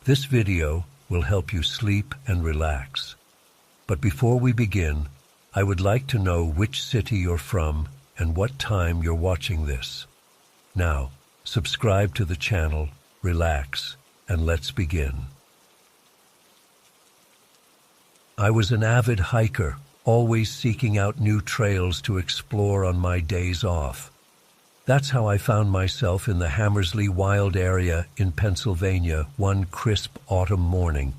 This video will help you sleep and relax. But before we begin, I would like to know which city you're from and what time you're watching this. Now, subscribe to the channel, relax, and let's begin. I was an avid hiker, always seeking out new trails to explore on my days off. That's how I found myself in the Hammersley Wild area in Pennsylvania one crisp autumn morning.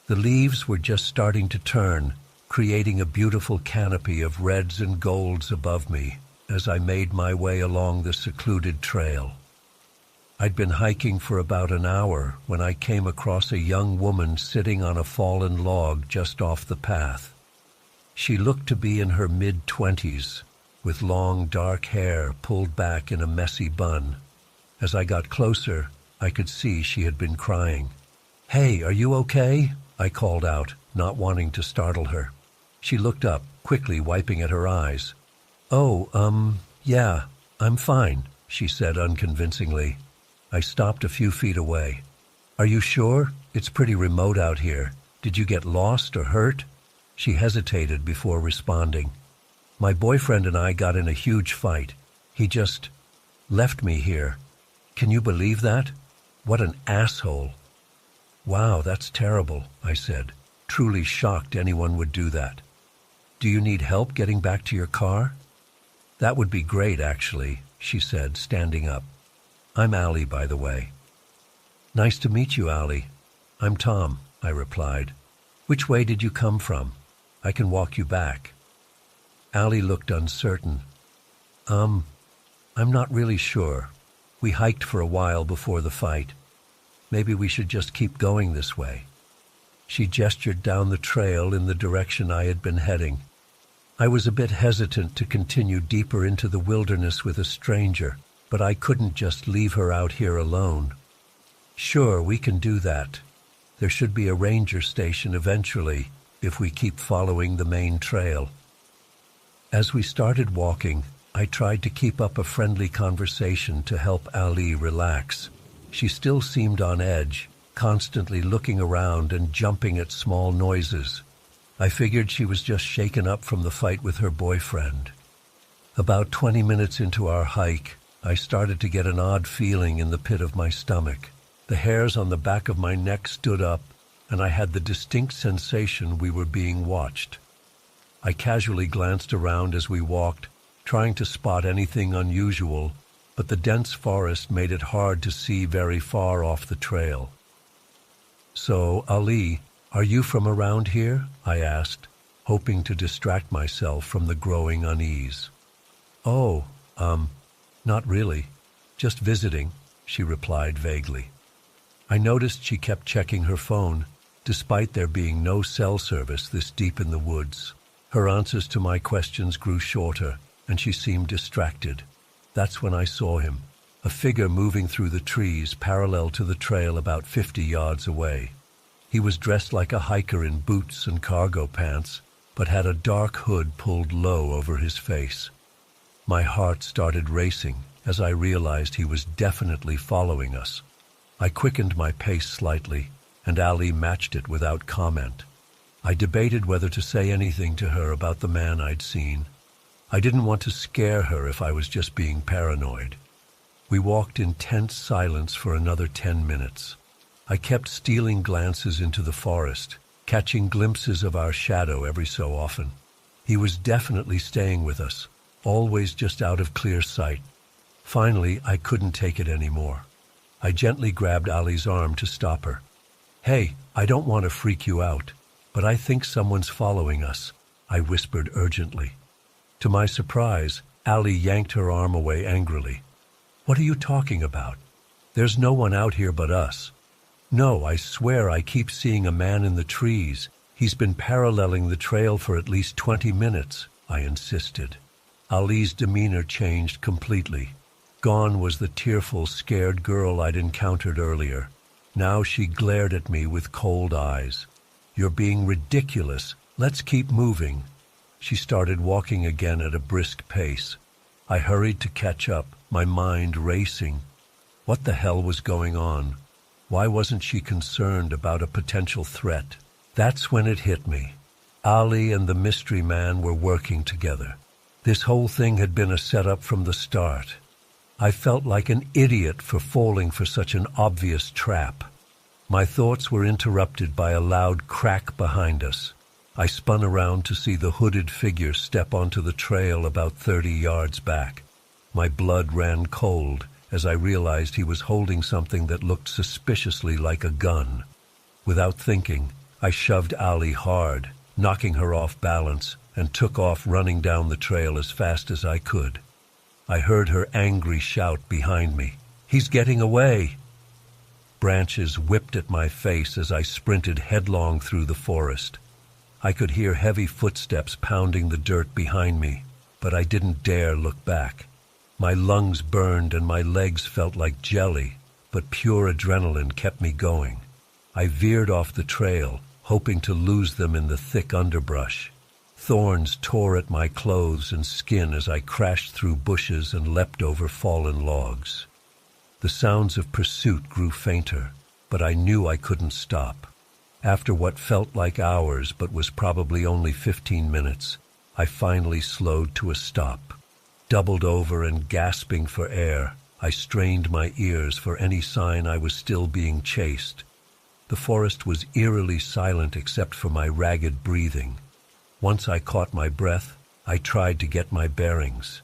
The leaves were just starting to turn, creating a beautiful canopy of reds and golds above me as I made my way along the secluded trail. I'd been hiking for about an hour when I came across a young woman sitting on a fallen log just off the path. She looked to be in her mid-20s, with long dark hair pulled back in a messy bun. As I got closer, I could see she had been crying. "Hey, are you okay?" I called out, not wanting to startle her. She looked up, quickly wiping at her eyes. Yeah, I'm fine," she said unconvincingly. I stopped a few feet away. "Are you sure? It's pretty remote out here. Did you get lost or hurt?" She hesitated before responding. "My boyfriend and I got in a huge fight. He just left me here. Can you believe that? What an asshole." "Wow, that's terrible," I said, truly shocked anyone would do that. "Do you need help getting back to your car?" "That would be great, actually," she said, standing up. "I'm Allie, by the way." "Nice to meet you, Allie. I'm Tom," I replied. "Which way did you come from? I can walk you back." Allie looked uncertain. I'm not really sure. We hiked for a while before the fight. Maybe we should just keep going this way." She gestured down the trail in the direction I had been heading. I was a bit hesitant to continue deeper into the wilderness with a stranger, but I couldn't just leave her out here alone. "Sure, we can do that. There should be a ranger station eventually if we keep following the main trail." As we started walking, I tried to keep up a friendly conversation to help Ali relax. She still seemed on edge, constantly looking around and jumping at small noises. I figured she was just shaken up from the fight with her boyfriend. About 20 minutes into our hike, I started to get an odd feeling in the pit of my stomach. The hairs on the back of my neck stood up, and I had the distinct sensation we were being watched. I casually glanced around as we walked, trying to spot anything unusual, but the dense forest made it hard to see very far off the trail. "So, Ali, are you from around here?" I asked, hoping to distract myself from the growing unease. "Oh, not really. Just visiting," she replied vaguely. I noticed she kept checking her phone, despite there being no cell service this deep in the woods. Her answers to my questions grew shorter, and she seemed distracted. That's when I saw him, a figure moving through the trees parallel to the trail about 50 yards away. He was dressed like a hiker in boots and cargo pants, but had a dark hood pulled low over his face. My heart started racing as I realized he was definitely following us. I quickened my pace slightly, and Ali matched it without comment. I debated whether to say anything to her about the man I'd seen. I didn't want to scare her if I was just being paranoid. We walked in tense silence for another 10 minutes. I kept stealing glances into the forest, catching glimpses of our shadow every so often. He was definitely staying with us, always just out of clear sight. Finally, I couldn't take it anymore. I gently grabbed Ali's arm to stop her. "Hey, I don't want to freak you out, but I think someone's following us," I whispered urgently. To my surprise, Ali yanked her arm away angrily. "What are you talking about? There's no one out here but us." "No, I swear I keep seeing a man in the trees. He's been paralleling the trail for at least 20 minutes, I insisted. Ali's demeanor changed completely. Gone was the tearful, scared girl I'd encountered earlier. Now she glared at me with cold eyes. "You're being ridiculous. Let's keep moving." She started walking again at a brisk pace. I hurried to catch up, my mind racing. What the hell was going on? Why wasn't she concerned about a potential threat? That's when it hit me. Ali and the mystery man were working together. This whole thing had been a setup from the start. I felt like an idiot for falling for such an obvious trap. My thoughts were interrupted by a loud crack behind us. I spun around to see the hooded figure step onto the trail about 30 yards back. My blood ran cold as I realized he was holding something that looked suspiciously like a gun. Without thinking, I shoved Ali hard, knocking her off balance, and took off running down the trail as fast as I could. I heard her angry shout behind me, "He's getting away!" Branches whipped at my face as I sprinted headlong through the forest. I could hear heavy footsteps pounding the dirt behind me, but I didn't dare look back. My lungs burned and my legs felt like jelly, but pure adrenaline kept me going. I veered off the trail, hoping to lose them in the thick underbrush. Thorns tore at my clothes and skin as I crashed through bushes and leapt over fallen logs. The sounds of pursuit grew fainter, but I knew I couldn't stop. After what felt like hours but was probably only 15 minutes, I finally slowed to a stop. Doubled over and gasping for air, I strained my ears for any sign I was still being chased. The forest was eerily silent except for my ragged breathing. Once I caught my breath, I tried to get my bearings.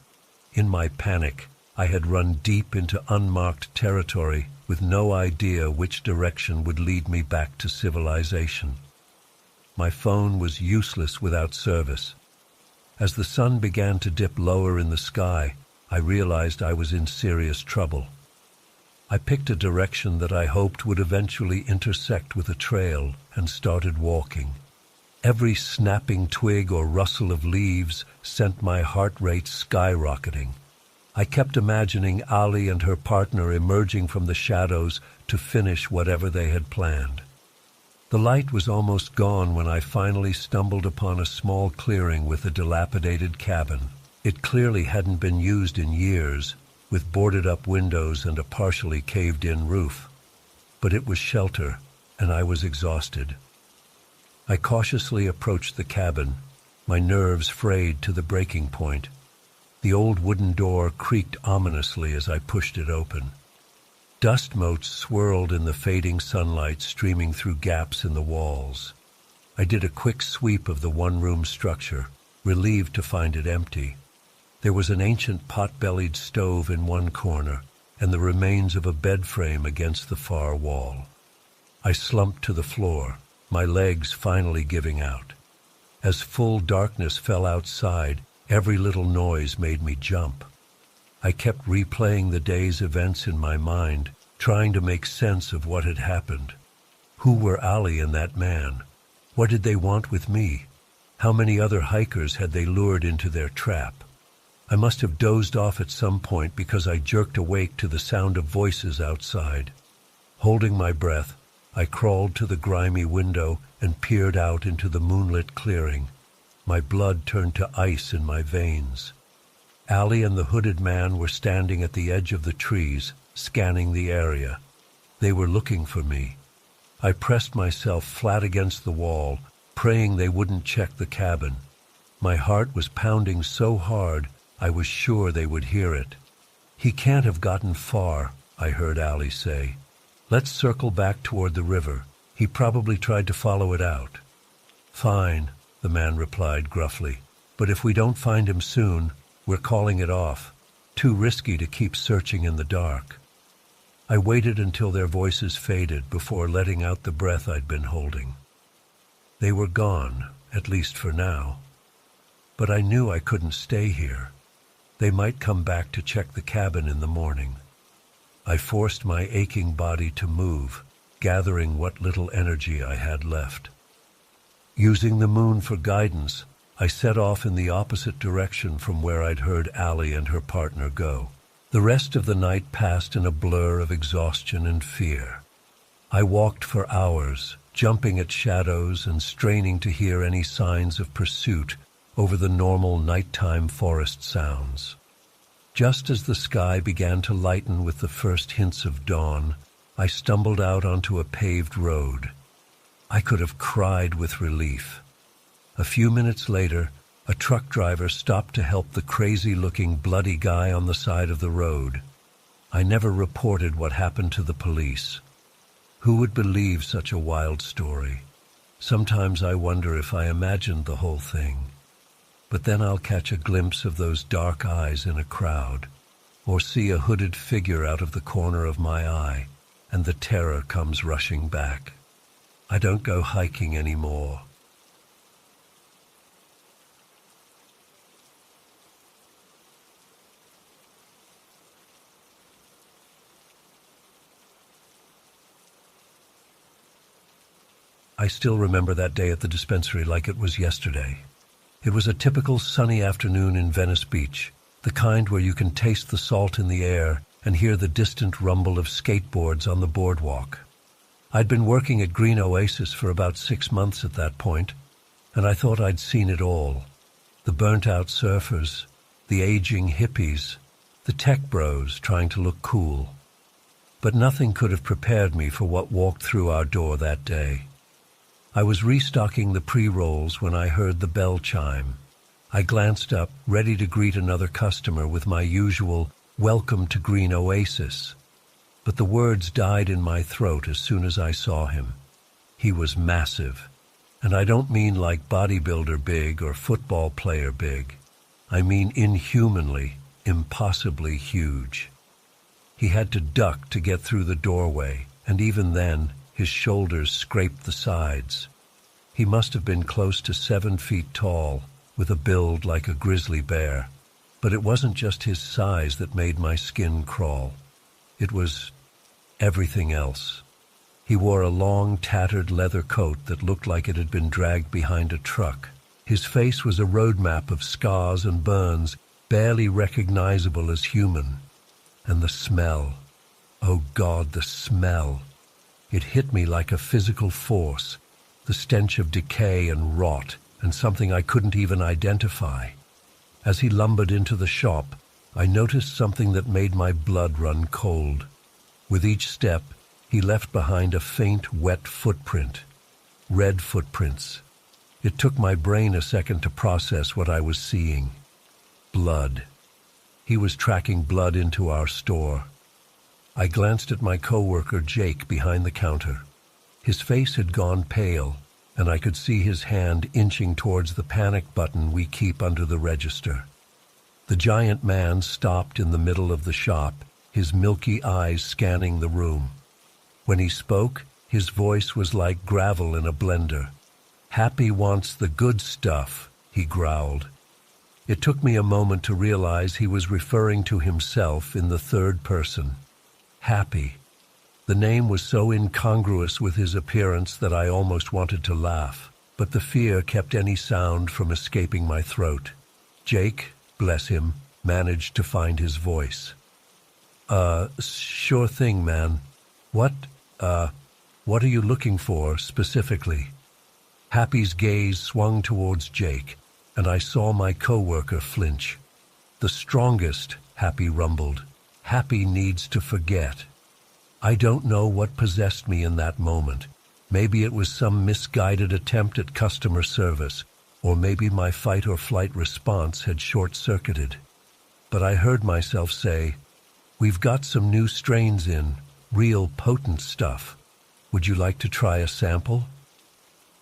In my panic, I had run deep into unmarked territory with no idea which direction would lead me back to civilization. My phone was useless without service. As the sun began to dip lower in the sky, I realized I was in serious trouble. I picked a direction that I hoped would eventually intersect with a trail and started walking. Every snapping twig or rustle of leaves sent my heart rate skyrocketing. I kept imagining Ali and her partner emerging from the shadows to finish whatever they had planned. The light was almost gone when I finally stumbled upon a small clearing with a dilapidated cabin. It clearly hadn't been used in years, with boarded-up windows and a partially caved-in roof. But it was shelter, and I was exhausted. I cautiously approached the cabin, my nerves frayed to the breaking point. The old wooden door creaked ominously as I pushed it open. Dust motes swirled in the fading sunlight streaming through gaps in the walls. I did a quick sweep of the one-room structure, relieved to find it empty. There was an ancient pot-bellied stove in one corner and the remains of a bed frame against the far wall. I slumped to the floor, my legs finally giving out. As full darkness fell outside, every little noise made me jump. I kept replaying the day's events in my mind, trying to make sense of what had happened. Who were Ali and that man? What did they want with me? How many other hikers had they lured into their trap? I must have dozed off at some point because I jerked awake to the sound of voices outside. Holding my breath, I crawled to the grimy window and peered out into the moonlit clearing. My blood turned to ice in my veins. Ali and the hooded man were standing at the edge of the trees, scanning the area. They were looking for me. I pressed myself flat against the wall, praying they wouldn't check the cabin. My heart was pounding so hard, I was sure they would hear it. "He can't have gotten far," I heard Ali say. "Let's circle back toward the river. He probably tried to follow it out." "Fine," the man replied gruffly. "But if we don't find him soon, we're calling it off. Too risky to keep searching in the dark." I waited until their voices faded before letting out the breath I'd been holding. They were gone, at least for now. But I knew I couldn't stay here. They might come back to check the cabin in the morning. I forced my aching body to move, gathering what little energy I had left. Using the moon for guidance, I set off in the opposite direction from where I'd heard Ali and her partner go. The rest of the night passed in a blur of exhaustion and fear. I walked for hours, jumping at shadows and straining to hear any signs of pursuit over the normal nighttime forest sounds. Just as the sky began to lighten with the first hints of dawn, I stumbled out onto a paved road. I could have cried with relief. A few minutes later, a truck driver stopped to help the crazy-looking, bloody guy on the side of the road. I never reported what happened to the police. Who would believe such a wild story? Sometimes I wonder if I imagined the whole thing. But then I'll catch a glimpse of those dark eyes in a crowd, or see a hooded figure out of the corner of my eye, and the terror comes rushing back. I don't go hiking anymore. I still remember that day at the dispensary like it was yesterday. It was a typical sunny afternoon in Venice Beach, the kind where you can taste the salt in the air and hear the distant rumble of skateboards on the boardwalk. I'd been working at Green Oasis for about 6 months at that point, and I thought I'd seen it all. The burnt-out surfers, the aging hippies, the tech bros trying to look cool. But nothing could have prepared me for what walked through our door that day. I was restocking the pre-rolls when I heard the bell chime. I glanced up, ready to greet another customer with my usual "Welcome to Green Oasis." But the words died in my throat as soon as I saw him. He was massive. And I don't mean like bodybuilder big or football player big. I mean inhumanly, impossibly huge. He had to duck to get through the doorway, and even then, his shoulders scraped the sides. He must have been close to 7 feet tall, with a build like a grizzly bear. But it wasn't just his size that made my skin crawl. It was everything else. He wore a long, tattered leather coat that looked like it had been dragged behind a truck. His face was a road map of scars and burns, barely recognizable as human. And the smell. Oh God, the smell. It hit me like a physical force, the stench of decay and rot, and something I couldn't even identify. As he lumbered into the shop, I noticed something that made my blood run cold. With each step, he left behind a faint, wet footprint. Red footprints. It took my brain a second to process what I was seeing. Blood. He was tracking blood into our store. I glanced at my coworker Jake behind the counter. His face had gone pale, and I could see his hand inching towards the panic button we keep under the register. The giant man stopped in the middle of the shop, his milky eyes scanning the room. When he spoke, his voice was like gravel in a blender. "Happy wants the good stuff," he growled. It took me a moment to realize he was referring to himself in the third person. Happy. The name was so incongruous with his appearance that I almost wanted to laugh, but the fear kept any sound from escaping my throat. Jake, bless him, managed to find his voice. Sure thing, man. What are you looking for, specifically?" Happy's gaze swung towards Jake, and I saw my coworker flinch. "The strongest," Happy rumbled. "Happy needs to forget." I don't know what possessed me in that moment. Maybe it was some misguided attempt at customer service, or maybe my fight or flight response had short-circuited. But I heard myself say, "We've got some new strains in, real potent stuff. Would you like to try a sample?"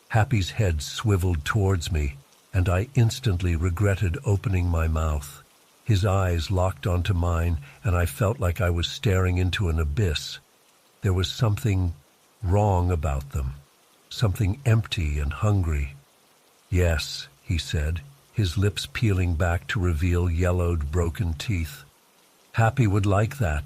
Happy's head swiveled towards me, and I instantly regretted opening my mouth. His eyes locked onto mine, and I felt like I was staring into an abyss. There was something wrong about them, something empty and hungry. "Yes," he said, his lips peeling back to reveal yellowed, broken teeth. "Happy would like that."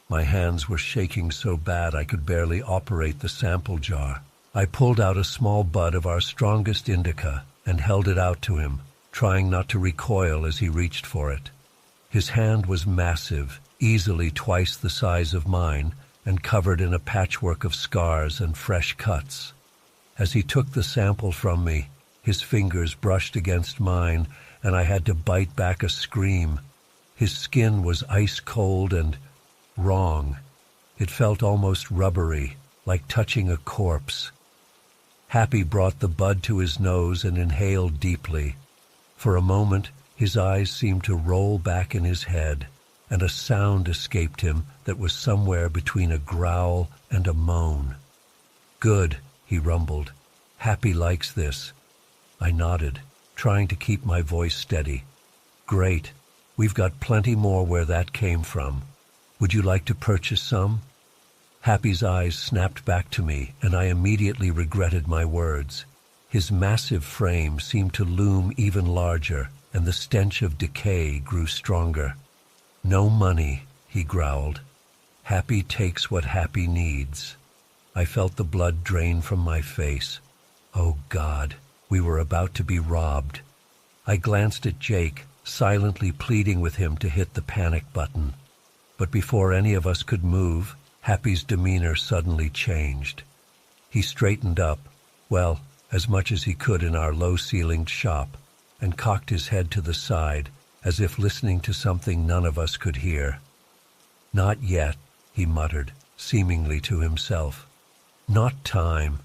My hands were shaking so bad I could barely operate the sample jar. I pulled out a small bud of our strongest indica and held it out to him, trying not to recoil as he reached for it. His hand was massive, easily twice the size of mine, and covered in a patchwork of scars and fresh cuts. As he took the sample from me, his fingers brushed against mine, and I had to bite back a scream. His skin was ice cold and wrong. It felt almost rubbery, like touching a corpse. Happy brought the bud to his nose and inhaled deeply. For a moment, his eyes seemed to roll back in his head, and a sound escaped him that was somewhere between a growl and a moan. "Good," he rumbled. "Happy likes this." I nodded, trying to keep my voice steady. "Great. We've got plenty more where that came from. Would you like to purchase some?" Happy's eyes snapped back to me, and I immediately regretted my words. His massive frame seemed to loom even larger, and the stench of decay grew stronger. "No money," he growled. "Happy takes what Happy needs." I felt the blood drain from my face. Oh God, we were about to be robbed. I glanced at Jake, silently pleading with him to hit the panic button. But before any of us could move, Happy's demeanor suddenly changed. He straightened up, well, as much as he could in our low-ceilinged shop, and cocked his head to the side, as if listening to something none of us could hear. "Not yet," he muttered, seemingly to himself. "Not time."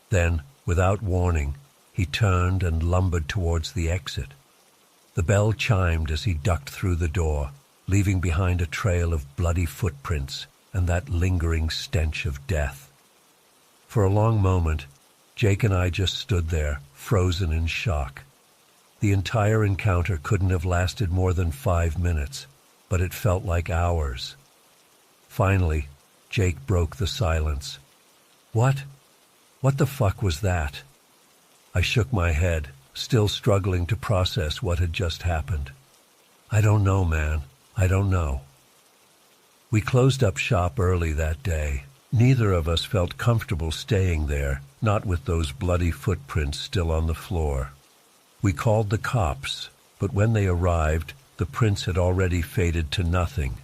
Then, without warning, he turned and lumbered towards the exit. The bell chimed as he ducked through the door, leaving behind a trail of bloody footprints and that lingering stench of death. For a long moment, Jake and I just stood there, frozen in shock. The entire encounter couldn't have lasted more than 5 minutes, but it felt like hours. Finally, Jake broke the silence. "What? What the fuck was that?" I shook my head, still struggling to process what had just happened. "I don't know, man. I don't know." We closed up shop early that day. Neither of us felt comfortable staying there, not with those bloody footprints still on the floor. We called the cops, but when they arrived, the prints had already faded to nothing.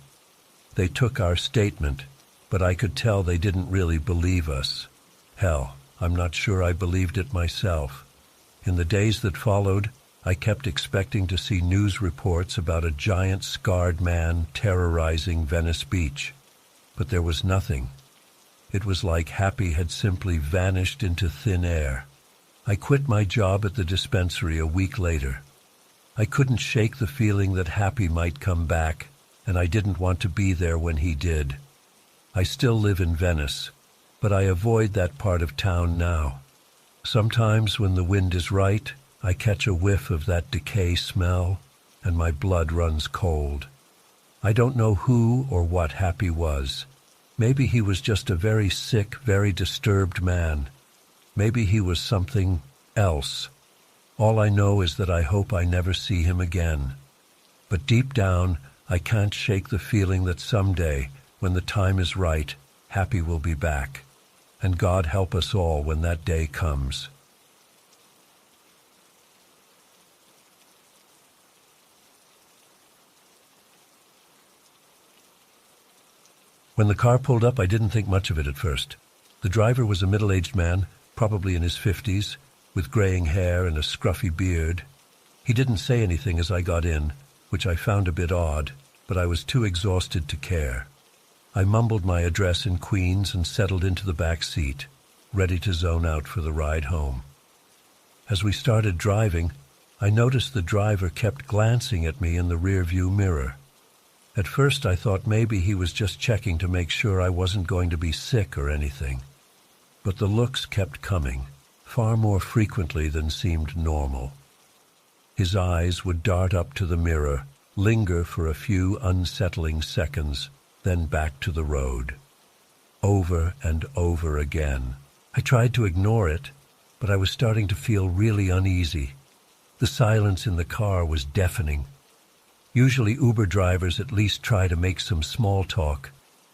They took our statement, but I could tell they didn't really believe us. Hell, I'm not sure I believed it myself. In the days that followed, I kept expecting to see news reports about a giant scarred man terrorizing Venice Beach. But there was nothing. It was like Happy had simply vanished into thin air. I quit my job at the dispensary a week later. I couldn't shake the feeling that Happy might come back, and I didn't want to be there when he did. I still live in Venice, but I avoid that part of town now. Sometimes when the wind is right, I catch a whiff of that decay smell, and my blood runs cold. I don't know who or what Happy was. Maybe he was just a very sick, very disturbed man. Maybe he was something else. All I know is that I hope I never see him again. But deep down, I can't shake the feeling that someday, when the time is right, Happy will be back. And God help us all when that day comes. When the car pulled up, I didn't think much of it at first. The driver was a middle-aged man, probably in his 50s, with graying hair and a scruffy beard. He didn't say anything as I got in, which I found a bit odd, but I was too exhausted to care. I mumbled my address in Queens and settled into the back seat, ready to zone out for the ride home. As we started driving, I noticed the driver kept glancing at me in the rearview mirror. At first I thought maybe he was just checking to make sure I wasn't going to be sick or anything. But the looks kept coming, far more frequently than seemed normal. His eyes would dart up to the mirror, linger for a few unsettling seconds, then back to the road. Over and over again. I tried to ignore it, but I was starting to feel really uneasy. The silence in the car was deafening. Usually Uber drivers at least try to make some small talk,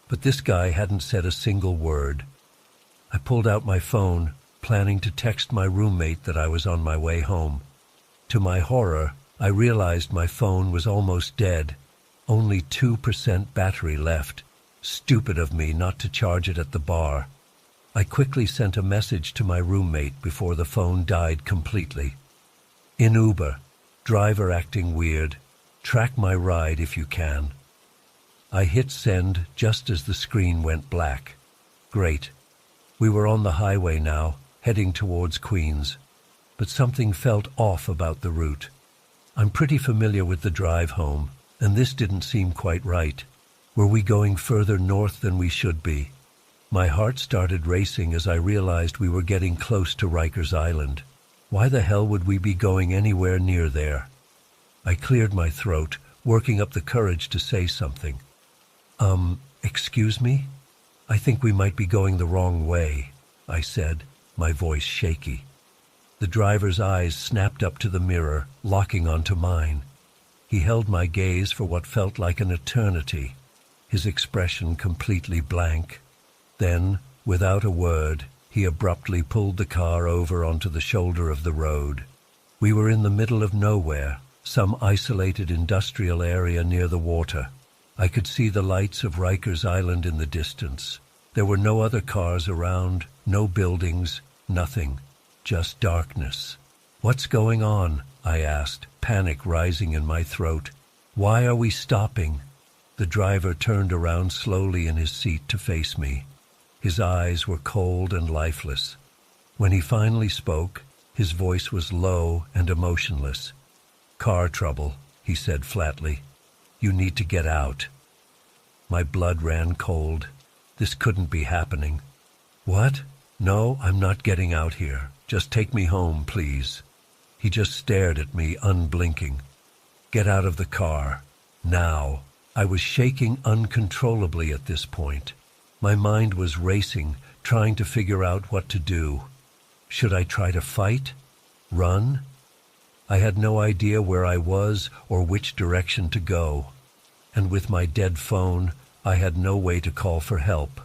but this guy hadn't said a single word. I pulled out my phone, planning to text my roommate that I was on my way home. To my horror, I realized my phone was almost dead. Only 2% battery left. Stupid of me not to charge it at the bar. I quickly sent a message to my roommate before the phone died completely. In Uber, driver acting weird. Track my ride if you can. I hit send just as the screen went black. Great. We were on the highway now, heading towards Queens. But something felt off about the route. I'm pretty familiar with the drive home, and this didn't seem quite right. Were we going further north than we should be? My heart started racing as I realized we were getting close to Rikers Island. Why the hell would we be going anywhere near there? I cleared my throat, working up the courage to say something. Excuse me? I think we might be going the wrong way, I said, my voice shaky. The driver's eyes snapped up to the mirror, locking onto mine. He held my gaze for what felt like an eternity, his expression completely blank. Then, without a word, he abruptly pulled the car over onto the shoulder of the road. We were in the middle of nowhere, some isolated industrial area near the water. I could see the lights of Rikers Island in the distance. There were no other cars around, no buildings, nothing, just darkness. "What's going on?" I asked, panic rising in my throat. "Why are we stopping?" The driver turned around slowly in his seat to face me. His eyes were cold and lifeless. When he finally spoke, his voice was low and emotionless. "Car trouble," he said flatly. "You need to get out." My blood ran cold. This couldn't be happening. "What? No, I'm not getting out here. Just take me home, please." He just stared at me, unblinking. "Get out of the car. Now." I was shaking uncontrollably at this point. My mind was racing, trying to figure out what to do. Should I try to fight? Run? I had no idea where I was or which direction to go. And with my dead phone, I had no way to call for help.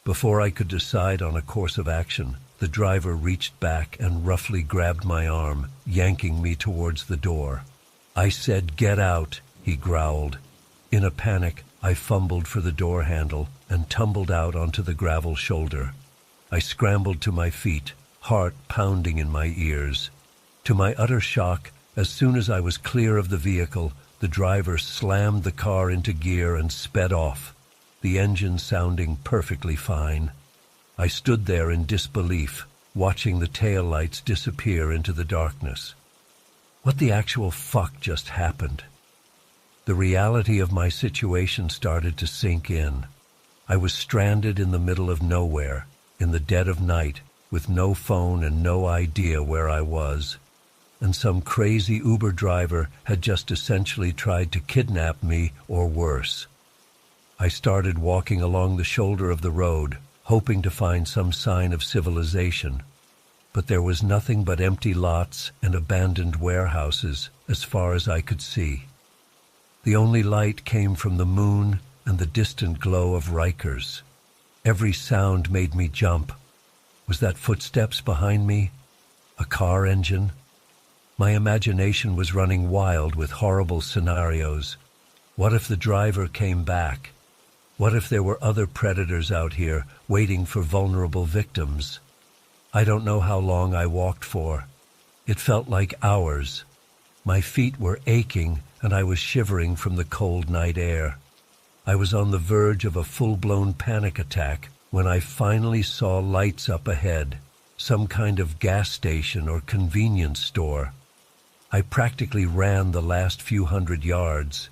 Before I could decide on a course of action, the driver reached back and roughly grabbed my arm, yanking me towards the door. "I said, get out," he growled. In a panic, I fumbled for the door handle and tumbled out onto the gravel shoulder. I scrambled to my feet, heart pounding in my ears. To my utter shock, as soon as I was clear of the vehicle, the driver slammed the car into gear and sped off, the engine sounding perfectly fine. I stood there in disbelief, watching the taillights disappear into the darkness. What the actual fuck just happened? The reality of my situation started to sink in. I was stranded in the middle of nowhere, in the dead of night, with no phone and no idea where I was. And some crazy Uber driver had just essentially tried to kidnap me, or worse. I started walking along the shoulder of the road, hoping to find some sign of civilization. But there was nothing but empty lots and abandoned warehouses as far as I could see. The only light came from the moon and the distant glow of Rikers. Every sound made me jump. Was that footsteps behind me? A car engine? My imagination was running wild with horrible scenarios. What if the driver came back? What if there were other predators out here waiting for vulnerable victims? I don't know how long I walked for. It felt like hours. My feet were aching and I was shivering from the cold night air. I was on the verge of a full-blown panic attack when I finally saw lights up ahead, some kind of gas station or convenience store. I practically ran the last few hundred yards.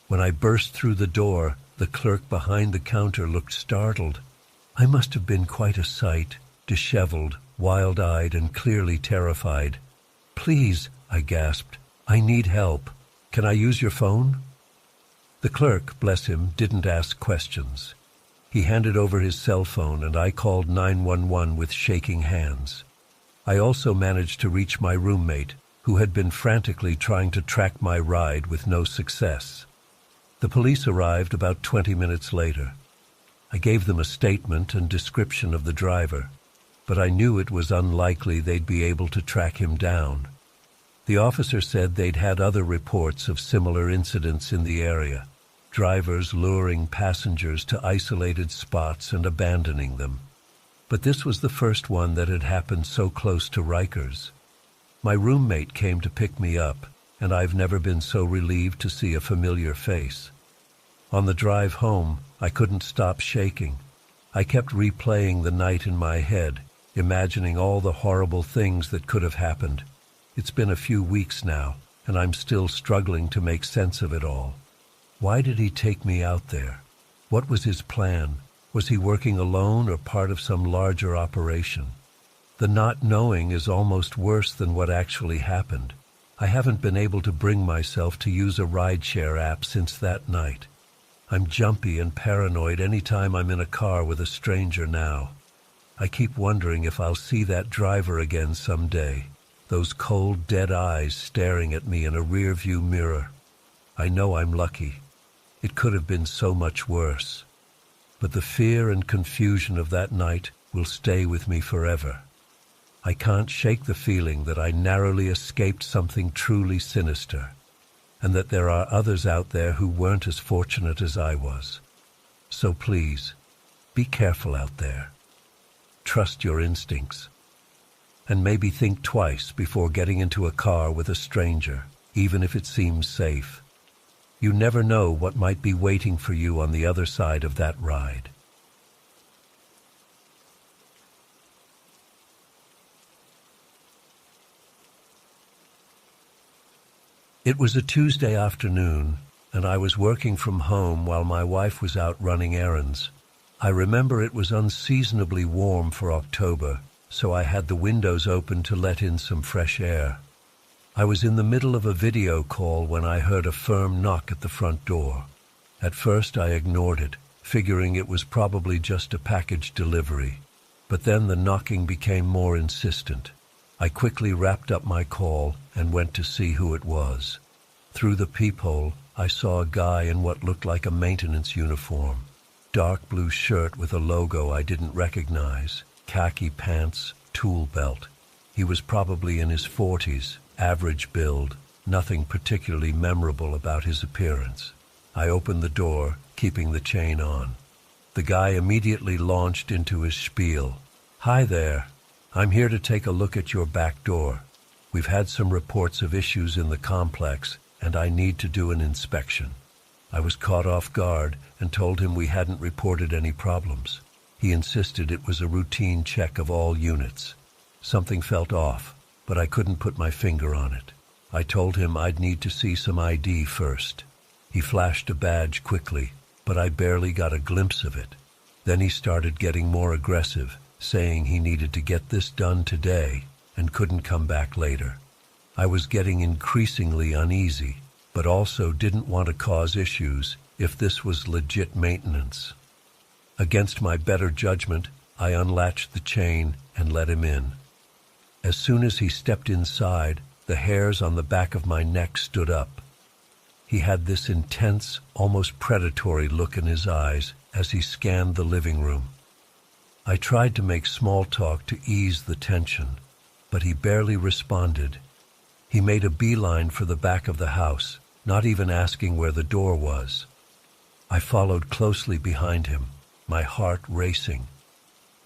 When I burst through the door, the clerk behind the counter looked startled. I must have been quite a sight, disheveled, wild-eyed, and clearly terrified. "Please," I gasped, "I need help. Can I use your phone?" The clerk, bless him, didn't ask questions. He handed over his cell phone and I called 911 with shaking hands. I also managed to reach my roommate, who had been frantically trying to track my ride with no success. The police arrived about 20 minutes later. I gave them a statement and description of the driver, but I knew it was unlikely they'd be able to track him down. The officer said they'd had other reports of similar incidents in the area, drivers luring passengers to isolated spots and abandoning them. But this was the first one that had happened so close to Rikers. My roommate came to pick me up, and I've never been so relieved to see a familiar face. On the drive home, I couldn't stop shaking. I kept replaying the night in my head, imagining all the horrible things that could have happened. It's been a few weeks now, and I'm still struggling to make sense of it all. Why did he take me out there? What was his plan? Was he working alone or part of some larger operation? The not knowing is almost worse than what actually happened. I haven't been able to bring myself to use a rideshare app since that night. I'm jumpy and paranoid anytime I'm in a car with a stranger now. I keep wondering if I'll see that driver again someday, those cold, dead eyes staring at me in a rear-view mirror. I know I'm lucky. It could have been so much worse. But the fear and confusion of that night will stay with me forever. I can't shake the feeling that I narrowly escaped something truly sinister, and that there are others out there who weren't as fortunate as I was. So please, be careful out there. Trust your instincts. And maybe think twice before getting into a car with a stranger, even if it seems safe. You never know what might be waiting for you on the other side of that ride. It was a Tuesday afternoon, and I was working from home while my wife was out running errands. I remember it was unseasonably warm for October, so I had the windows open to let in some fresh air. I was in the middle of a video call when I heard a firm knock at the front door. At first I ignored it, figuring it was probably just a package delivery. But then the knocking became more insistent. I quickly wrapped up my call and went to see who it was. Through the peephole, I saw a guy in what looked like a maintenance uniform. Dark blue shirt with a logo I didn't recognize, khaki pants, tool belt. He was probably in his 40s, average build, nothing particularly memorable about his appearance. I opened the door, keeping the chain on. The guy immediately launched into his spiel. "Hi there. I'm here to take a look at your back door. We've had some reports of issues in the complex, and I need to do an inspection." I was caught off guard and told him we hadn't reported any problems. He insisted it was a routine check of all units. Something felt off, but I couldn't put my finger on it. I told him I'd need to see some ID first. He flashed a badge quickly, but I barely got a glimpse of it. Then he started getting more aggressive, saying he needed to get this done today and couldn't come back later. I was getting increasingly uneasy, but also didn't want to cause issues if this was legit maintenance. Against my better judgment, I unlatched the chain and let him in. As soon as he stepped inside, the hairs on the back of my neck stood up. He had this intense, almost predatory look in his eyes as he scanned the living room. I tried to make small talk to ease the tension, but he barely responded. He made a beeline for the back of the house, not even asking where the door was. I followed closely behind him, my heart racing.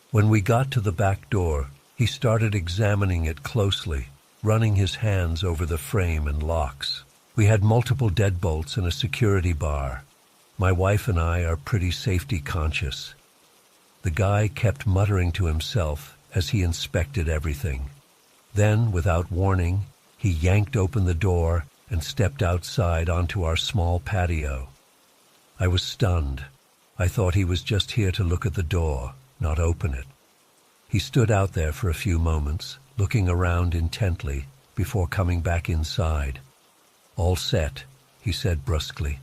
When we got to the back door, he started examining it closely, running his hands over the frame and locks. We had multiple deadbolts and a security bar. My wife and I are pretty safety conscious. The guy kept muttering to himself as he inspected everything. Then, without warning, he yanked open the door and stepped outside onto our small patio. I was stunned. I thought he was just here to look at the door, not open it. He stood out there for a few moments, looking around intently, before coming back inside. "All set," he said brusquely.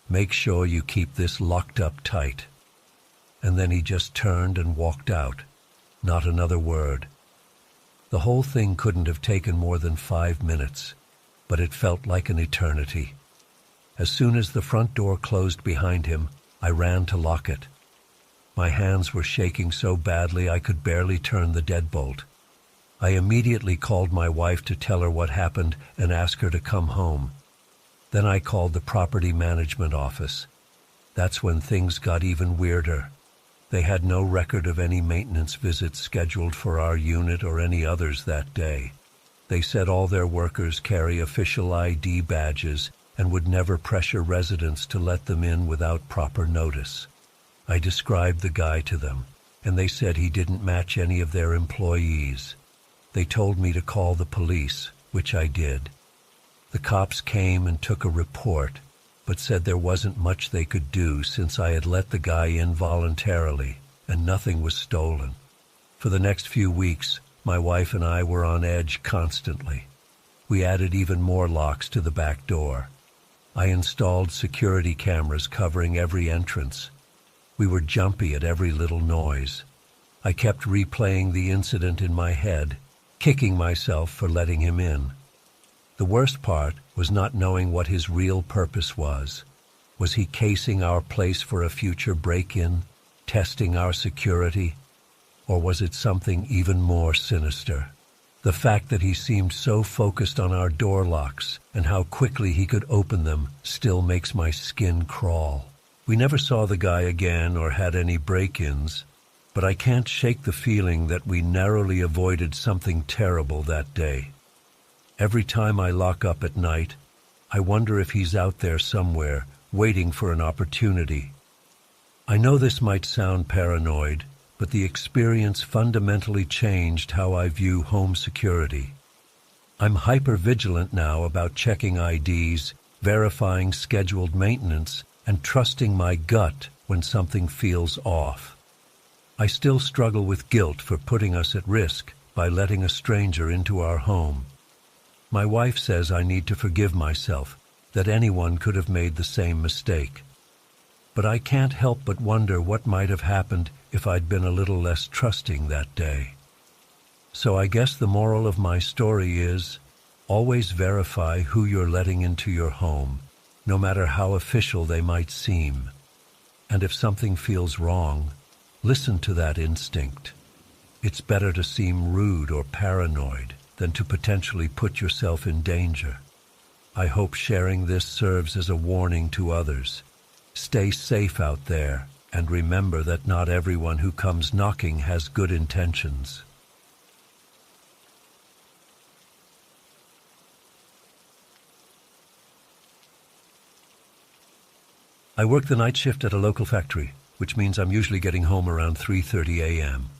"Make sure you keep this locked up tight." And then he just turned and walked out. Not another word. The whole thing couldn't have taken more than 5 minutes, but it felt like an eternity. As soon as the front door closed behind him, I ran to lock it. My hands were shaking so badly I could barely turn the deadbolt. I immediately called my wife to tell her what happened and ask her to come home. Then I called the property management office. That's when things got even weirder. They had no record of any maintenance visits scheduled for our unit or any others that day. They said all their workers carry official ID badges and would never pressure residents to let them in without proper notice. I described the guy to them, and they said he didn't match any of their employees. They told me to call the police, which I did. The cops came and took a report, but said there wasn't much they could do since I had let the guy in voluntarily and nothing was stolen. For the next few weeks, my wife and I were on edge constantly. We added even more locks to the back door. I installed security cameras covering every entrance. We were jumpy at every little noise. I kept replaying the incident in my head, kicking myself for letting him in. The worst part was not knowing what his real purpose was. Was he casing our place for a future break-in, testing our security? Or was it something even more sinister? The fact that he seemed so focused on our door locks and how quickly he could open them still makes my skin crawl. We never saw the guy again or had any break-ins, but I can't shake the feeling that we narrowly avoided something terrible that day. Every time I lock up at night, I wonder if he's out there somewhere, waiting for an opportunity. I know this might sound paranoid, but the experience fundamentally changed how I view home security. I'm hyper-vigilant now about checking IDs, verifying scheduled maintenance, and trusting my gut when something feels off. I still struggle with guilt for putting us at risk by letting a stranger into our home. My wife says I need to forgive myself, that anyone could have made the same mistake. But I can't help but wonder what might have happened if I'd been a little less trusting that day. So I guess the moral of my story is, always verify who you're letting into your home, no matter how official they might seem. And if something feels wrong, listen to that instinct. It's better to seem rude or paranoid than to potentially put yourself in danger. I hope sharing this serves as a warning to others. Stay safe out there, and remember that not everyone who comes knocking has good intentions. I work the night shift at a local factory, which means I'm usually getting home around 3:30 a.m.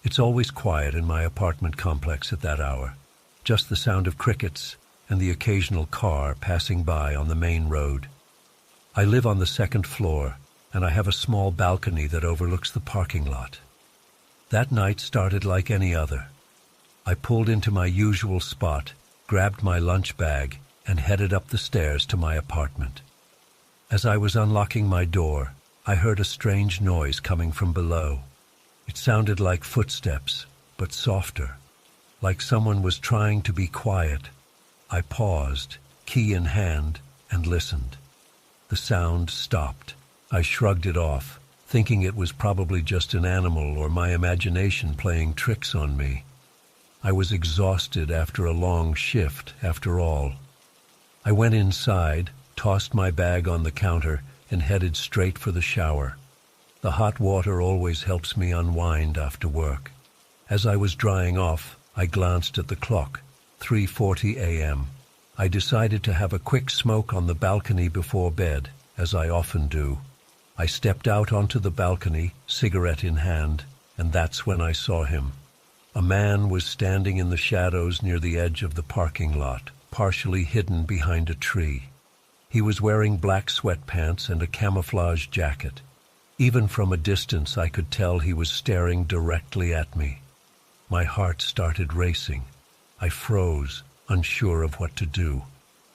It's always quiet in my apartment complex at that hour, just the sound of crickets and the occasional car passing by on the main road. I live on the second floor, and I have a small balcony that overlooks the parking lot. That night started like any other. I pulled into my usual spot, grabbed my lunch bag, and headed up the stairs to my apartment. As I was unlocking my door, I heard a strange noise coming from below. It sounded like footsteps, but softer, like someone was trying to be quiet. I paused, key in hand, and listened. The sound stopped. I shrugged it off, thinking it was probably just an animal or my imagination playing tricks on me. I was exhausted after a long shift, after all. I went inside, tossed my bag on the counter, and headed straight for the shower. The hot water always helps me unwind after work. As I was drying off, I glanced at the clock, 3:40 a.m. I decided to have a quick smoke on the balcony before bed, as I often do. I stepped out onto the balcony, cigarette in hand, and that's when I saw him. A man was standing in the shadows near the edge of the parking lot, partially hidden behind a tree. He was wearing black sweatpants and a camouflage jacket. Even from a distance, I could tell he was staring directly at me. My heart started racing. I froze, unsure of what to do.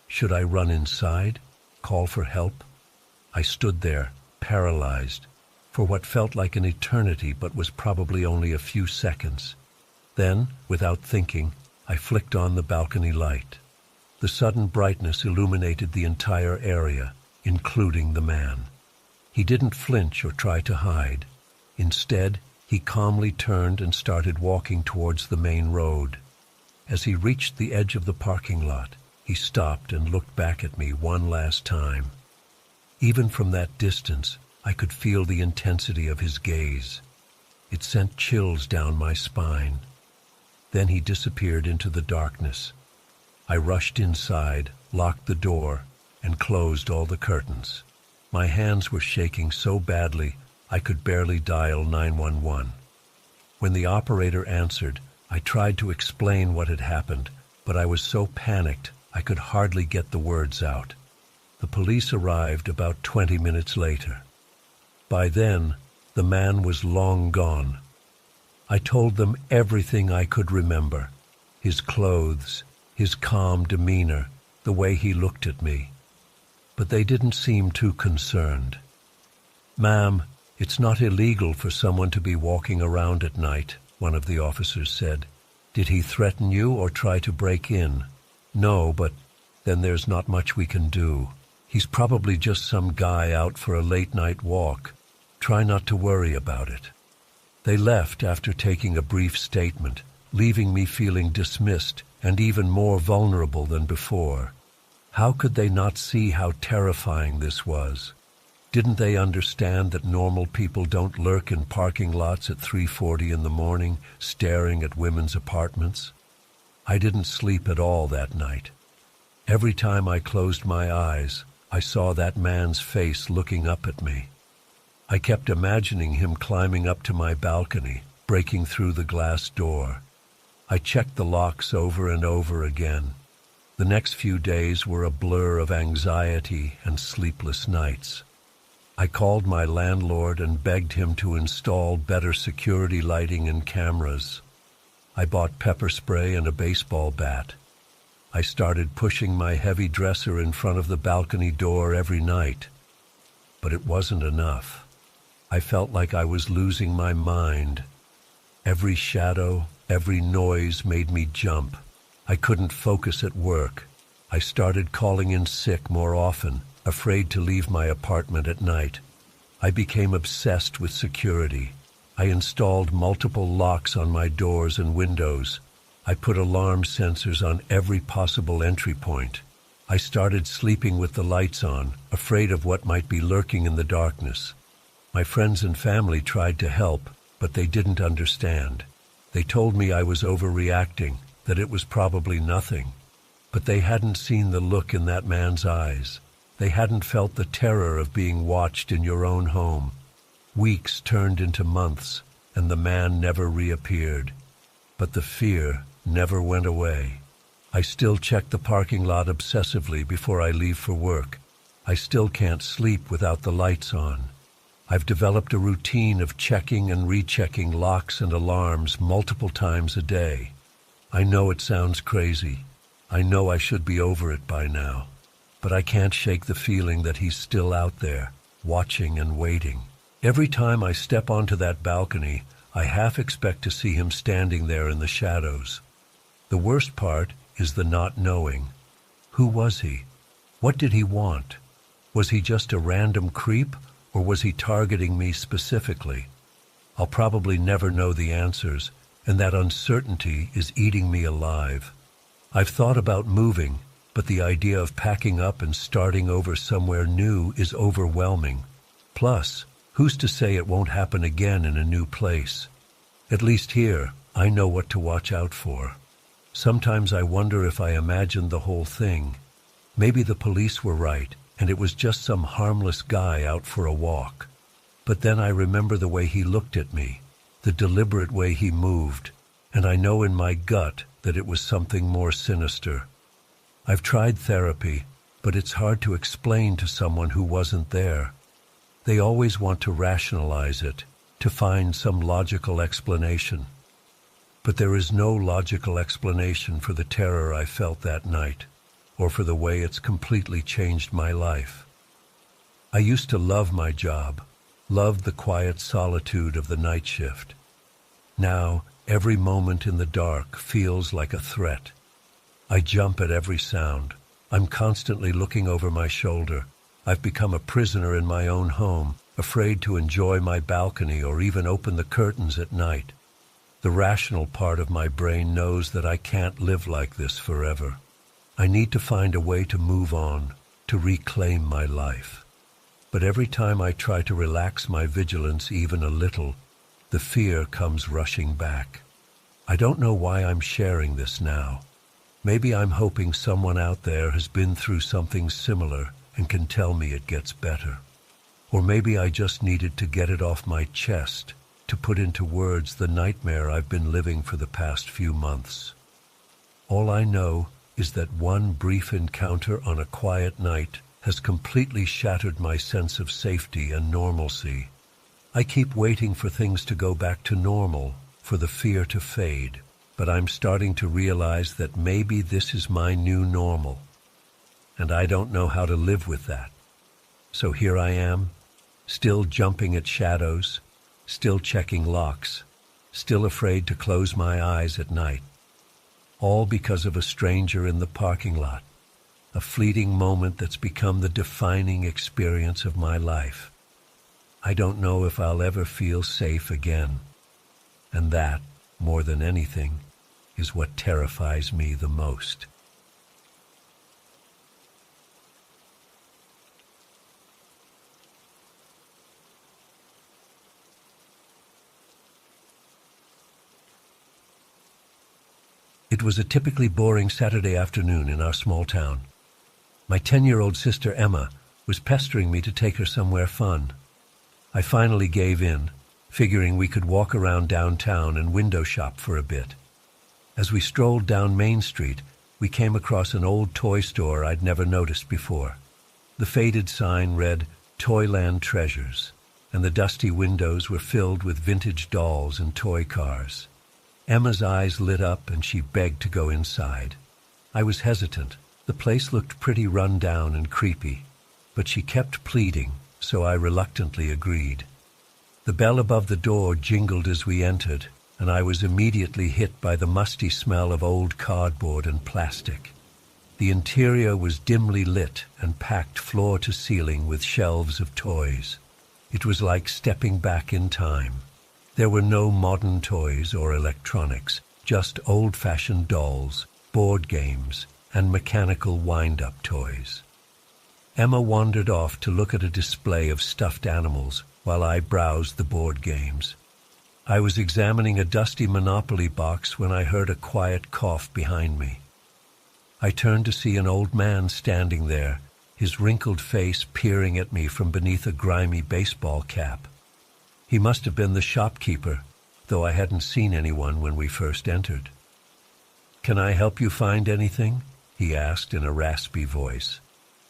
Should I run inside? Call for help? I stood there, paralyzed, for what felt like an eternity but was probably only a few seconds. Then, without thinking, I flicked on the balcony light. The sudden brightness illuminated the entire area, including the man. He didn't flinch or try to hide. Instead, he calmly turned and started walking towards the main road. As he reached the edge of the parking lot, he stopped and looked back at me one last time. Even from that distance, I could feel the intensity of his gaze. It sent chills down my spine. Then he disappeared into the darkness. I rushed inside, locked the door, and closed all the curtains. My hands were shaking so badly I could barely dial 911. When the operator answered, I tried to explain what had happened, but I was so panicked I could hardly get the words out. The police arrived about 20 minutes later. By then, the man was long gone. I told them everything I could remember: his clothes, his calm demeanor, the way he looked at me. But they didn't seem too concerned. "Ma'am, it's not illegal for someone to be walking around at night," one of the officers said. "Did he threaten you or try to break in?" "No, but then there's not much we can do. He's probably just some guy out for a late-night walk. Try not to worry about it." They left after taking a brief statement, leaving me feeling dismissed and even more vulnerable than before. How could they not see how terrifying this was? Didn't they understand that normal people don't lurk in parking lots at 3:40 in the morning, staring at women's apartments? I didn't sleep at all that night. Every time I closed my eyes, I saw that man's face looking up at me. I kept imagining him climbing up to my balcony, breaking through the glass door. I checked the locks over and over again. The next few days were a blur of anxiety and sleepless nights. I called my landlord and begged him to install better security lighting and cameras. I bought pepper spray and a baseball bat. I started pushing my heavy dresser in front of the balcony door every night. But it wasn't enough. I felt like I was losing my mind. Every shadow, every noise made me jump. I couldn't focus at work. I started calling in sick more often, afraid to leave my apartment at night. I became obsessed with security. I installed multiple locks on my doors and windows. I put alarm sensors on every possible entry point. I started sleeping with the lights on, afraid of what might be lurking in the darkness. My friends and family tried to help, but they didn't understand. They told me I was overreacting, that it was probably nothing. But they hadn't seen the look in that man's eyes. They hadn't felt the terror of being watched in your own home. Weeks turned into months, and the man never reappeared. But the fear never went away. I still check the parking lot obsessively before I leave for work. I still can't sleep without the lights on. I've developed a routine of checking and rechecking locks and alarms multiple times a day. I know it sounds crazy. I know I should be over it by now. But I can't shake the feeling that he's still out there, watching and waiting. Every time I step onto that balcony, I half expect to see him standing there in the shadows. The worst part is the not knowing. Who was he? What did he want? Was he just a random creep, or was he targeting me specifically? I'll probably never know the answers, and that uncertainty is eating me alive. I've thought about moving, but the idea of packing up and starting over somewhere new is overwhelming. Plus, who's to say it won't happen again in a new place? At least here, I know what to watch out for. Sometimes I wonder if I imagined the whole thing. Maybe the police were right, and it was just some harmless guy out for a walk. But then I remember the way he looked at me, the deliberate way he moved, and I know in my gut that it was something more sinister. I've tried therapy, but it's hard to explain to someone who wasn't there. They always want to rationalize it, to find some logical explanation. But there is no logical explanation for the terror I felt that night, or for the way it's completely changed my life. I used to love my job, loved the quiet solitude of the night shift. Now, every moment in the dark feels like a threat. I jump at every sound. I'm constantly looking over my shoulder. I've become a prisoner in my own home, afraid to enjoy my balcony or even open the curtains at night. The rational part of my brain knows that I can't live like this forever. I need to find a way to move on, to reclaim my life. But every time I try to relax my vigilance even a little, the fear comes rushing back. I don't know why I'm sharing this now. Maybe I'm hoping someone out there has been through something similar and can tell me it gets better. Or maybe I just needed to get it off my chest, to put into words the nightmare I've been living for the past few months. All I know is that one brief encounter on a quiet night has completely shattered my sense of safety and normalcy. I keep waiting for things to go back to normal, for the fear to fade, but I'm starting to realize that maybe this is my new normal, and I don't know how to live with that. So here I am, still jumping at shadows, still checking locks, still afraid to close my eyes at night. All because of a stranger in the parking lot, a fleeting moment that's become the defining experience of my life. I don't know if I'll ever feel safe again. And that, more than anything, is what terrifies me the most. It was a typically boring Saturday afternoon in our small town. My 10-year-old sister Emma was pestering me to take her somewhere fun. I finally gave in, figuring we could walk around downtown and window shop for a bit. As we strolled down Main Street, we came across an old toy store I'd never noticed before. The faded sign read, "Toyland Treasures," and the dusty windows were filled with vintage dolls and toy cars. Emma's eyes lit up and she begged to go inside. I was hesitant. The place looked pretty run down and creepy, but she kept pleading, so I reluctantly agreed. The bell above the door jingled as we entered, and I was immediately hit by the musty smell of old cardboard and plastic. The interior was dimly lit and packed floor to ceiling with shelves of toys. It was like stepping back in time. There were no modern toys or electronics, just old-fashioned dolls, board games, and mechanical wind-up toys. Emma wandered off to look at a display of stuffed animals while I browsed the board games. I was examining a dusty Monopoly box when I heard a quiet cough behind me. I turned to see an old man standing there, his wrinkled face peering at me from beneath a grimy baseball cap. He must have been the shopkeeper, though I hadn't seen anyone when we first entered. "Can I help you find anything?" he asked in a raspy voice.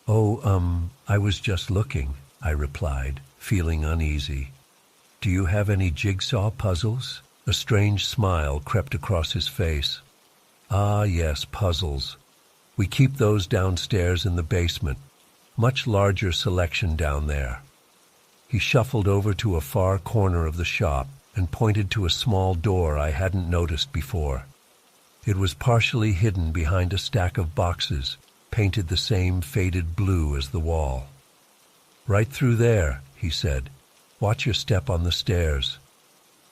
I was just looking," I replied, feeling uneasy. "Do you have any jigsaw puzzles?" A strange smile crept across his face. "Ah, yes, puzzles. We keep those downstairs in the basement. Much larger selection down there." He shuffled over to a far corner of the shop and pointed to a small door I hadn't noticed before. It was partially hidden behind a stack of boxes, painted the same faded blue as the wall. "Right through there," he said. "Watch your step on the stairs."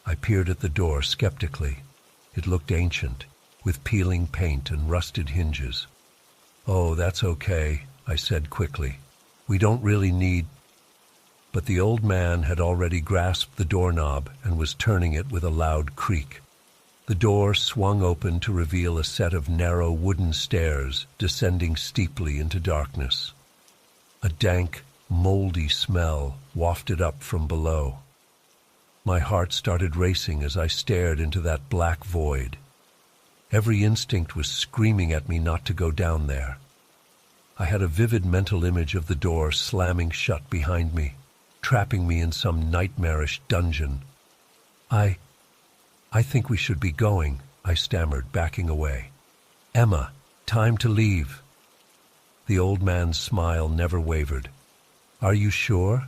I peered at the door skeptically. It looked ancient, with peeling paint and rusted hinges. "Oh, that's okay," I said quickly. "We don't really need—" But the old man had already grasped the doorknob and was turning it with a loud creak. The door swung open to reveal a set of narrow wooden stairs descending steeply into darkness. A dank, moldy smell wafted up from below. My heart started racing as I stared into that black void. Every instinct was screaming at me not to go down there. I had a vivid mental image of the door slamming shut behind me, trapping me in some nightmarish dungeon. I think we should be going," I stammered, backing away. "Emma, time to leave." The old man's smile never wavered. "Are you sure?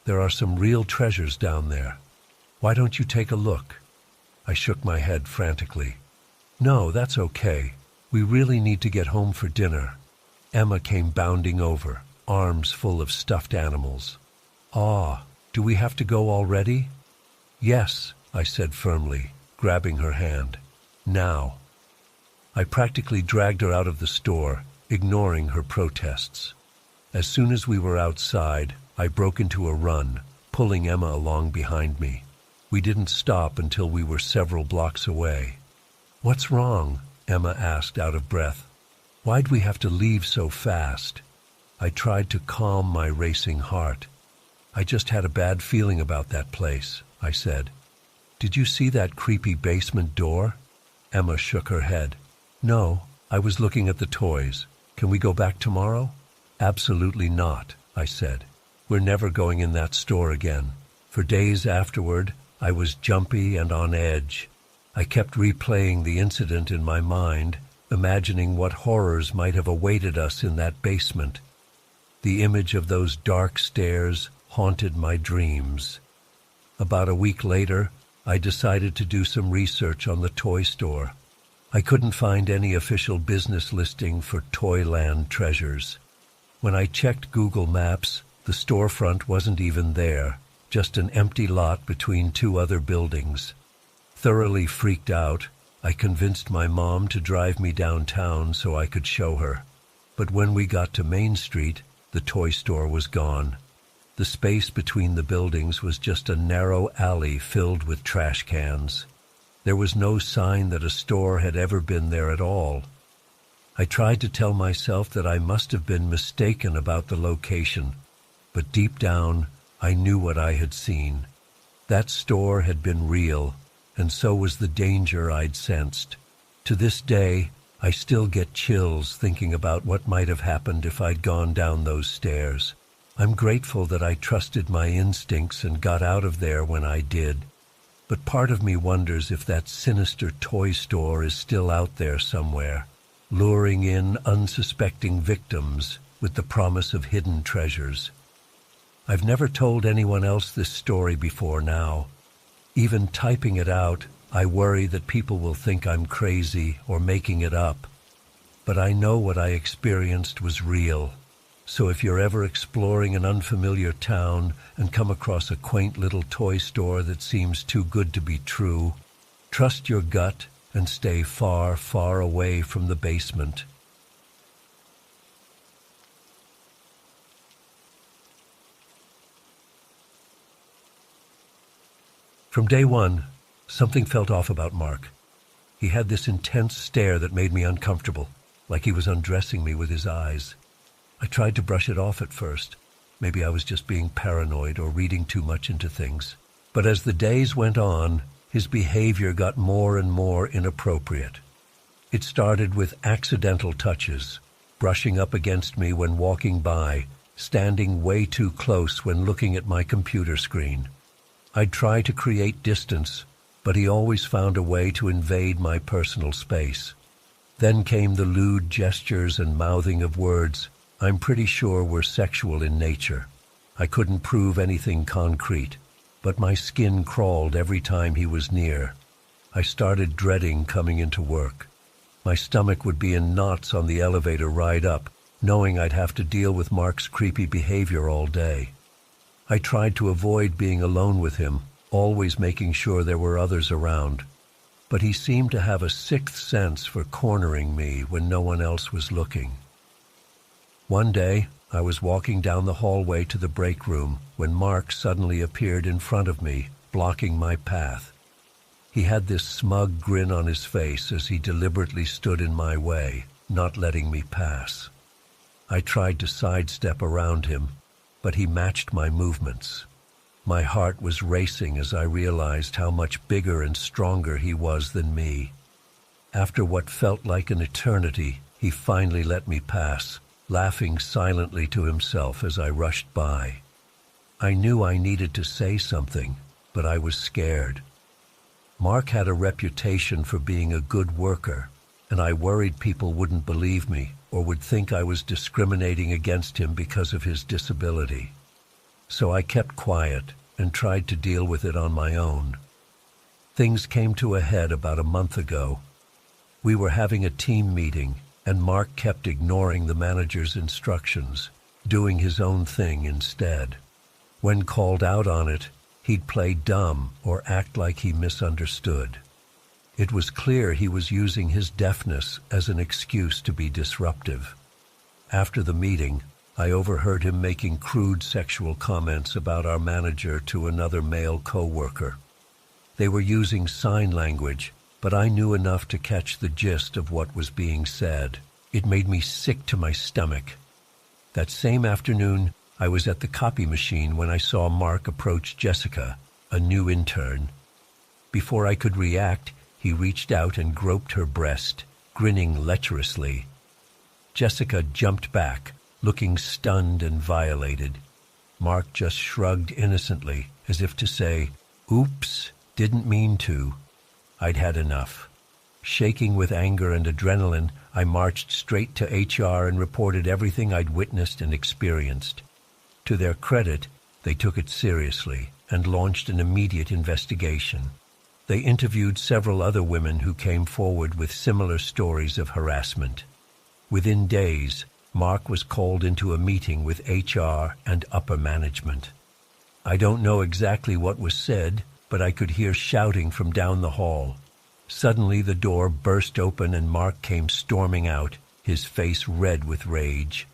There are some real treasures down there. Why don't you take a look?" I shook my head frantically. "No, that's okay. We really need to get home for dinner." Emma came bounding over, arms full of stuffed animals. "Ah, do we have to go already?" "Yes," I said firmly, grabbing her hand. "Now." I practically dragged her out of the store, ignoring her protests. As soon as we were outside, I broke into a run, pulling Emma along behind me. We didn't stop until we were several blocks away. "What's wrong?" Emma asked out of breath. Why'd we have to leave so fast? I tried to calm my racing heart. I just had a bad feeling about that place, I said. Did you see that creepy basement door? Emma shook her head. No, I was looking at the toys. Can we go back tomorrow? Absolutely not, I said. We're never going in that store again. For days afterward, I was jumpy and on edge. I kept replaying the incident in my mind, imagining what horrors might have awaited us in that basement. The image of those dark stairs haunted my dreams. About a week later, I decided to do some research on the toy store. I couldn't find any official business listing for Toyland Treasures. When I checked Google Maps, the storefront wasn't even there, just an empty lot between two other buildings. Thoroughly freaked out, I convinced my mom to drive me downtown so I could show her. But when we got to Main Street, the toy store was gone. The space between the buildings was just a narrow alley filled with trash cans. There was no sign that a store had ever been there at all. I tried to tell myself that I must have been mistaken about the location, but deep down, I knew what I had seen. That store had been real, and so was the danger I'd sensed. To this day, I still get chills thinking about what might have happened if I'd gone down those stairs. I'm grateful that I trusted my instincts and got out of there when I did. But part of me wonders if that sinister toy store is still out there somewhere, luring in unsuspecting victims with the promise of hidden treasures. I've never told anyone else this story before now. Even typing it out, I worry that people will think I'm crazy or making it up. But I know what I experienced was real. So if you're ever exploring an unfamiliar town and come across a quaint little toy store that seems too good to be true, trust your gut and stay far, far away from the basement. From day one, something felt off about Mark. He had this intense stare that made me uncomfortable, like he was undressing me with his eyes. I tried to brush it off at first. Maybe I was just being paranoid or reading too much into things. But as the days went on, his behavior got more and more inappropriate. It started with accidental touches, brushing up against me when walking by, standing way too close when looking at my computer screen. I'd try to create distance, but he always found a way to invade my personal space. Then came the lewd gestures and mouthing of words I'm pretty sure were sexual in nature. I couldn't prove anything concrete, but my skin crawled every time he was near. I started dreading coming into work. My stomach would be in knots on the elevator ride up, knowing I'd have to deal with Mark's creepy behavior all day. I tried to avoid being alone with him, always making sure there were others around. But he seemed to have a sixth sense for cornering me when no one else was looking. One day, I was walking down the hallway to the break room when Mark suddenly appeared in front of me, blocking my path. He had this smug grin on his face as he deliberately stood in my way, not letting me pass. I tried to sidestep around him, but he matched my movements. My heart was racing as I realized how much bigger and stronger he was than me. After what felt like an eternity, he finally let me pass, laughing silently to himself as I rushed by. I knew I needed to say something, but I was scared. Mark had a reputation for being a good worker, and I worried people wouldn't believe me or would think I was discriminating against him because of his disability. So I kept quiet and tried to deal with it on my own. Things came to a head about a month ago. We were having a team meeting, and Mark kept ignoring the manager's instructions, doing his own thing instead. When called out on it, he'd play dumb or act like he misunderstood. It was clear he was using his deafness as an excuse to be disruptive. After the meeting, I overheard him making crude sexual comments about our manager to another male co-worker. They were using sign language, but I knew enough to catch the gist of what was being said. It made me sick to my stomach. That same afternoon, I was at the copy machine when I saw Mark approach Jessica, a new intern. Before I could react, he reached out and groped her breast, grinning lecherously. Jessica jumped back, looking stunned and violated. Mark just shrugged innocently, as if to say, "Oops, didn't mean to." I'd had enough. Shaking with anger and adrenaline, I marched straight to HR and reported everything I'd witnessed and experienced. To their credit, they took it seriously and launched an immediate investigation. They interviewed several other women who came forward with similar stories of harassment. Within days, Mark was called into a meeting with HR and upper management. I don't know exactly what was said, but I could hear shouting from down the hall. Suddenly the door burst open and Mark came storming out, his face red with rage.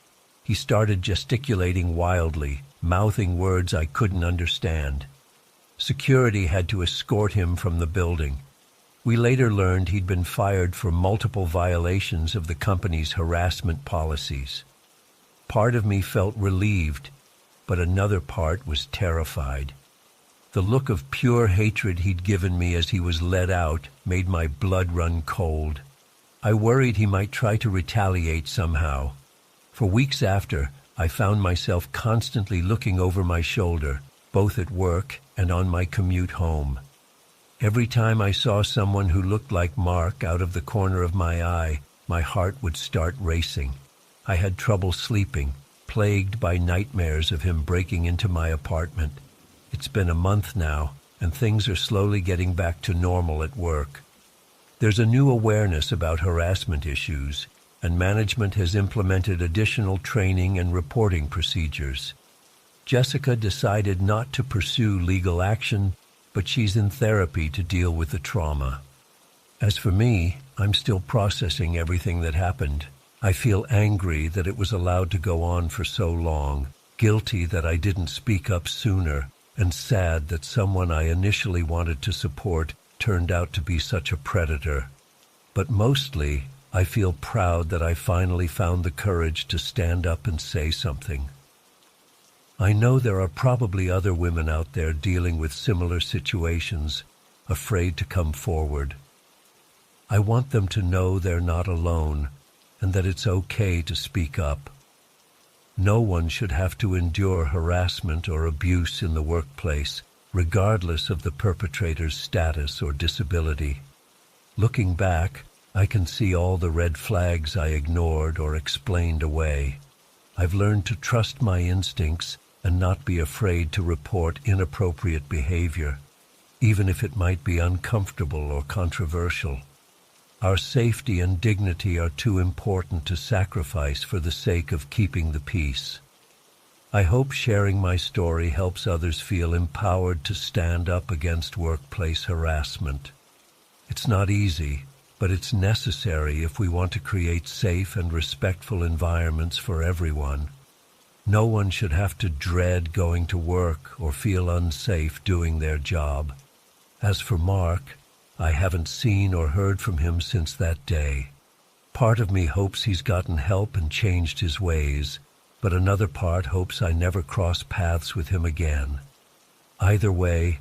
He started gesticulating wildly, mouthing words I couldn't understand. Security had to escort him from the building. We later learned he'd been fired for multiple violations of the company's harassment policies. Part of me felt relieved, but another part was terrified. The look of pure hatred he'd given me as he was led out made my blood run cold. I worried he might try to retaliate somehow. For weeks after, I found myself constantly looking over my shoulder, both at work and on my commute home. Every time I saw someone who looked like Mark out of the corner of my eye, my heart would start racing. I had trouble sleeping, plagued by nightmares of him breaking into my apartment. It's been a month now, and things are slowly getting back to normal at work. There's a new awareness about harassment issues, and management has implemented additional training and reporting procedures. Jessica decided not to pursue legal action, but she's in therapy to deal with the trauma. As for me, I'm still processing everything that happened. I feel angry that it was allowed to go on for so long, guilty that I didn't speak up sooner, and sad that someone I initially wanted to support turned out to be such a predator. But mostly, I feel proud that I finally found the courage to stand up and say something. I know there are probably other women out there dealing with similar situations, afraid to come forward. I want them to know they're not alone, and that it's okay to speak up. No one should have to endure harassment or abuse in the workplace, regardless of the perpetrator's status or disability. Looking back, I can see all the red flags I ignored or explained away. I've learned to trust my instincts and not be afraid to report inappropriate behavior, even if it might be uncomfortable or controversial. Our safety and dignity are too important to sacrifice for the sake of keeping the peace. I hope sharing my story helps others feel empowered to stand up against workplace harassment. It's not easy, but it's necessary if we want to create safe and respectful environments for everyone. No one should have to dread going to work or feel unsafe doing their job. As for Mark, I haven't seen or heard from him since that day. Part of me hopes he's gotten help and changed his ways, but another part hopes I never cross paths with him again. Either way,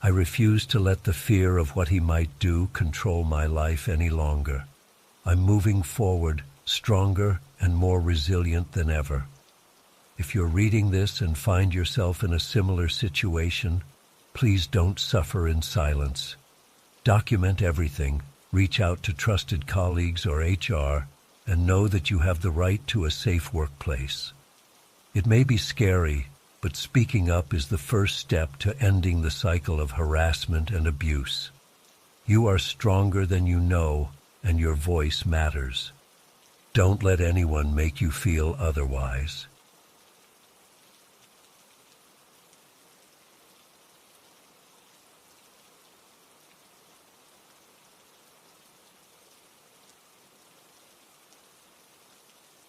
I refuse to let the fear of what he might do control my life any longer. I'm moving forward, stronger and more resilient than ever. If you're reading this and find yourself in a similar situation, please don't suffer in silence. Document everything, reach out to trusted colleagues or HR, and know that you have the right to a safe workplace. It may be scary, but speaking up is the first step to ending the cycle of harassment and abuse. You are stronger than you know, and your voice matters. Don't let anyone make you feel otherwise.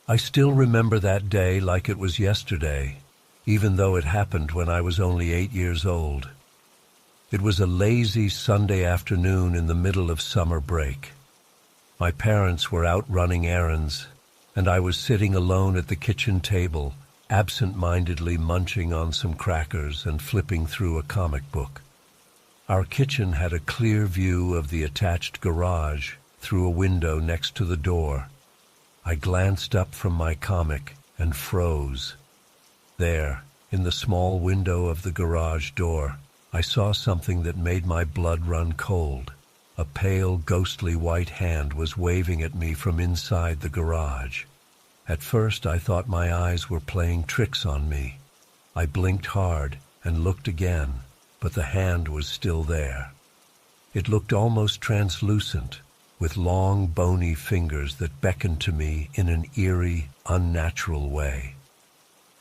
I still remember that day like it was yesterday, even though it happened when I was only 8 years old. It was a lazy Sunday afternoon in the middle of summer break. My parents were out running errands, and I was sitting alone at the kitchen table, absent-mindedly munching on some crackers and flipping through a comic book. Our kitchen had a clear view of the attached garage through a window next to the door. I glanced up from my comic and froze. There, in the small window of the garage door, I saw something that made my blood run cold. A pale, ghostly white hand was waving at me from inside the garage. At first I thought my eyes were playing tricks on me. I blinked hard and looked again, but the hand was still there. It looked almost translucent, with long, bony fingers that beckoned to me in an eerie, unnatural way.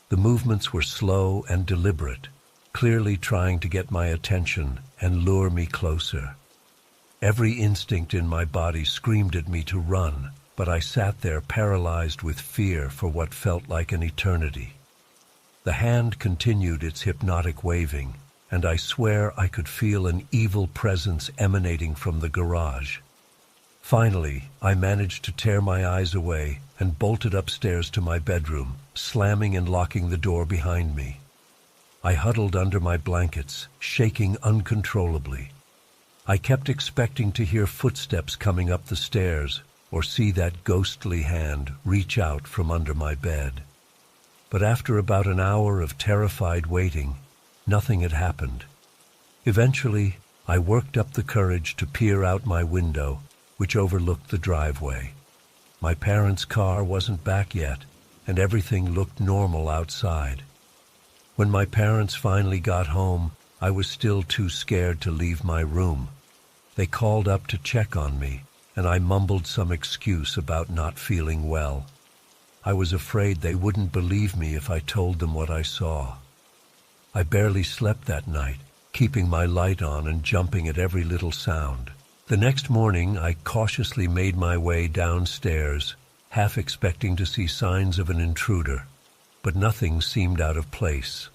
The movements were slow and deliberate, clearly trying to get my attention and lure me closer. Every instinct in my body screamed at me to run, but I sat there paralyzed with fear for what felt like an eternity. The hand continued its hypnotic waving, and I swear I could feel an evil presence emanating from the garage. Finally, I managed to tear my eyes away and bolted upstairs to my bedroom, slamming and locking the door behind me. I huddled under my blankets, shaking uncontrollably. I kept expecting to hear footsteps coming up the stairs or see that ghostly hand reach out from under my bed. But after about an hour of terrified waiting, nothing had happened. Eventually, I worked up the courage to peer out my window, which overlooked the driveway. My parents' car wasn't back yet, and everything looked normal outside. When my parents finally got home, I was still too scared to leave my room. They called up to check on me, and I mumbled some excuse about not feeling well. I was afraid they wouldn't believe me if I told them what I saw. I barely slept that night, keeping my light on and jumping at every little sound. The next morning, I cautiously made my way downstairs, half expecting to see signs of an intruder, but nothing seemed out of place.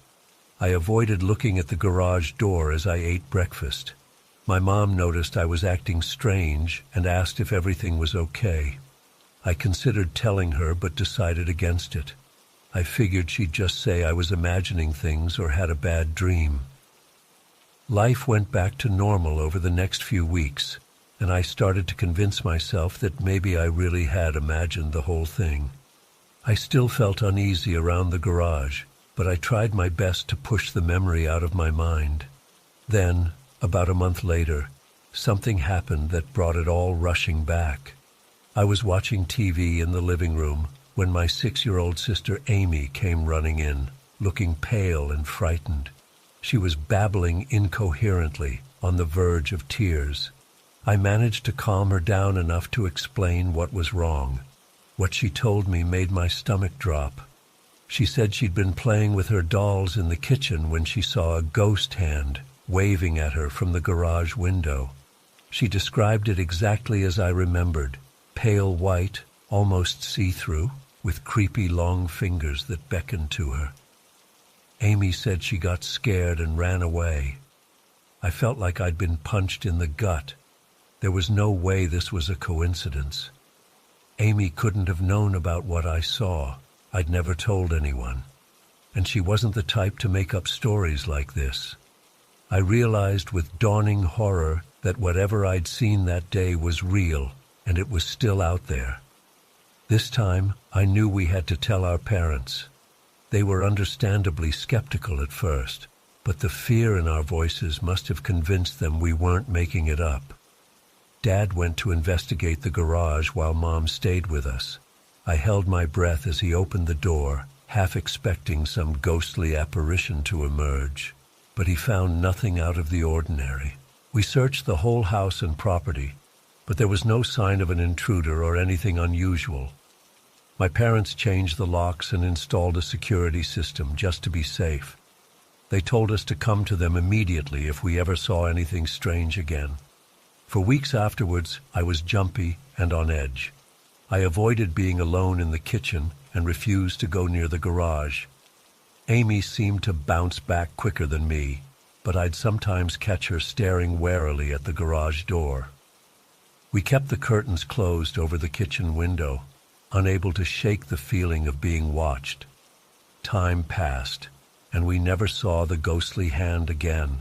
I avoided looking at the garage door as I ate breakfast. My mom noticed I was acting strange and asked if everything was okay. I considered telling her but decided against it. I figured she'd just say I was imagining things or had a bad dream. Life went back to normal over the next few weeks, and I started to convince myself that maybe I really had imagined the whole thing. I still felt uneasy around the garage, but I tried my best to push the memory out of my mind. Then, about a month later, something happened that brought it all rushing back. I was watching TV in the living room when my 6-year-old sister Amy came running in, looking pale and frightened. She was babbling incoherently, on the verge of tears. I managed to calm her down enough to explain what was wrong. What she told me made my stomach drop. She said she'd been playing with her dolls in the kitchen when she saw a ghost hand waving at her from the garage window. She described it exactly as I remembered, pale white, almost see-through, with creepy long fingers that beckoned to her. Amy said she got scared and ran away. I felt like I'd been punched in the gut. There was no way this was a coincidence. Amy couldn't have known about what I saw. I'd never told anyone. And she wasn't the type to make up stories like this. I realized with dawning horror that whatever I'd seen that day was real, and it was still out there. This time, I knew we had to tell our parents. They were understandably skeptical at first, but the fear in our voices must have convinced them we weren't making it up. Dad went to investigate the garage while Mom stayed with us. I held my breath as he opened the door, half expecting some ghostly apparition to emerge. But he found nothing out of the ordinary. We searched the whole house and property, but there was no sign of an intruder or anything unusual. My parents changed the locks and installed a security system just to be safe. They told us to come to them immediately if we ever saw anything strange again. For weeks afterwards, I was jumpy and on edge. I avoided being alone in the kitchen and refused to go near the garage. Amy seemed to bounce back quicker than me, but I'd sometimes catch her staring warily at the garage door. We kept the curtains closed over the kitchen window. unable to shake the feeling of being watched. Time passed, and we never saw the ghostly hand again.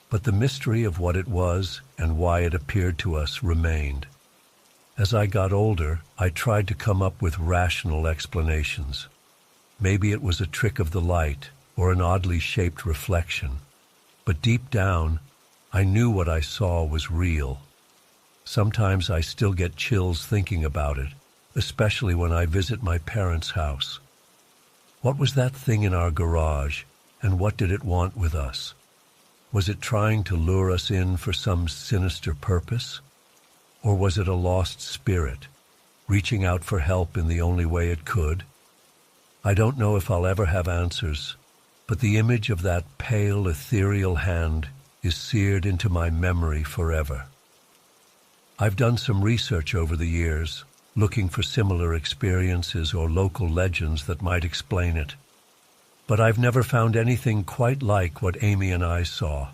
But the mystery of what it was and why it appeared to us remained. As I got older, I tried to come up with rational explanations. Maybe it was a trick of the light or an oddly shaped reflection. But deep down, I knew what I saw was real. Sometimes I still get chills thinking about it, especially when I visit my parents' house. What was that thing in our garage, and what did it want with us? Was it trying to lure us in for some sinister purpose? Or was it a lost spirit, reaching out for help in the only way it could? I don't know if I'll ever have answers, but the image of that pale, ethereal hand is seared into my memory forever. I've done some research over the years, looking for similar experiences or local legends that might explain it. But I've never found anything quite like what Amy and I saw.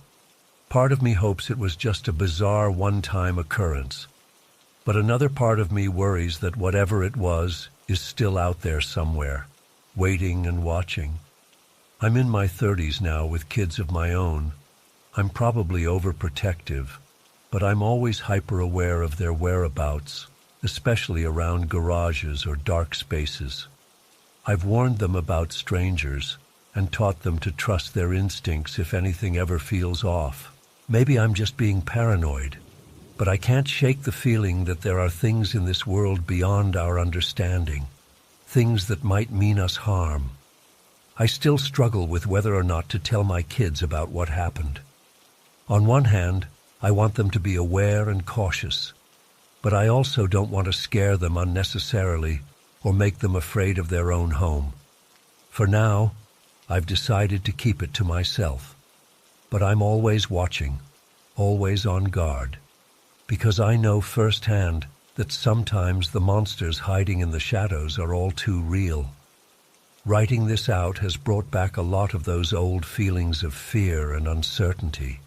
Part of me hopes it was just a bizarre one-time occurrence. But another part of me worries that whatever it was is still out there somewhere, waiting and watching. I'm in my 30s now with kids of my own. I'm probably overprotective, but I'm always hyper-aware of their whereabouts, especially around garages or dark spaces. I've warned them about strangers and taught them to trust their instincts if anything ever feels off. Maybe I'm just being paranoid, but I can't shake the feeling that there are things in this world beyond our understanding, things that might mean us harm. I still struggle with whether or not to tell my kids about what happened. On one hand, I want them to be aware and cautious, but I also don't want to scare them unnecessarily or make them afraid of their own home. For now, I've decided to keep it to myself. But I'm always watching, always on guard, because I know firsthand that sometimes the monsters hiding in the shadows are all too real. Writing this out has brought back a lot of those old feelings of fear and uncertainty.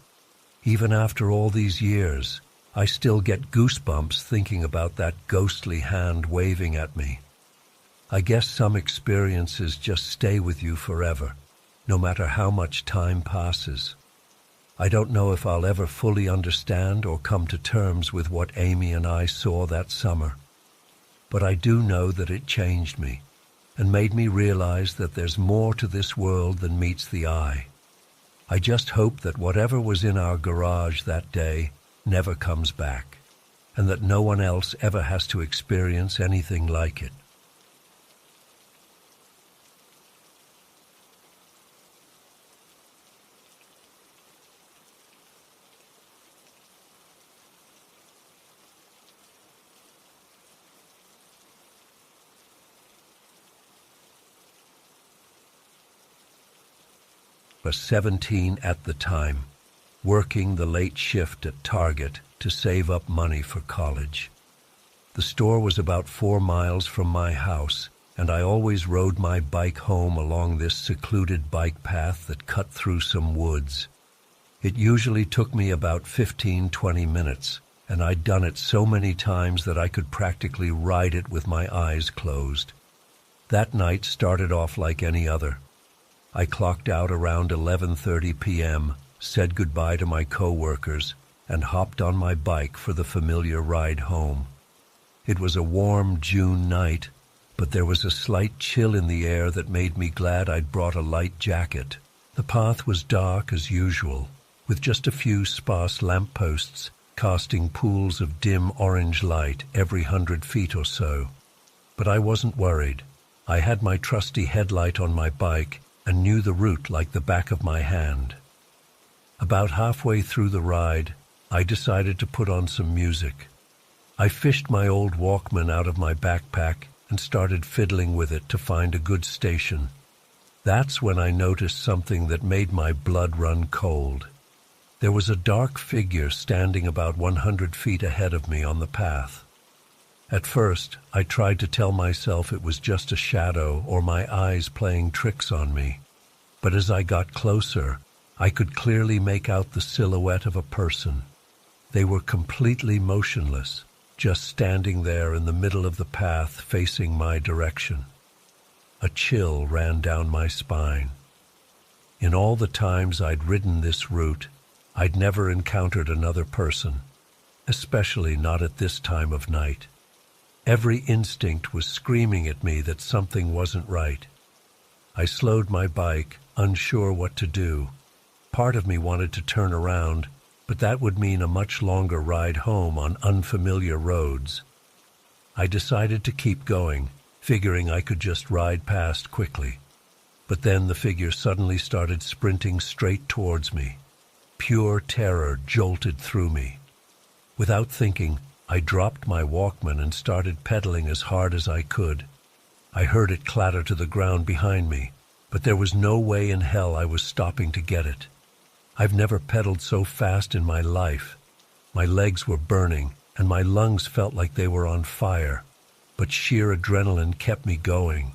Even after all these years, I still get goosebumps thinking about that ghostly hand waving at me. I guess some experiences just stay with you forever, no matter how much time passes. I don't know if I'll ever fully understand or come to terms with what Amy and I saw that summer. But I do know that it changed me and made me realize that there's more to this world than meets the eye. I just hope that whatever was in our garage that day never comes back, and that no one else ever has to experience anything like it. I was 17 at the time, working the late shift at Target to save up money for college. The store was about 4 miles from my house, and I always rode my bike home along this secluded bike path that cut through some woods. It usually took me about 15-20 minutes, and I'd done it so many times that I could practically ride it with my eyes closed. That night started off like any other. I clocked out around 11:30 p.m., said goodbye to my co-workers, and hopped on my bike for the familiar ride home. It was a warm June night, but there was a slight chill in the air that made me glad I'd brought a light jacket. The path was dark as usual, with just a few sparse lampposts casting pools of dim orange light every 100 feet or so. But I wasn't worried. I had my trusty headlight on my bike and knew the route like the back of my hand. About halfway through the ride, I decided to put on some music. I fished my old Walkman out of my backpack and started fiddling with it to find a good station. That's when I noticed something that made my blood run cold. There was a dark figure standing about 100 feet ahead of me on the path. At first, I tried to tell myself it was just a shadow or my eyes playing tricks on me. But as I got closer, I could clearly make out the silhouette of a person. They were completely motionless, just standing there in the middle of the path facing my direction. A chill ran down my spine. In all the times I'd ridden this route, I'd never encountered another person, especially not at this time of night. Every instinct was screaming at me that something wasn't right. I slowed my bike, unsure what to do. Part of me wanted to turn around, but that would mean a much longer ride home on unfamiliar roads. I decided to keep going, figuring I could just ride past quickly. But then the figure suddenly started sprinting straight towards me. Pure terror jolted through me. Without thinking, I dropped my Walkman and started pedaling as hard as I could. I heard it clatter to the ground behind me, but there was no way in hell I was stopping to get it. I've never pedaled so fast in my life. My legs were burning, and my lungs felt like they were on fire, but sheer adrenaline kept me going.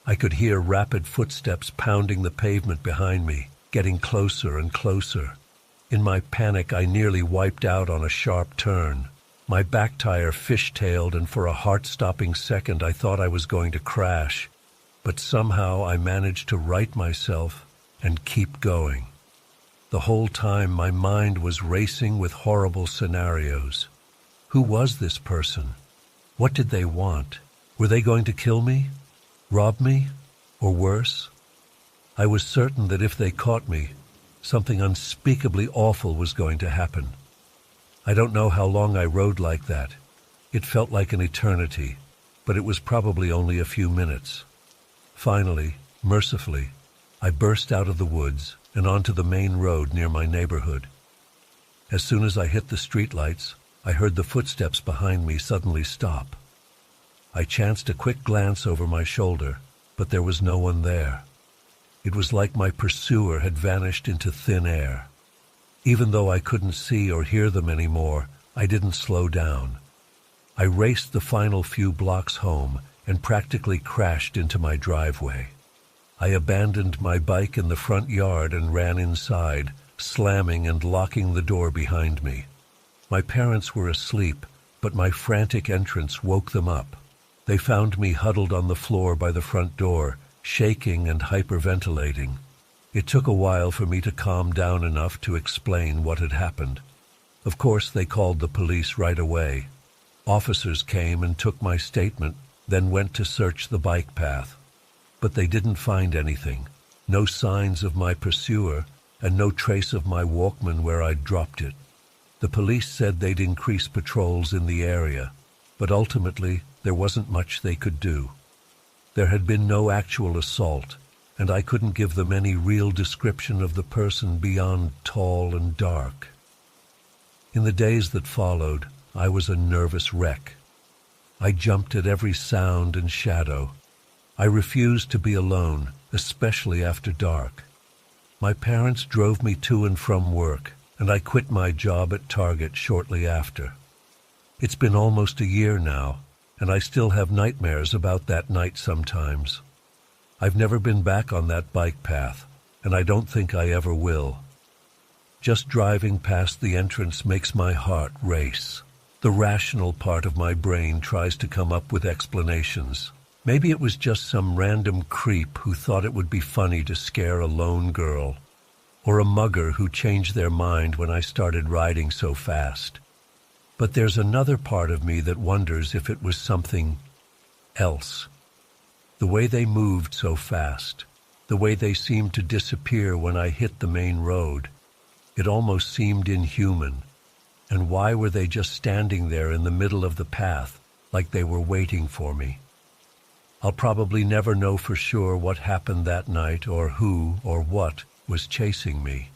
I could hear rapid footsteps pounding the pavement behind me, getting closer and closer. In my panic, I nearly wiped out on a sharp turn. My back tire fishtailed, and for a heart-stopping second I thought I was going to crash. But somehow I managed to right myself and keep going. The whole time my mind was racing with horrible scenarios. Who was this person? What did they want? Were they going to kill me? Rob me? Or worse? I was certain that if they caught me, something unspeakably awful was going to happen. I don't know how long I rode like that. It felt like an eternity, but it was probably only a few minutes. Finally, mercifully, I burst out of the woods and onto the main road near my neighborhood. As soon as I hit the streetlights, I heard the footsteps behind me suddenly stop. I chanced a quick glance over my shoulder, but there was no one there. It was like my pursuer had vanished into thin air. Even though I couldn't see or hear them anymore, I didn't slow down. I raced the final few blocks home and practically crashed into my driveway. I abandoned my bike in the front yard and ran inside, slamming and locking the door behind me. My parents were asleep, but my frantic entrance woke them up. They found me huddled on the floor by the front door, shaking and hyperventilating. It took a while for me to calm down enough to explain what had happened. Of course, they called the police right away. Officers came and took my statement, then went to search the bike path. But they didn't find anything. No signs of my pursuer, and no trace of my Walkman where I'd dropped it. The police said they'd increase patrols in the area, but ultimately there wasn't much they could do. There had been no actual assault, and I couldn't give them any real description of the person beyond tall and dark. In the days that followed, I was a nervous wreck. I jumped at every sound and shadow. I refused to be alone, especially after dark. My parents drove me to and from work, and I quit my job at Target shortly after. It's been almost a year now, and I still have nightmares about that night sometimes. I've never been back on that bike path, and I don't think I ever will. Just driving past the entrance makes my heart race. The rational part of my brain tries to come up with explanations. Maybe it was just some random creep who thought it would be funny to scare a lone girl, or a mugger who changed their mind when I started riding so fast. But there's another part of me that wonders if it was something else. The way they moved so fast, the way they seemed to disappear when I hit the main road, it almost seemed inhuman. And why were they just standing there in the middle of the path, like they were waiting for me? I'll probably never know for sure what happened that night or who or what was chasing me.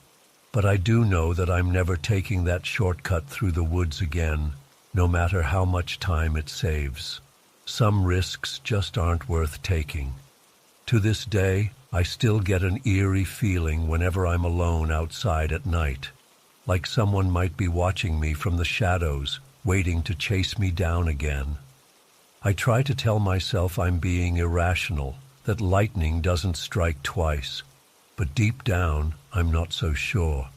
But I do know that I'm never taking that shortcut through the woods again, no matter how much time it saves. Some risks just aren't worth taking. To this day, I still get an eerie feeling whenever I'm alone outside at night, like someone might be watching me from the shadows, waiting to chase me down again. I try to tell myself I'm being irrational, that lightning doesn't strike twice, but deep down, I'm not so sure.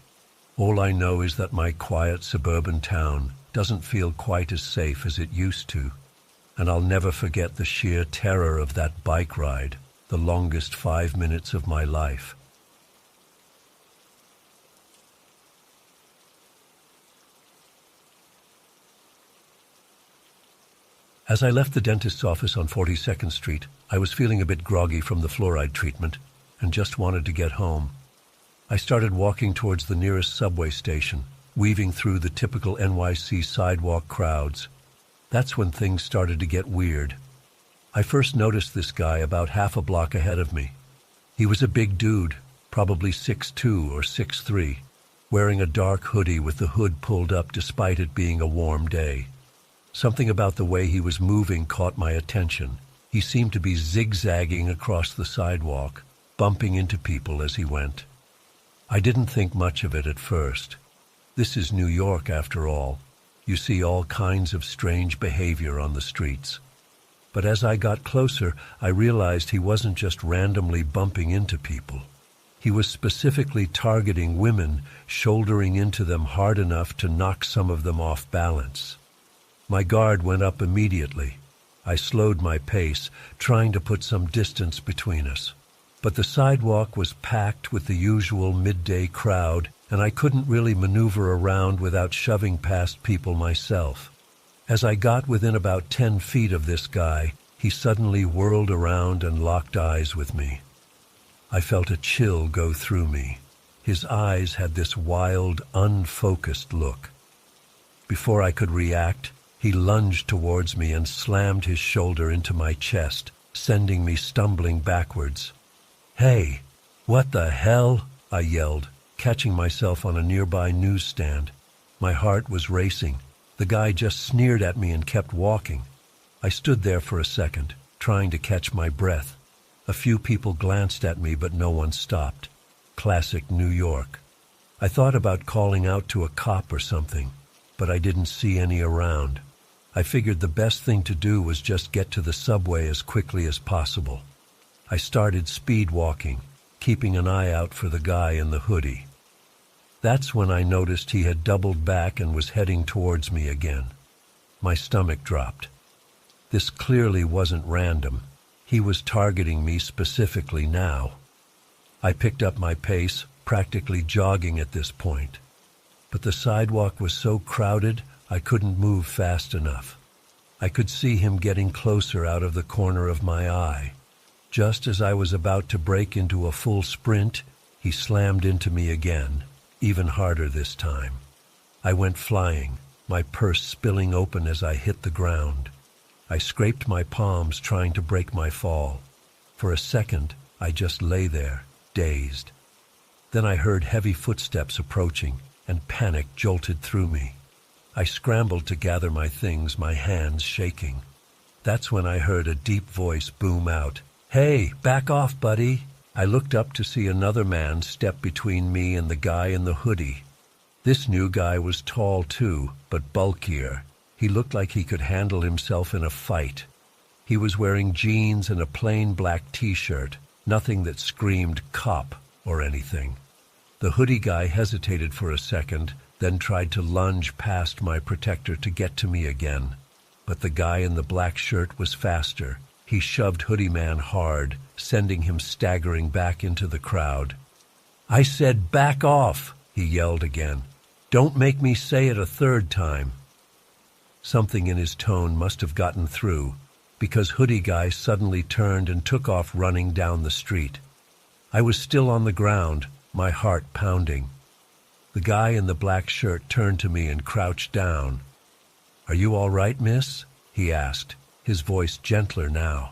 All I know is that my quiet suburban town doesn't feel quite as safe as it used to. And I'll never forget the sheer terror of that bike ride, the longest 5 minutes of my life. As I left the dentist's office on 42nd Street, I was feeling a bit groggy from the fluoride treatment and just wanted to get home. I started walking towards the nearest subway station, weaving through the typical NYC sidewalk crowds. That's when things started to get weird. I first noticed this guy about half a block ahead of me. He was a big dude, probably 6'2" or 6'3", wearing a dark hoodie with the hood pulled up despite it being a warm day. Something about the way he was moving caught my attention. He seemed to be zigzagging across the sidewalk, bumping into people as he went. I didn't think much of it at first. This is New York, after all. You see all kinds of strange behavior on the streets. But as I got closer, I realized he wasn't just randomly bumping into people. He was specifically targeting women, shouldering into them hard enough to knock some of them off balance. My guard went up immediately. I slowed my pace, trying to put some distance between us. But the sidewalk was packed with the usual midday crowd, and I couldn't really maneuver around without shoving past people myself. As I got within about 10 feet of this guy, he suddenly whirled around and locked eyes with me. I felt a chill go through me. His eyes had this wild, unfocused look. Before I could react, he lunged towards me and slammed his shoulder into my chest, sending me stumbling backwards. "Hey, what the hell?" I yelled, catching myself on a nearby newsstand. My heart was racing. The guy just sneered at me and kept walking. I stood there for a second, trying to catch my breath. A few people glanced at me, but no one stopped. Classic New York. I thought about calling out to a cop or something, but I didn't see any around. I figured the best thing to do was just get to the subway as quickly as possible. I started speed walking, keeping an eye out for the guy in the hoodie. That's when I noticed he had doubled back and was heading towards me again. My stomach dropped. This clearly wasn't random. He was targeting me specifically now. I picked up my pace, practically jogging at this point. But the sidewalk was so crowded, I couldn't move fast enough. I could see him getting closer out of the corner of my eye. Just as I was about to break into a full sprint, he slammed into me again, even harder this time. I went flying, my purse spilling open as I hit the ground. I scraped my palms trying to break my fall. For a second, I just lay there, dazed. Then I heard heavy footsteps approaching, and panic jolted through me. I scrambled to gather my things, my hands shaking. That's when I heard a deep voice boom out, "Hey, back off, buddy." I looked up to see another man step between me and the guy in the hoodie. This new guy was tall too, but bulkier. He looked like he could handle himself in a fight. He was wearing jeans and a plain black t-shirt, nothing that screamed cop or anything. The hoodie guy hesitated for a second, then tried to lunge past my protector to get to me again. But the guy in the black shirt was faster. He shoved Hoodie Man hard, sending him staggering back into the crowd. "I said back off," he yelled again. "Don't make me say it a third time." Something in his tone must have gotten through, because Hoodie Guy suddenly turned and took off running down the street. I was still on the ground, my heart pounding. The guy in the black shirt turned to me and crouched down. "Are you all right, miss?" he asked, his voice gentler now.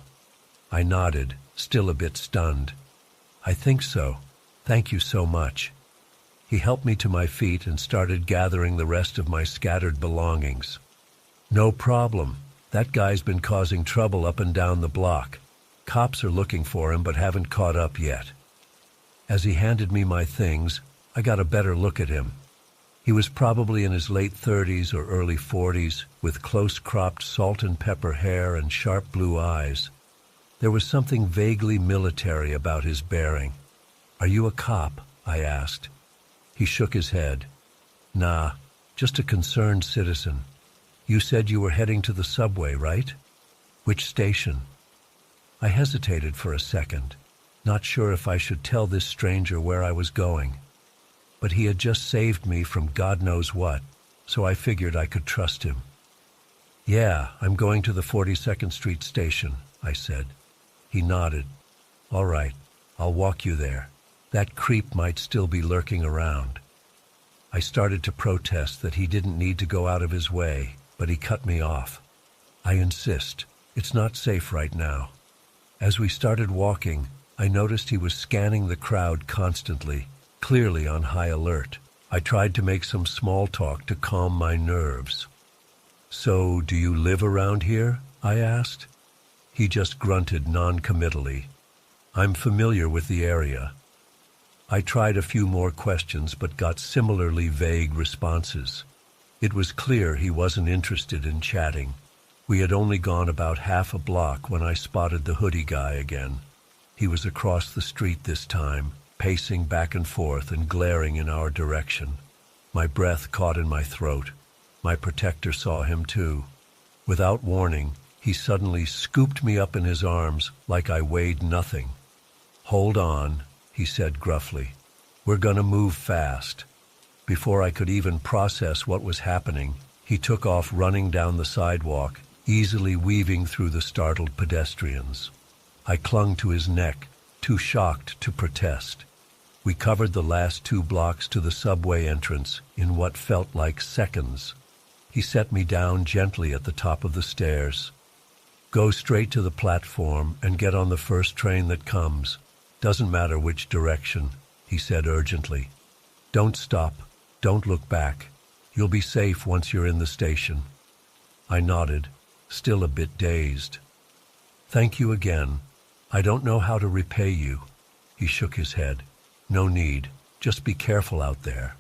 I nodded, still a bit stunned. "I think so. Thank you so much." He helped me to my feet and started gathering the rest of my scattered belongings. "No problem. That guy's been causing trouble up and down the block. Cops are looking for him but haven't caught up yet." As he handed me my things, I got a better look at him. He was probably in his late 30s or early 40s, with close-cropped salt and pepper hair and sharp blue eyes. There was something vaguely military about his bearing. "Are you a cop?" I asked. He shook his head. "Nah, just a concerned citizen. You said you were heading to the subway, right? Which station? I hesitated for a second, not sure if I should tell this stranger where I was going. But he had just saved me from God knows what, so I figured I could trust him. Yeah, I'm going to the 42nd Street station, I said. He nodded. All right, I'll walk you there. That creep might still be lurking around. I started to protest that he didn't need to go out of his way, but he cut me off. I insist. It's not safe right now. As we started walking, I noticed he was scanning the crowd constantly, clearly on high alert. I tried to make some small talk to calm my nerves. So, do you live around here? I asked. He just grunted non-committally. I'm familiar with the area. I tried a few more questions but got similarly vague responses. It was clear he wasn't interested in chatting. We had only gone about half a block when I spotted the hoodie guy again. He was across the street this time, pacing back and forth and glaring in our direction. My breath caught in my throat. My protector saw him too. Without warning, he suddenly scooped me up in his arms like I weighed nothing. Hold on, he said gruffly. We're gonna move fast. Before I could even process what was happening, he took off running down the sidewalk, easily weaving through the startled pedestrians. I clung to his neck, too shocked to protest. We covered the last 2 blocks to the subway entrance in what felt like seconds. He set me down gently at the top of the stairs. Go straight to the platform and get on the first train that comes. Doesn't matter which direction, he said urgently. Don't stop. Don't look back. You'll be safe once you're in the station. I nodded, still a bit dazed. Thank you again. I don't know how to repay you. He shook his head. No need. Just be careful out there.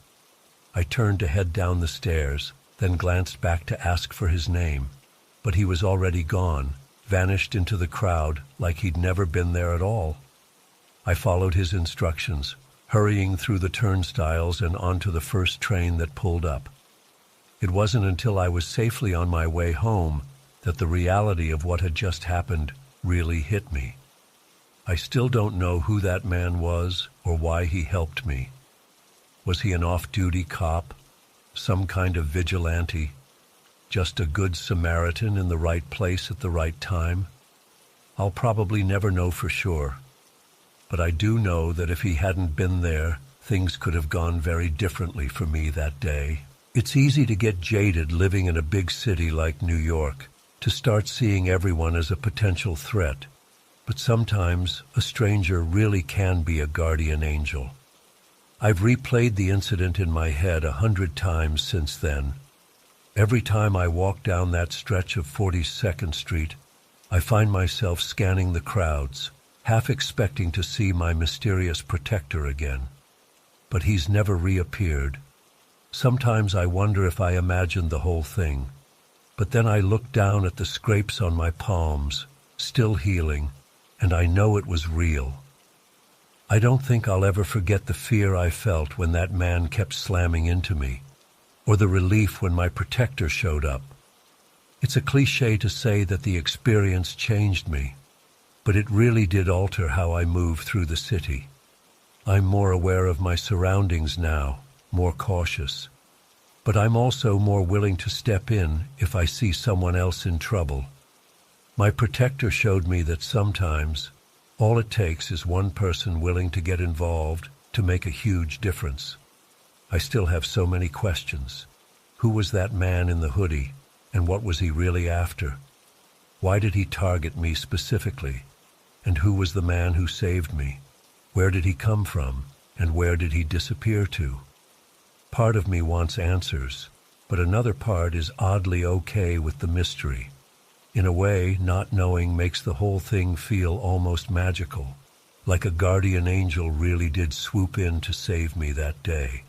I turned to head down the stairs, then glanced back to ask for his name. But he was already gone, vanished into the crowd like he'd never been there at all. I followed his instructions, hurrying through the turnstiles and onto the first train that pulled up. It wasn't until I was safely on my way home that the reality of what had just happened really hit me. I still don't know who that man was or why he helped me. Was he an off-duty cop? Some kind of vigilante? Just a good Samaritan in the right place at the right time? I'll probably never know for sure. But I do know that if he hadn't been there, things could have gone very differently for me that day. It's easy to get jaded living in a big city like New York, to start seeing everyone as a potential threat. But sometimes a stranger really can be a guardian angel. I've replayed the incident in my head 100 times since then. Every time I walk down that stretch of 42nd Street, I find myself scanning the crowds, half expecting to see my mysterious protector again. But he's never reappeared. Sometimes I wonder if I imagined the whole thing. But then I look down at the scrapes on my palms, still healing, and I know it was real. I don't think I'll ever forget the fear I felt when that man kept slamming into me, or the relief when my protector showed up. It's a cliché to say that the experience changed me, but it really did alter how I move through the city. I'm more aware of my surroundings now, more cautious. But I'm also more willing to step in if I see someone else in trouble. My protector showed me that sometimes all it takes is one person willing to get involved to make a huge difference. I still have so many questions. Who was that man in the hoodie, and what was he really after? Why did he target me specifically? And who was the man who saved me? Where did he come from, and where did he disappear to? Part of me wants answers, but another part is oddly okay with the mystery. In a way, not knowing makes the whole thing feel almost magical, like a guardian angel really did swoop in to save me that day.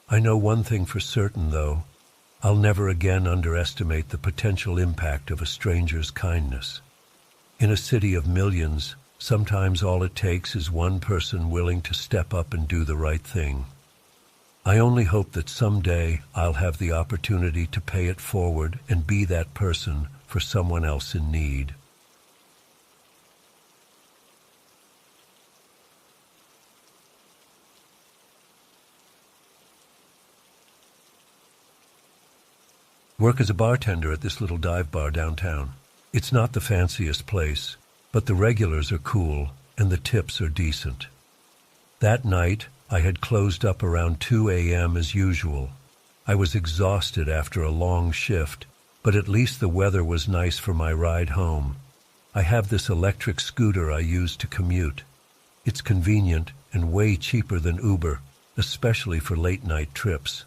I know one thing for certain, though. I'll never again underestimate the potential impact of a stranger's kindness. In a city of millions, sometimes all it takes is one person willing to step up and do the right thing. I only hope that someday I'll have the opportunity to pay it forward and be that person for someone else in need. Work as a bartender at this little dive bar downtown. It's not the fanciest place, but the regulars are cool and the tips are decent. That night, I had closed up around 2 a.m. as usual. I was exhausted after a long shift, but at least the weather was nice for my ride home. I have this electric scooter I use to commute. It's convenient and way cheaper than Uber, especially for late-night trips.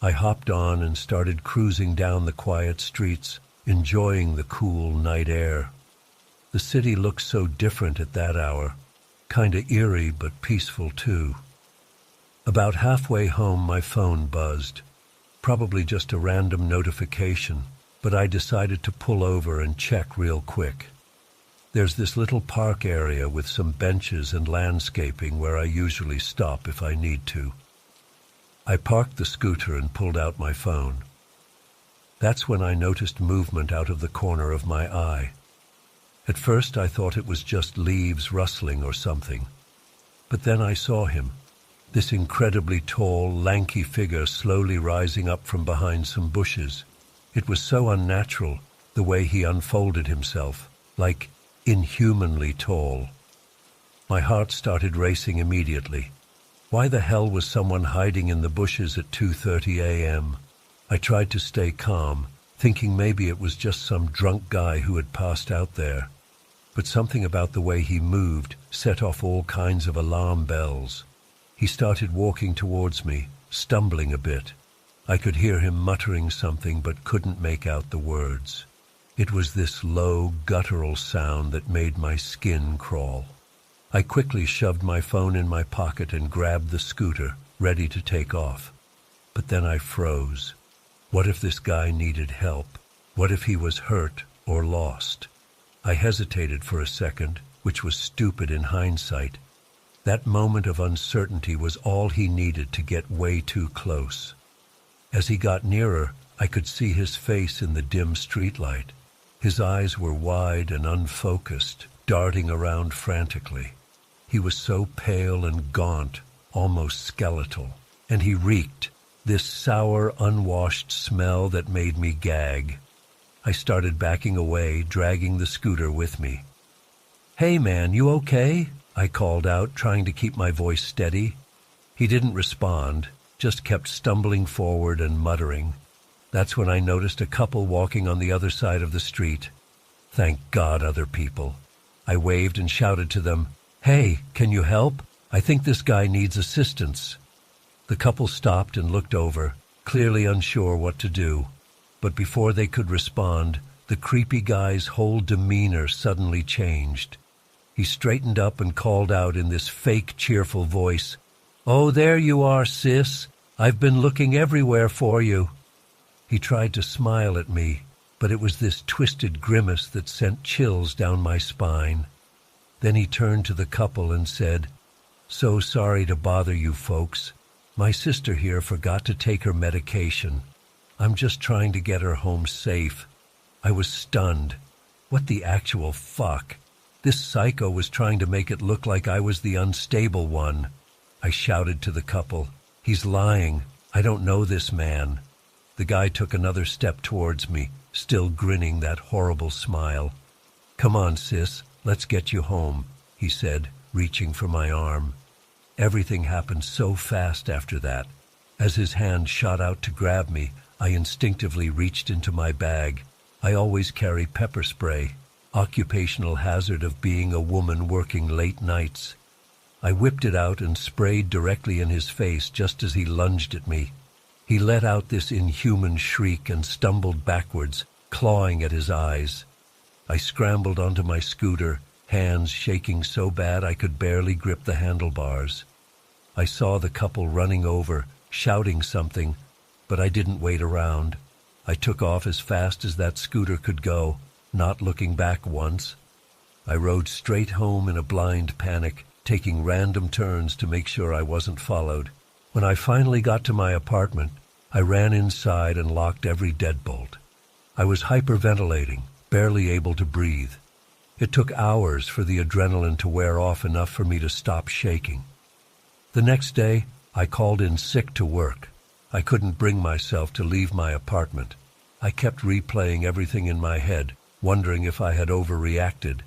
I hopped on and started cruising down the quiet streets, enjoying the cool night air. The city looked so different at that hour, kinda eerie but peaceful too. About halfway home my phone buzzed. Probably just a random notification, but I decided to pull over and check real quick. There's this little park area with some benches and landscaping where I usually stop if I need to. I parked the scooter and pulled out my phone. That's when I noticed movement out of the corner of my eye. At first I thought it was just leaves rustling or something. But then I saw him, this incredibly tall, lanky figure slowly rising up from behind some bushes. It was so unnatural, the way he unfolded himself, like inhumanly tall. My heart started racing immediately. Why the hell was someone hiding in the bushes at 2:30 a.m.? I tried to stay calm, thinking maybe it was just some drunk guy who had passed out there. But something about the way he moved set off all kinds of alarm bells. He started walking towards me, stumbling a bit. I could hear him muttering something but couldn't make out the words. It was this low, guttural sound that made my skin crawl. I quickly shoved my phone in my pocket and grabbed the scooter, ready to take off. But then I froze. What if this guy needed help? What if he was hurt or lost? I hesitated for a second, which was stupid in hindsight. That moment of uncertainty was all he needed to get way too close. As he got nearer, I could see his face in the dim streetlight. His eyes were wide and unfocused, darting around frantically. He was so pale and gaunt, almost skeletal, and he reeked, this sour, unwashed smell that made me gag. I started backing away, dragging the scooter with me. "Hey man, you okay?" I called out, trying to keep my voice steady. He didn't respond, just kept stumbling forward and muttering. That's when I noticed a couple walking on the other side of the street. Thank God, other people. I waved and shouted to them, "Hey, can you help? I think this guy needs assistance." The couple stopped and looked over, clearly unsure what to do. But before they could respond, the creepy guy's whole demeanor suddenly changed. He straightened up and called out in this fake cheerful voice, "Oh, there you are, sis. I've been looking everywhere for you." He tried to smile at me, but it was this twisted grimace that sent chills down my spine. Then he turned to the couple and said, "So sorry to bother you folks. My sister here forgot to take her medication. I'm just trying to get her home safe." I was stunned. What the actual fuck? This psycho was trying to make it look like I was the unstable one. I shouted to the couple, "He's lying. I don't know this man." The guy took another step towards me, still grinning that horrible smile. "Come on, sis. Let's get you home," he said, reaching for my arm. Everything happened so fast after that. As his hand shot out to grab me, I instinctively reached into my bag. I always carry pepper spray, occupational hazard of being a woman working late nights. I whipped it out and sprayed directly in his face just as he lunged at me. He let out this inhuman shriek and stumbled backwards, clawing at his eyes. I scrambled onto my scooter, hands shaking so bad I could barely grip the handlebars. I saw the couple running over, shouting something, but I didn't wait around. I took off as fast as that scooter could go, not looking back once. I rode straight home in a blind panic, taking random turns to make sure I wasn't followed. When I finally got to my apartment, I ran inside and locked every deadbolt. I was hyperventilating, barely able to breathe. It took hours for the adrenaline to wear off enough for me to stop shaking. The next day, I called in sick to work. I couldn't bring myself to leave my apartment. I kept replaying everything in my head, wondering if I had overreacted.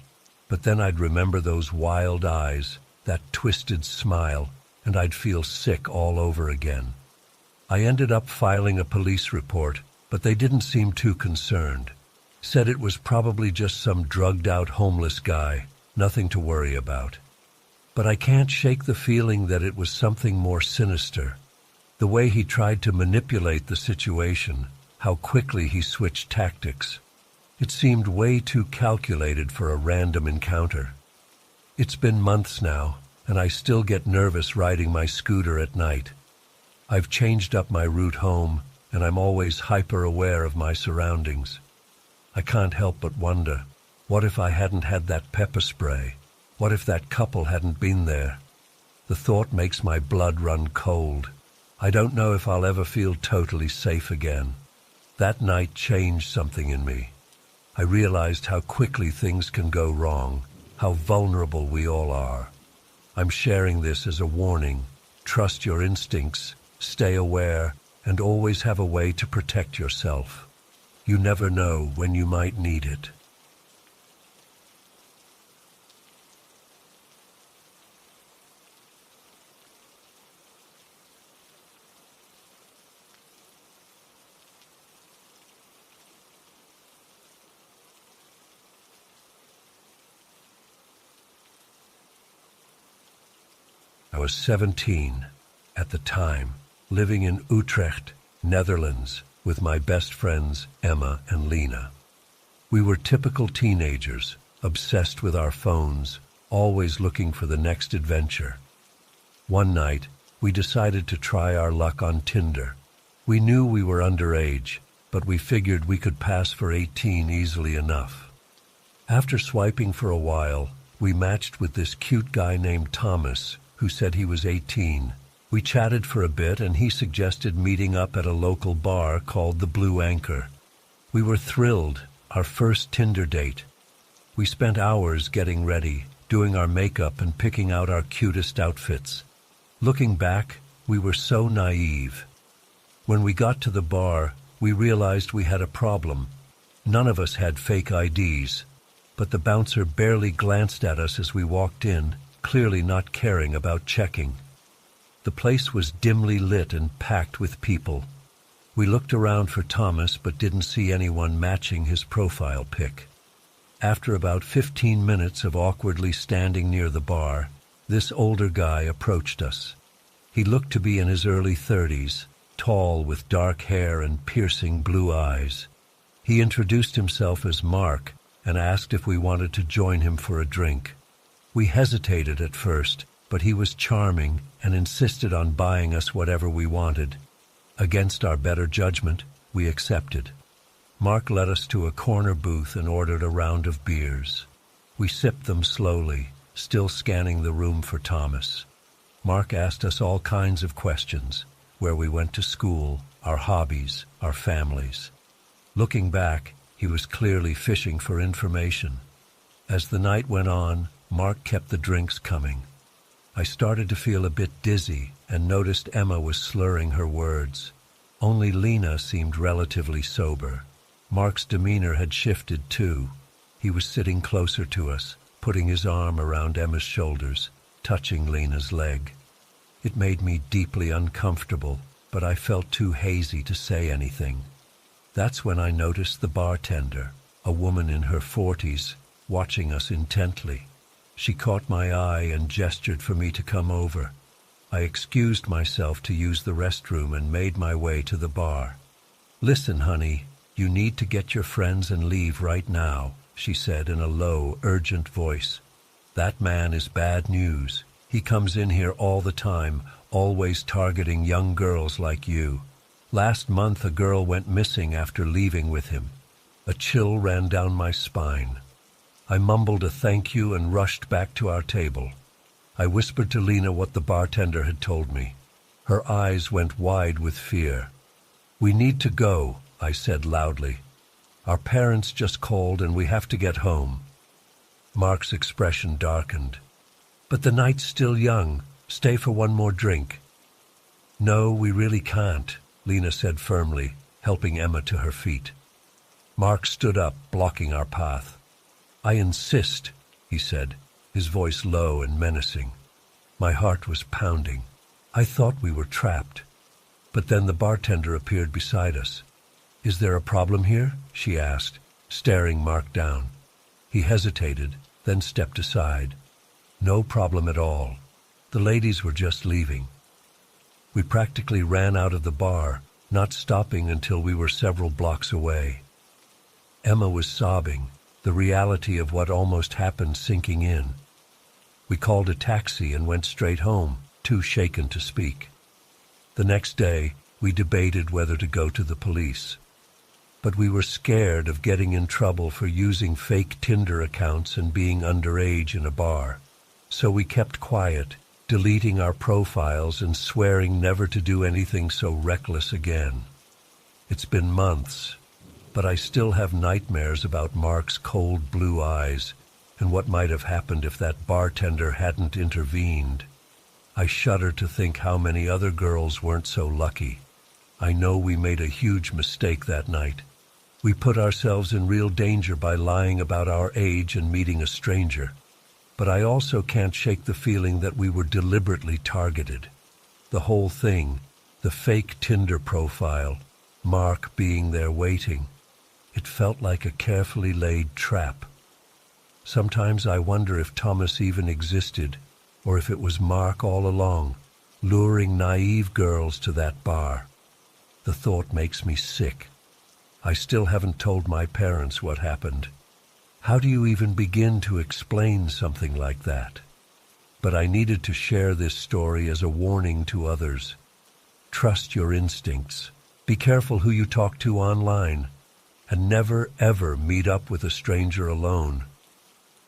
But then I'd remember those wild eyes, that twisted smile, and I'd feel sick all over again. I ended up filing a police report, but they didn't seem too concerned. Said it was probably just some drugged-out homeless guy, nothing to worry about. But I can't shake the feeling that it was something more sinister. The way he tried to manipulate the situation, how quickly he switched tactics. It seemed way too calculated for a random encounter. It's been months now, and I still get nervous riding my scooter at night. I've changed up my route home, and I'm always hyper-aware of my surroundings. I can't help but wonder, what if I hadn't had that pepper spray? What if that couple hadn't been there? The thought makes my blood run cold. I don't know if I'll ever feel totally safe again. That night changed something in me. I realized how quickly things can go wrong, how vulnerable we all are. I'm sharing this as a warning. Trust your instincts, stay aware, and always have a way to protect yourself. You never know when you might need it. I was 17 at the time, living in Utrecht, Netherlands, with my best friends Emma and Lena. We were typical teenagers, obsessed with our phones, always looking for the next adventure. One night, we decided to try our luck on Tinder. We knew we were underage, but we figured we could pass for 18 easily enough. After swiping for a while, we matched with this cute guy named Thomas, who said he was 18. We chatted for a bit and he suggested meeting up at a local bar called the Blue Anchor. We were thrilled, our first Tinder date. We spent hours getting ready, doing our makeup and picking out our cutest outfits. Looking back, we were so naive. When we got to the bar, we realized we had a problem. None of us had fake IDs, but the bouncer barely glanced at us as we walked in, clearly not caring about checking. The place was dimly lit and packed with people. We looked around for Thomas but didn't see anyone matching his profile pic. After about 15 minutes of awkwardly standing near the bar, this older guy approached us. He looked to be in his early 30s, tall with dark hair and piercing blue eyes. He introduced himself as Mark and asked if we wanted to join him for a drink. We hesitated at first, but he was charming and insisted on buying us whatever we wanted. Against our better judgment, we accepted. Mark led us to a corner booth and ordered a round of beers. We sipped them slowly, still scanning the room for Thomas. Mark asked us all kinds of questions, where we went to school, our hobbies, our families. Looking back, he was clearly fishing for information. As the night went on, Mark kept the drinks coming. I started to feel a bit dizzy and noticed Emma was slurring her words. Only Lena seemed relatively sober. Mark's demeanor had shifted too. He was sitting closer to us, putting his arm around Emma's shoulders, touching Lena's leg. It made me deeply uncomfortable, but I felt too hazy to say anything. That's when I noticed the bartender, a woman in her 40s, watching us intently. She caught my eye and gestured for me to come over. I excused myself to use the restroom and made my way to the bar. "Listen, honey, you need to get your friends and leave right now," she said in a low, urgent voice. "That man is bad news. He comes in here all the time, always targeting young girls like you. Last month a girl went missing after leaving with him." A chill ran down my spine. I mumbled a thank you and rushed back to our table. I whispered to Lena what the bartender had told me. Her eyes went wide with fear. "We need to go," I said loudly. "Our parents just called and we have to get home." Mark's expression darkened. "But the night's still young. Stay for one more drink." "No, we really can't," Lena said firmly, helping Emma to her feet. Mark stood up, blocking our path. "I insist," he said, his voice low and menacing. My heart was pounding. I thought we were trapped. But then the bartender appeared beside us. "Is there a problem here?" she asked, staring Mark down. He hesitated, then stepped aside. "No problem at all. The ladies were just leaving." We practically ran out of the bar, not stopping until we were several blocks away. Emma was sobbing, the reality of what almost happened sinking in. We called a taxi and went straight home, too shaken to speak. The next day, we debated whether to go to the police. But we were scared of getting in trouble for using fake Tinder accounts and being underage in a bar. So we kept quiet, deleting our profiles and swearing never to do anything so reckless again. It's been months, but I still have nightmares about Mark's cold blue eyes and what might have happened if that bartender hadn't intervened. I shudder to think how many other girls weren't so lucky. I know we made a huge mistake that night. We put ourselves in real danger by lying about our age and meeting a stranger. But I also can't shake the feeling that we were deliberately targeted. The whole thing, the fake Tinder profile, Mark being there waiting, it felt like a carefully laid trap. Sometimes I wonder if Thomas even existed, or if it was Mark all along, luring naive girls to that bar. The thought makes me sick. I still haven't told my parents what happened. How do you even begin to explain something like that? But I needed to share this story as a warning to others. Trust your instincts. Be careful who you talk to online, and never, ever meet up with a stranger alone.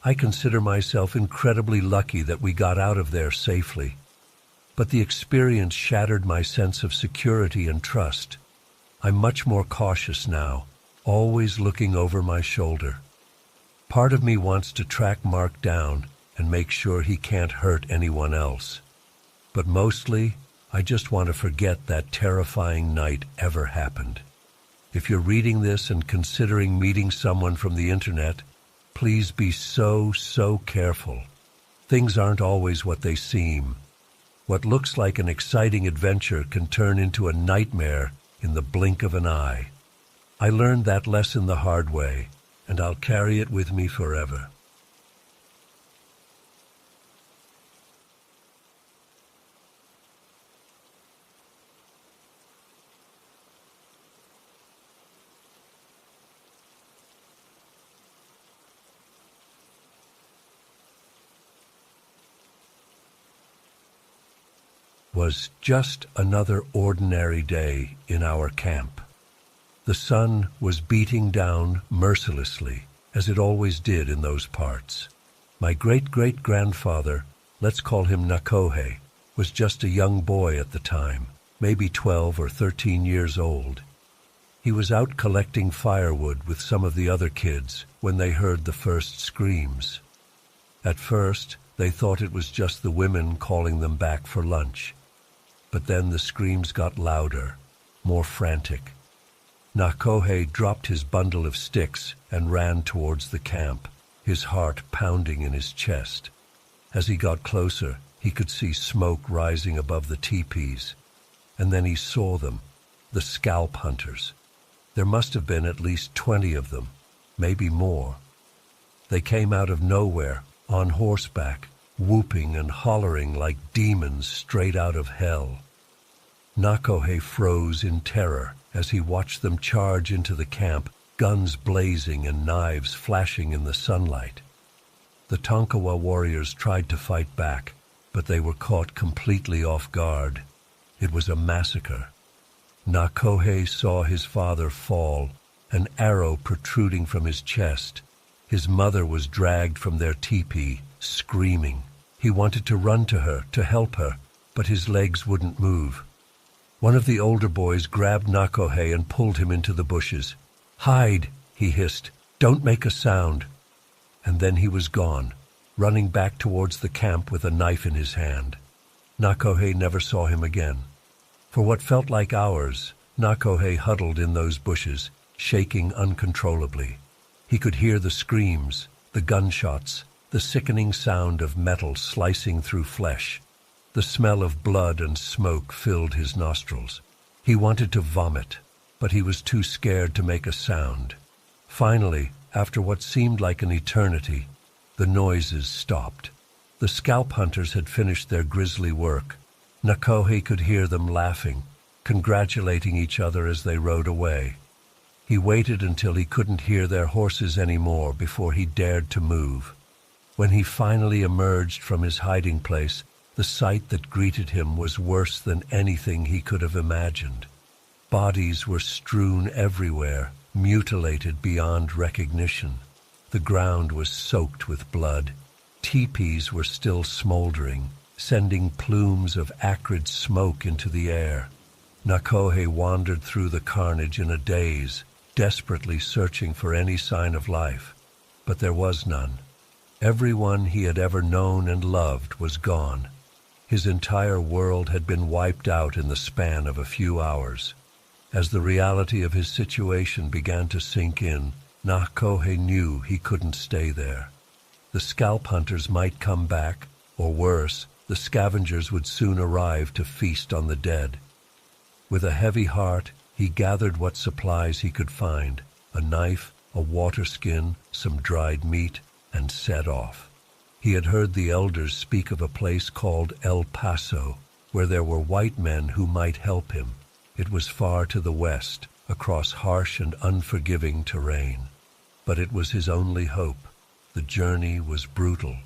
I consider myself incredibly lucky that we got out of there safely. But the experience shattered my sense of security and trust. I'm much more cautious now, always looking over my shoulder. Part of me wants to track Mark down and make sure he can't hurt anyone else. But mostly, I just want to forget that terrifying night ever happened. If you're reading this and considering meeting someone from the internet, please be so careful. Things aren't always what they seem. What looks like an exciting adventure can turn into a nightmare in the blink of an eye. I learned that lesson the hard way, and I'll carry it with me forever. Was just another ordinary day in our camp. The sun was beating down mercilessly, as it always did in those parts. My great-great-grandfather, let's call him Nakohe, was just a young boy at the time, maybe 12 or 13 years old. He was out collecting firewood with some of the other kids when they heard the first screams. At first, they thought it was just the women calling them back for lunch. But then the screams got louder, more frantic. Nakohe dropped his bundle of sticks and ran towards the camp, his heart pounding in his chest. As he got closer, he could see smoke rising above the teepees. And then he saw them, the scalp hunters. There must have been at least 20 of them, maybe more. They came out of nowhere, on horseback, whooping and hollering like demons straight out of hell. Nakohe froze in terror as he watched them charge into the camp, guns blazing and knives flashing in the sunlight. The Tonkawa warriors tried to fight back, but they were caught completely off guard. It was a massacre. Nakohe saw his father fall, an arrow protruding from his chest. His mother was dragged from their teepee, screaming. He wanted to run to her, to help her, but his legs wouldn't move. One of the older boys grabbed Nakohe and pulled him into the bushes. "Hide," he hissed. "Don't make a sound." And then he was gone, running back towards the camp with a knife in his hand. Nakohe never saw him again. For what felt like hours, Nakohe huddled in those bushes, shaking uncontrollably. He could hear the screams, the gunshots, the sickening sound of metal slicing through flesh. The smell of blood and smoke filled his nostrils. He wanted to vomit, but he was too scared to make a sound. Finally, after what seemed like an eternity, the noises stopped. The scalp hunters had finished their grisly work. Nakohe could hear them laughing, congratulating each other as they rode away. He waited until he couldn't hear their horses anymore before he dared to move. When he finally emerged from his hiding place, the sight that greeted him was worse than anything he could have imagined. Bodies were strewn everywhere, mutilated beyond recognition. The ground was soaked with blood. Teepees were still smoldering, sending plumes of acrid smoke into the air. Nakohe wandered through the carnage in a daze, desperately searching for any sign of life. But there was none. Everyone he had ever known and loved was gone. His entire world had been wiped out in the span of a few hours. As the reality of his situation began to sink in, Nakohe knew he couldn't stay there. The scalp hunters might come back, or worse, the scavengers would soon arrive to feast on the dead. With a heavy heart, he gathered what supplies he could find, a knife, a water skin, some dried meat, and set off. He had heard the elders speak of a place called El Paso, where there were white men who might help him. It was far to the west, across harsh and unforgiving terrain. But it was his only hope. The journey was brutal.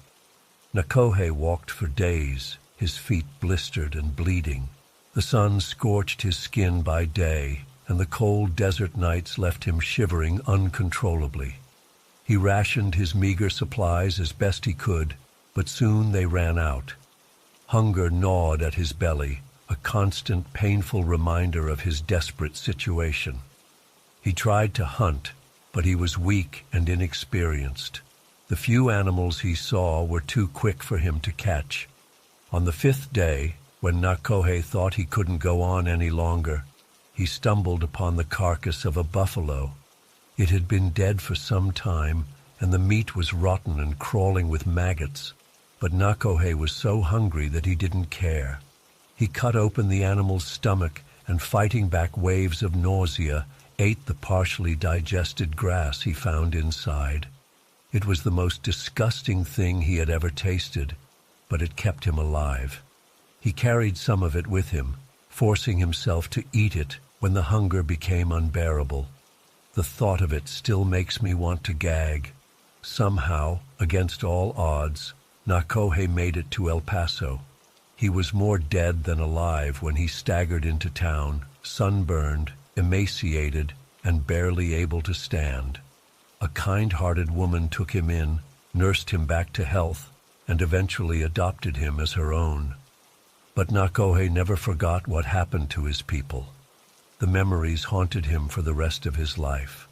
Nakohe walked for days, his feet blistered and bleeding. The sun scorched his skin by day, and the cold desert nights left him shivering uncontrollably. He rationed his meager supplies as best he could, but soon they ran out. Hunger gnawed at his belly, a constant, painful reminder of his desperate situation. He tried to hunt, but he was weak and inexperienced. The few animals he saw were too quick for him to catch. On the 5th day, when Nakohe thought he couldn't go on any longer, he stumbled upon the carcass of a buffalo. It had been dead for some time, and the meat was rotten and crawling with maggots. But Nakohe was so hungry that he didn't care. He cut open the animal's stomach and, fighting back waves of nausea, ate the partially digested grass he found inside. It was the most disgusting thing he had ever tasted, but it kept him alive. He carried some of it with him, forcing himself to eat it when the hunger became unbearable. The thought of it still makes me want to gag. Somehow, against all odds, Nakohe made it to El Paso. He was more dead than alive when he staggered into town, sunburned, emaciated, and barely able to stand. A kind-hearted woman took him in, nursed him back to health, and eventually adopted him as her own. But Nakohe never forgot what happened to his people. The memories haunted him for the rest of his life.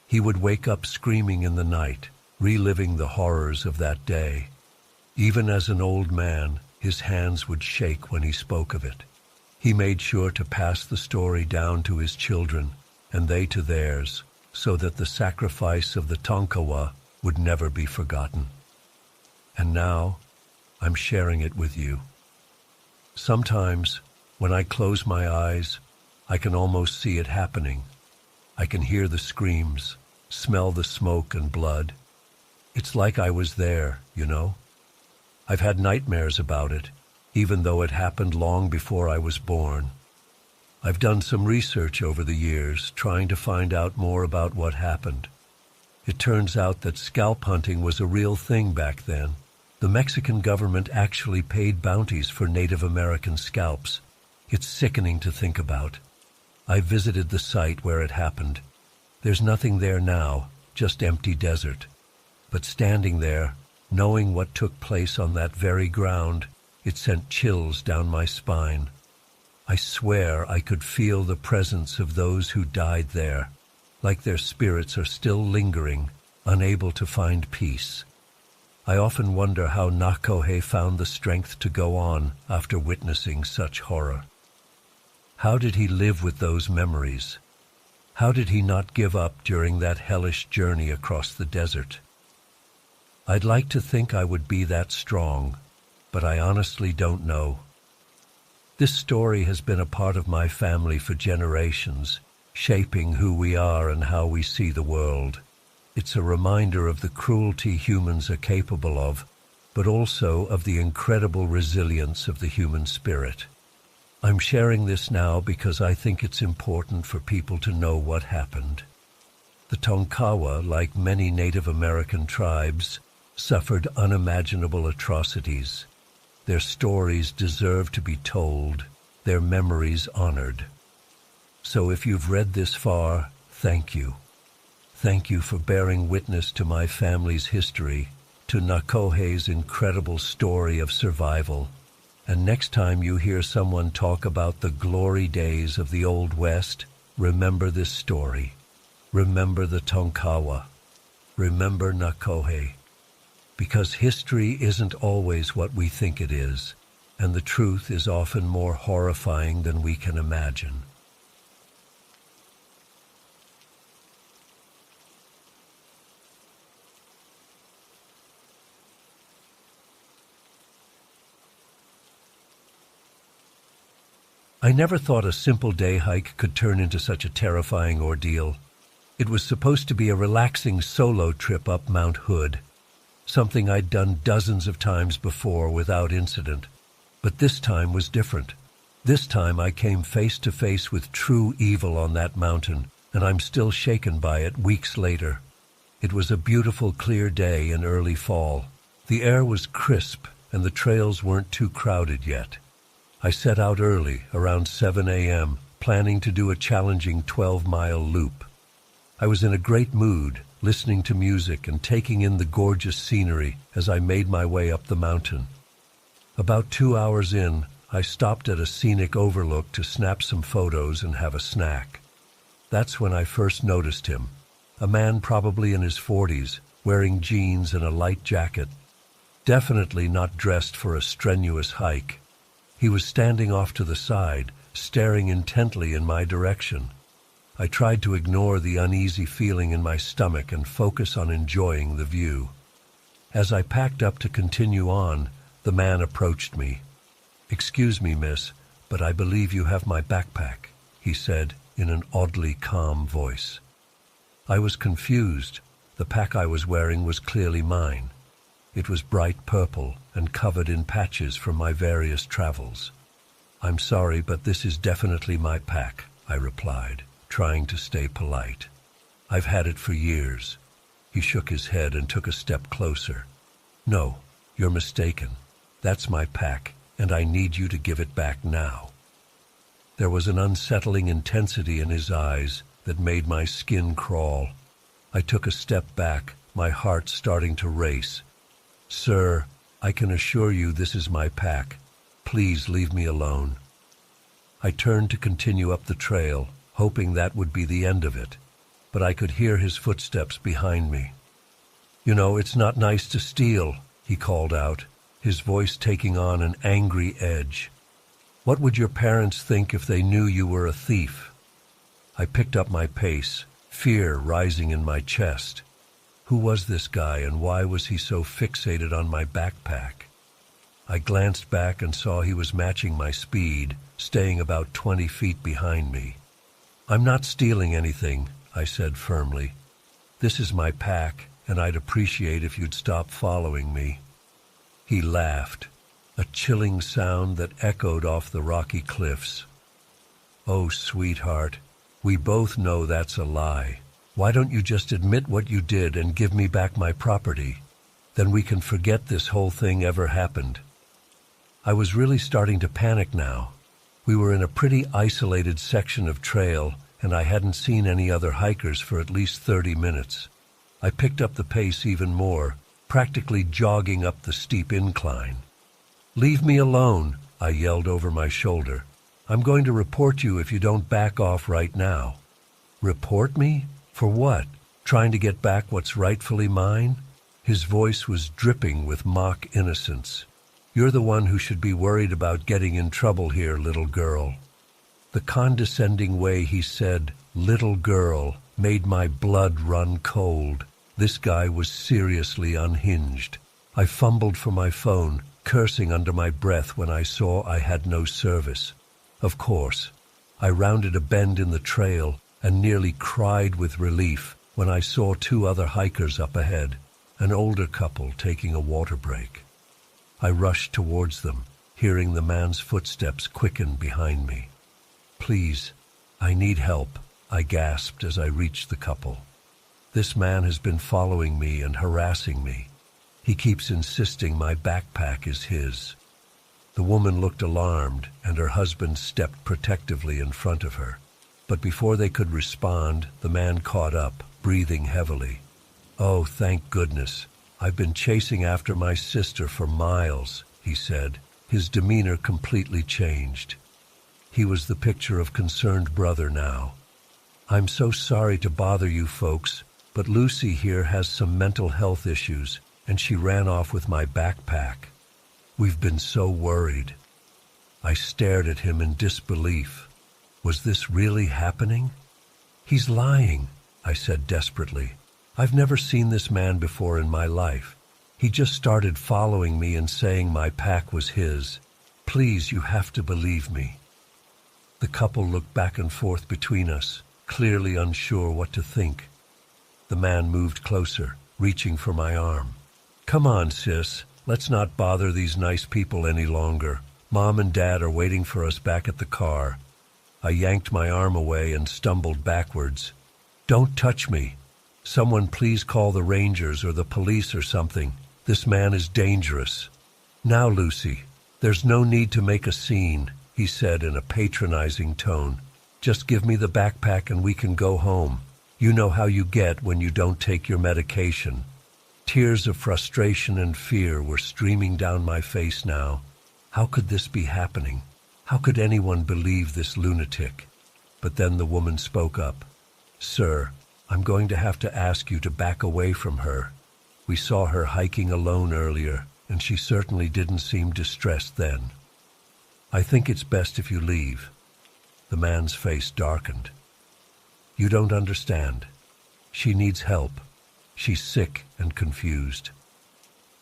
He would wake up screaming in the night, reliving the horrors of that day. Even as an old man, his hands would shake when he spoke of it. He made sure to pass the story down to his children, and they to theirs, so that the sacrifice of the Tonkawa would never be forgotten. And now, I'm sharing it with you. Sometimes, when I close my eyes, I can almost see it happening. I can hear the screams, smell the smoke and blood. It's like I was there, you know? I've had nightmares about it, even though it happened long before I was born. I've done some research over the years, trying to find out more about what happened. It turns out that scalp hunting was a real thing back then. The Mexican government actually paid bounties for Native American scalps. It's sickening to think about. I visited the site where it happened. There's nothing there now, just empty desert. But standing there, knowing what took place on that very ground, It sent chills down my spine. I swear I could feel the presence of those who died there, like their spirits are still lingering, unable to find peace. I often wonder how Nakohe found the strength to go on after witnessing such horror. How did he live with those memories? How did he not give up during that hellish journey across the desert? I'd like to think I would be that strong, but I honestly don't know. This story has been a part of my family for generations, shaping who we are and how we see the world. It's a reminder of the cruelty humans are capable of, but also of the incredible resilience of the human spirit. I'm sharing this now because I think it's important for people to know what happened. The Tonkawa, like many Native American tribes, suffered unimaginable atrocities. Their stories deserve to be told, their memories honored. So if you've read this far, thank you. Thank you for bearing witness to my family's history, to Nakohe's incredible story of survival. And next time you hear someone talk about the glory days of the Old West, remember this story. Remember the Tonkawa. Remember Nakohe. Because history isn't always what we think it is, and the truth is often more horrifying than we can imagine. I never thought a simple day hike could turn into such a terrifying ordeal. It was supposed to be a relaxing solo trip up Mount Hood, something I'd done dozens of times before without incident. But this time was different. This time I came face to face with true evil on that mountain, and I'm still shaken by it weeks later. It was a beautiful, clear day in early fall. The air was crisp, and the trails weren't too crowded yet. I set out early, around 7 a.m., planning to do a challenging 12-mile loop. I was in a great mood, listening to music and taking in the gorgeous scenery as I made my way up the mountain. About 2 hours in, I stopped at a scenic overlook to snap some photos and have a snack. That's when I first noticed him, a man probably in his 40s, wearing jeans and a light jacket. Definitely not dressed for a strenuous hike. He was standing off to the side, staring intently in my direction. I tried to ignore the uneasy feeling in my stomach and focus on enjoying the view. As I packed up to continue on, the man approached me. "Excuse me, miss, but I believe you have my backpack," he said in an oddly calm voice. I was confused. The pack I was wearing was clearly mine. It was bright purple and covered in patches from my various travels. "I'm sorry, but this is definitely my pack," I replied, trying to stay polite. "I've had it for years." He shook his head and took a step closer. "No, you're mistaken. That's my pack, and I need you to give it back now." There was an unsettling intensity in his eyes that made my skin crawl. I took a step back, my heart starting to race. "Sir, I can assure you this is my pack. Please leave me alone." I turned to continue up the trail, hoping that would be the end of it, but I could hear his footsteps behind me. "You know, it's not nice to steal," he called out, his voice taking on an angry edge. "What would your parents think if they knew you were a thief?" I picked up my pace, fear rising in my chest. Who was this guy, and why was he so fixated on my backpack? I glanced back and saw he was matching my speed, staying about 20 feet behind me. "I'm not stealing anything," I said firmly. "This is my pack, and I'd appreciate if you'd stop following me." He laughed, a chilling sound that echoed off the rocky cliffs. "Oh, sweetheart, we both know that's a lie. Why don't you just admit what you did and give me back my property? Then we can forget this whole thing ever happened." I was really starting to panic now. We were in a pretty isolated section of trail, and I hadn't seen any other hikers for at least 30 minutes. I picked up the pace even more, practically jogging up the steep incline. "Leave me alone," I yelled over my shoulder. "I'm going to report you if you don't back off right now." "Report me? For what? Trying to get back what's rightfully mine?" His voice was dripping with mock innocence. "You're the one who should be worried about getting in trouble here, little girl." The condescending way he said, "little girl," made my blood run cold. This guy was seriously unhinged. I fumbled for my phone, cursing under my breath when I saw I had no service. Of course, I rounded a bend in the trail and nearly cried with relief when I saw two other hikers up ahead, an older couple taking a water break. I rushed towards them, hearing the man's footsteps quicken behind me. "Please, I need help," I gasped as I reached the couple. "This man has been following me and harassing me. He keeps insisting my backpack is his." The woman looked alarmed, and her husband stepped protectively in front of her. But before they could respond, the man caught up, breathing heavily. "Oh, thank goodness. I've been chasing after my sister for miles," he said, his demeanor completely changed. He was the picture of concerned brother now. "I'm so sorry to bother you folks, but Lucy here has some mental health issues, and she ran off with my backpack. We've been so worried." I stared at him in disbelief. Was this really happening? "He's lying," I said desperately. "I've never seen this man before in my life. He just started following me and saying my pack was his. Please, you have to believe me." The couple looked back and forth between us, clearly unsure what to think. The man moved closer, reaching for my arm. "Come on, sis. Let's not bother these nice people any longer. Mom and Dad are waiting for us back at the car." I yanked my arm away and stumbled backwards. "Don't touch me. Someone please call the Rangers or the police or something. This man is dangerous." "Now, Lucy, there's no need to make a scene," he said in a patronizing tone. "Just give me the backpack and we can go home. You know how you get when you don't take your medication." Tears of frustration and fear were streaming down my face now. How could this be happening? How could anyone believe this lunatic? But then the woman spoke up. "Sir, I'm going to have to ask you to back away from her. We saw her hiking alone earlier, and she certainly didn't seem distressed then. I think it's best if you leave." The man's face darkened. "You don't understand. She needs help. She's sick and confused."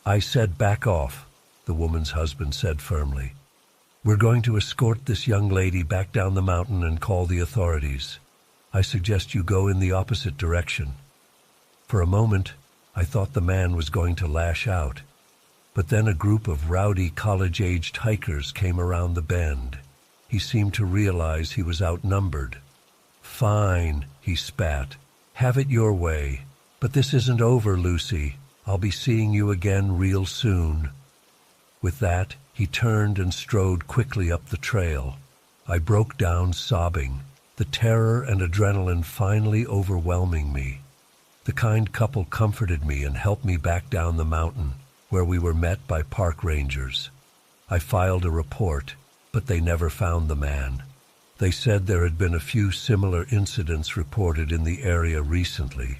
"I said back off," the woman's husband said firmly. "We're going to escort this young lady back down the mountain and call the authorities. I suggest you go in the opposite direction." For a moment, I thought the man was going to lash out. But then a group of rowdy college-aged hikers came around the bend. He seemed to realize he was outnumbered. "Fine," he spat. "Have it your way. But this isn't over, Lucy. I'll be seeing you again real soon." With that, he turned and strode quickly up the trail. I broke down sobbing, the terror and adrenaline finally overwhelming me. The kind couple comforted me and helped me back down the mountain, where we were met by park rangers. I filed a report, but they never found the man. They said there had been a few similar incidents reported in the area recently.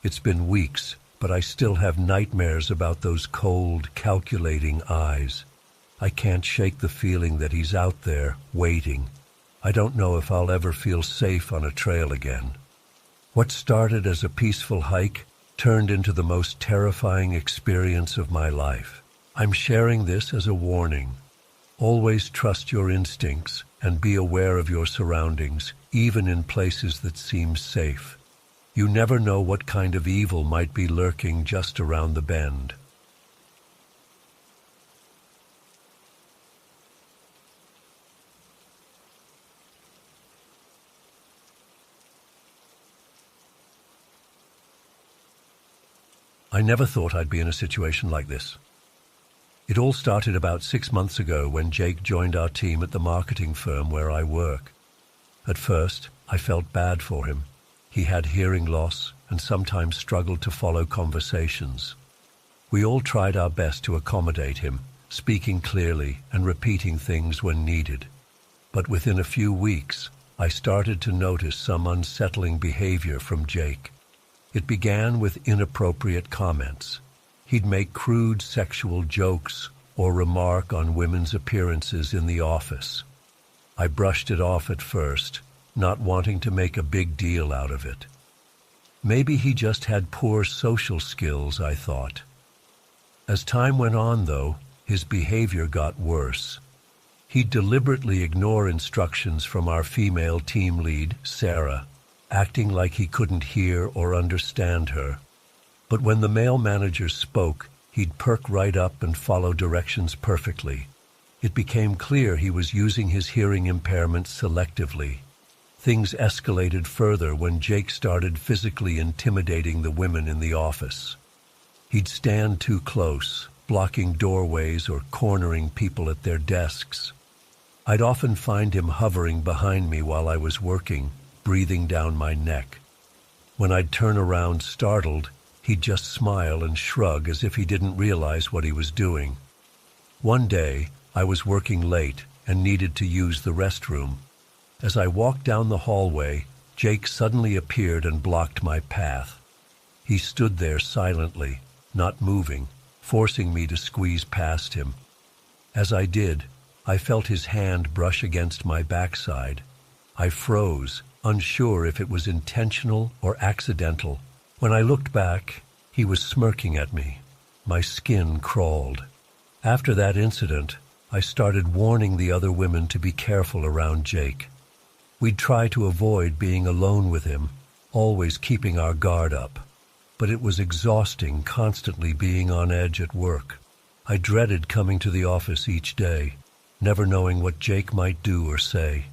It's been weeks, but I still have nightmares about those cold, calculating eyes. I can't shake the feeling that he's out there, waiting. I don't know if I'll ever feel safe on a trail again. What started as a peaceful hike turned into the most terrifying experience of my life. I'm sharing this as a warning. Always trust your instincts and be aware of your surroundings, even in places that seem safe. You never know what kind of evil might be lurking just around the bend. I never thought I'd be in a situation like this. It all started about 6 months ago when Jake joined our team at the marketing firm where I work. At first, I felt bad for him. He had hearing loss and sometimes struggled to follow conversations. We all tried our best to accommodate him, speaking clearly and repeating things when needed. But within a few weeks, I started to notice some unsettling behavior from Jake. It began with inappropriate comments. He'd make crude sexual jokes or remark on women's appearances in the office. I brushed it off at first, not wanting to make a big deal out of it. Maybe he just had poor social skills, I thought. As time went on, though, his behavior got worse. He'd deliberately ignore instructions from our female team lead, Sarah, acting like he couldn't hear or understand her. But when the male manager spoke, he'd perk right up and follow directions perfectly. It became clear he was using his hearing impairment selectively. Things escalated further when Jake started physically intimidating the women in the office. He'd stand too close, blocking doorways or cornering people at their desks. I'd often find him hovering behind me while I was working, breathing down my neck. When I'd turn around startled, he'd just smile and shrug as if he didn't realize what he was doing. One day, I was working late and needed to use the restroom. As I walked down the hallway, Jake suddenly appeared and blocked my path. He stood there silently, not moving, forcing me to squeeze past him. As I did, I felt his hand brush against my backside. I froze, unsure if it was intentional or accidental. When I looked back, he was smirking at me. My skin crawled. After that incident, I started warning the other women to be careful around Jake. We'd try to avoid being alone with him, always keeping our guard up. But it was exhausting constantly being on edge at work. I dreaded coming to the office each day, never knowing what Jake might do or say.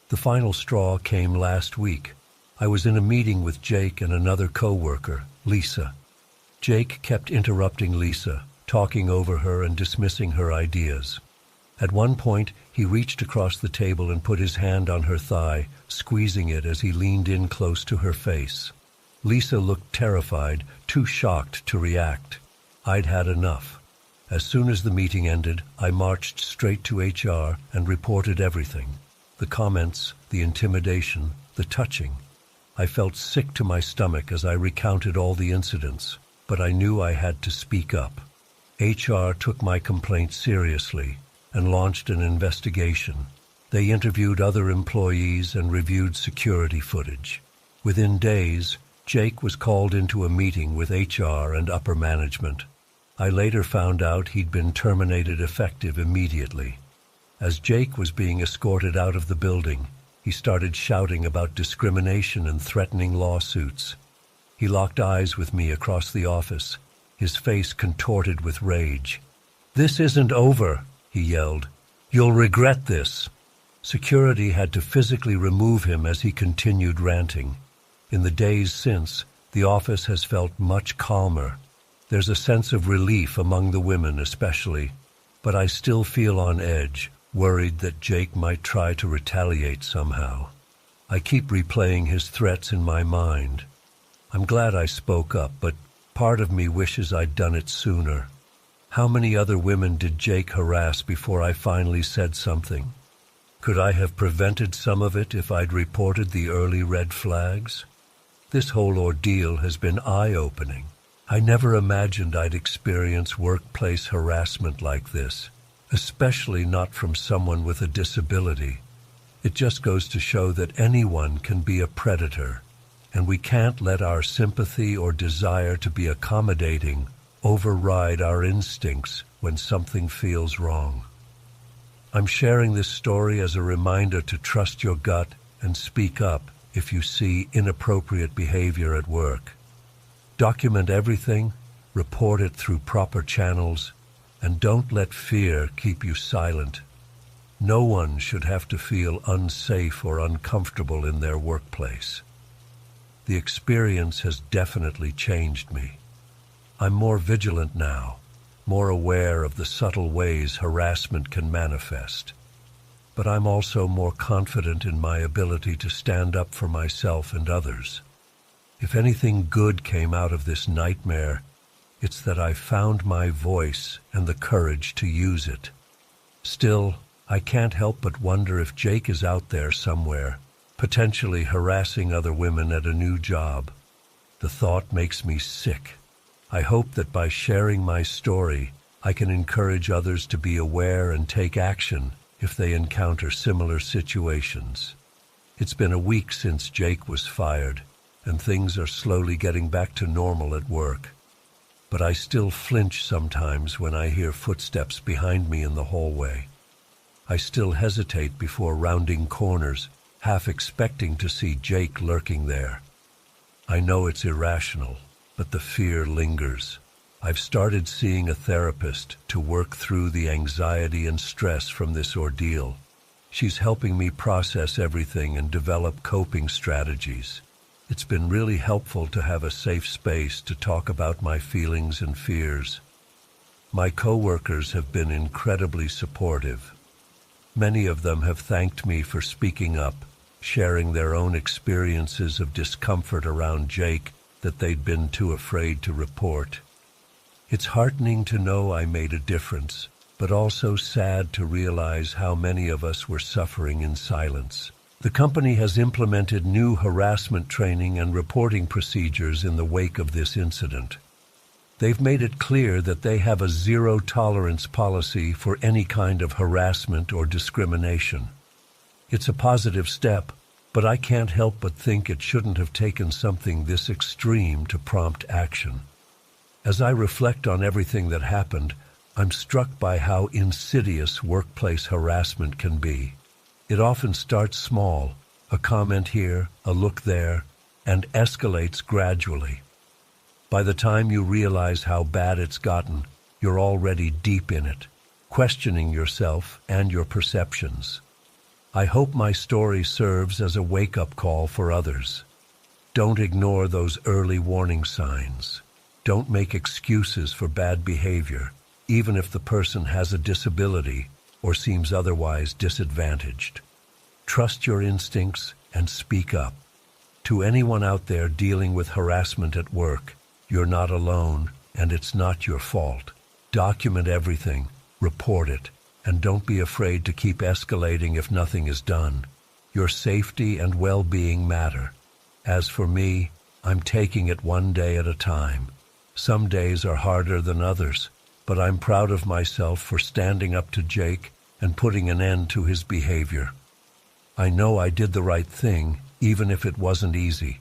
The final straw came last week. I was in a meeting with Jake and another co-worker, Lisa. Jake kept interrupting Lisa, talking over her and dismissing her ideas. At one point, he reached across the table and put his hand on her thigh, squeezing it as he leaned in close to her face. Lisa looked terrified, too shocked to react. I'd had enough. As soon as the meeting ended, I marched straight to HR and reported everything. The comments, the intimidation, the touching. I felt sick to my stomach as I recounted all the incidents, but I knew I had to speak up. HR took my complaint seriously and launched an investigation. They interviewed other employees and reviewed security footage. Within days, Jake was called into a meeting with HR and upper management. I later found out he'd been terminated effective immediately. As Jake was being escorted out of the building, he started shouting about discrimination and threatening lawsuits. He locked eyes with me across the office, his face contorted with rage. "This isn't over," he yelled. "You'll regret this." Security had to physically remove him as he continued ranting. In the days since, the office has felt much calmer. There's a sense of relief among the women especially, but I still feel on edge, worried that Jake might try to retaliate somehow. I keep replaying his threats in my mind. I'm glad I spoke up, but part of me wishes I'd done it sooner. How many other women did Jake harass before I finally said something? Could I have prevented some of it if I'd reported the early red flags? This whole ordeal has been eye-opening. I never imagined I'd experience workplace harassment like this, especially not from someone with a disability. It just goes to show that anyone can be a predator, and we can't let our sympathy or desire to be accommodating override our instincts when something feels wrong. I'm sharing this story as a reminder to trust your gut and speak up if you see inappropriate behavior at work. Document everything, report it through proper channels, and don't let fear keep you silent. No one should have to feel unsafe or uncomfortable in their workplace. The experience has definitely changed me. I'm more vigilant now, more aware of the subtle ways harassment can manifest. But I'm also more confident in my ability to stand up for myself and others. If anything good came out of this nightmare, It's that I found my voice and the courage to use it. Still, I can't help but wonder if Jake is out there somewhere, potentially harassing other women at a new job. The thought makes me sick. I hope that by sharing my story, I can encourage others to be aware and take action if they encounter similar situations. It's been a week since Jake was fired, and things are slowly getting back to normal at work. But I still flinch sometimes when I hear footsteps behind me in the hallway. I still hesitate before rounding corners, half expecting to see Jake lurking there. I know it's irrational, but the fear lingers. I've started seeing a therapist to work through the anxiety and stress from this ordeal. She's helping me process everything and develop coping strategies. It's been really helpful to have a safe space to talk about my feelings and fears. My coworkers have been incredibly supportive. Many of them have thanked me for speaking up, sharing their own experiences of discomfort around Jake that they'd been too afraid to report. It's heartening to know I made a difference, but also sad to realize how many of us were suffering in silence. The company has implemented new harassment training and reporting procedures in the wake of this incident. They've made it clear that they have a zero-tolerance policy for any kind of harassment or discrimination. It's a positive step, but I can't help but think it shouldn't have taken something this extreme to prompt action. As I reflect on everything that happened, I'm struck by how insidious workplace harassment can be. It often starts small, a comment here, a look there, and escalates gradually. By the time you realize how bad it's gotten, you're already deep in it, questioning yourself and your perceptions. I hope my story serves as a wake-up call for others. Don't ignore those early warning signs. Don't make excuses for bad behavior, even if the person has a disability or seems otherwise disadvantaged. Trust your instincts and speak up. To anyone out there dealing with harassment at work, you're not alone, and it's not your fault. Document everything, report it, and don't be afraid to keep escalating if nothing is done. Your safety and well-being matter. As for me, I'm taking it one day at a time. Some days are harder than others, but I'm proud of myself for standing up to Jake and putting an end to his behavior. I know I did the right thing, even if it wasn't easy.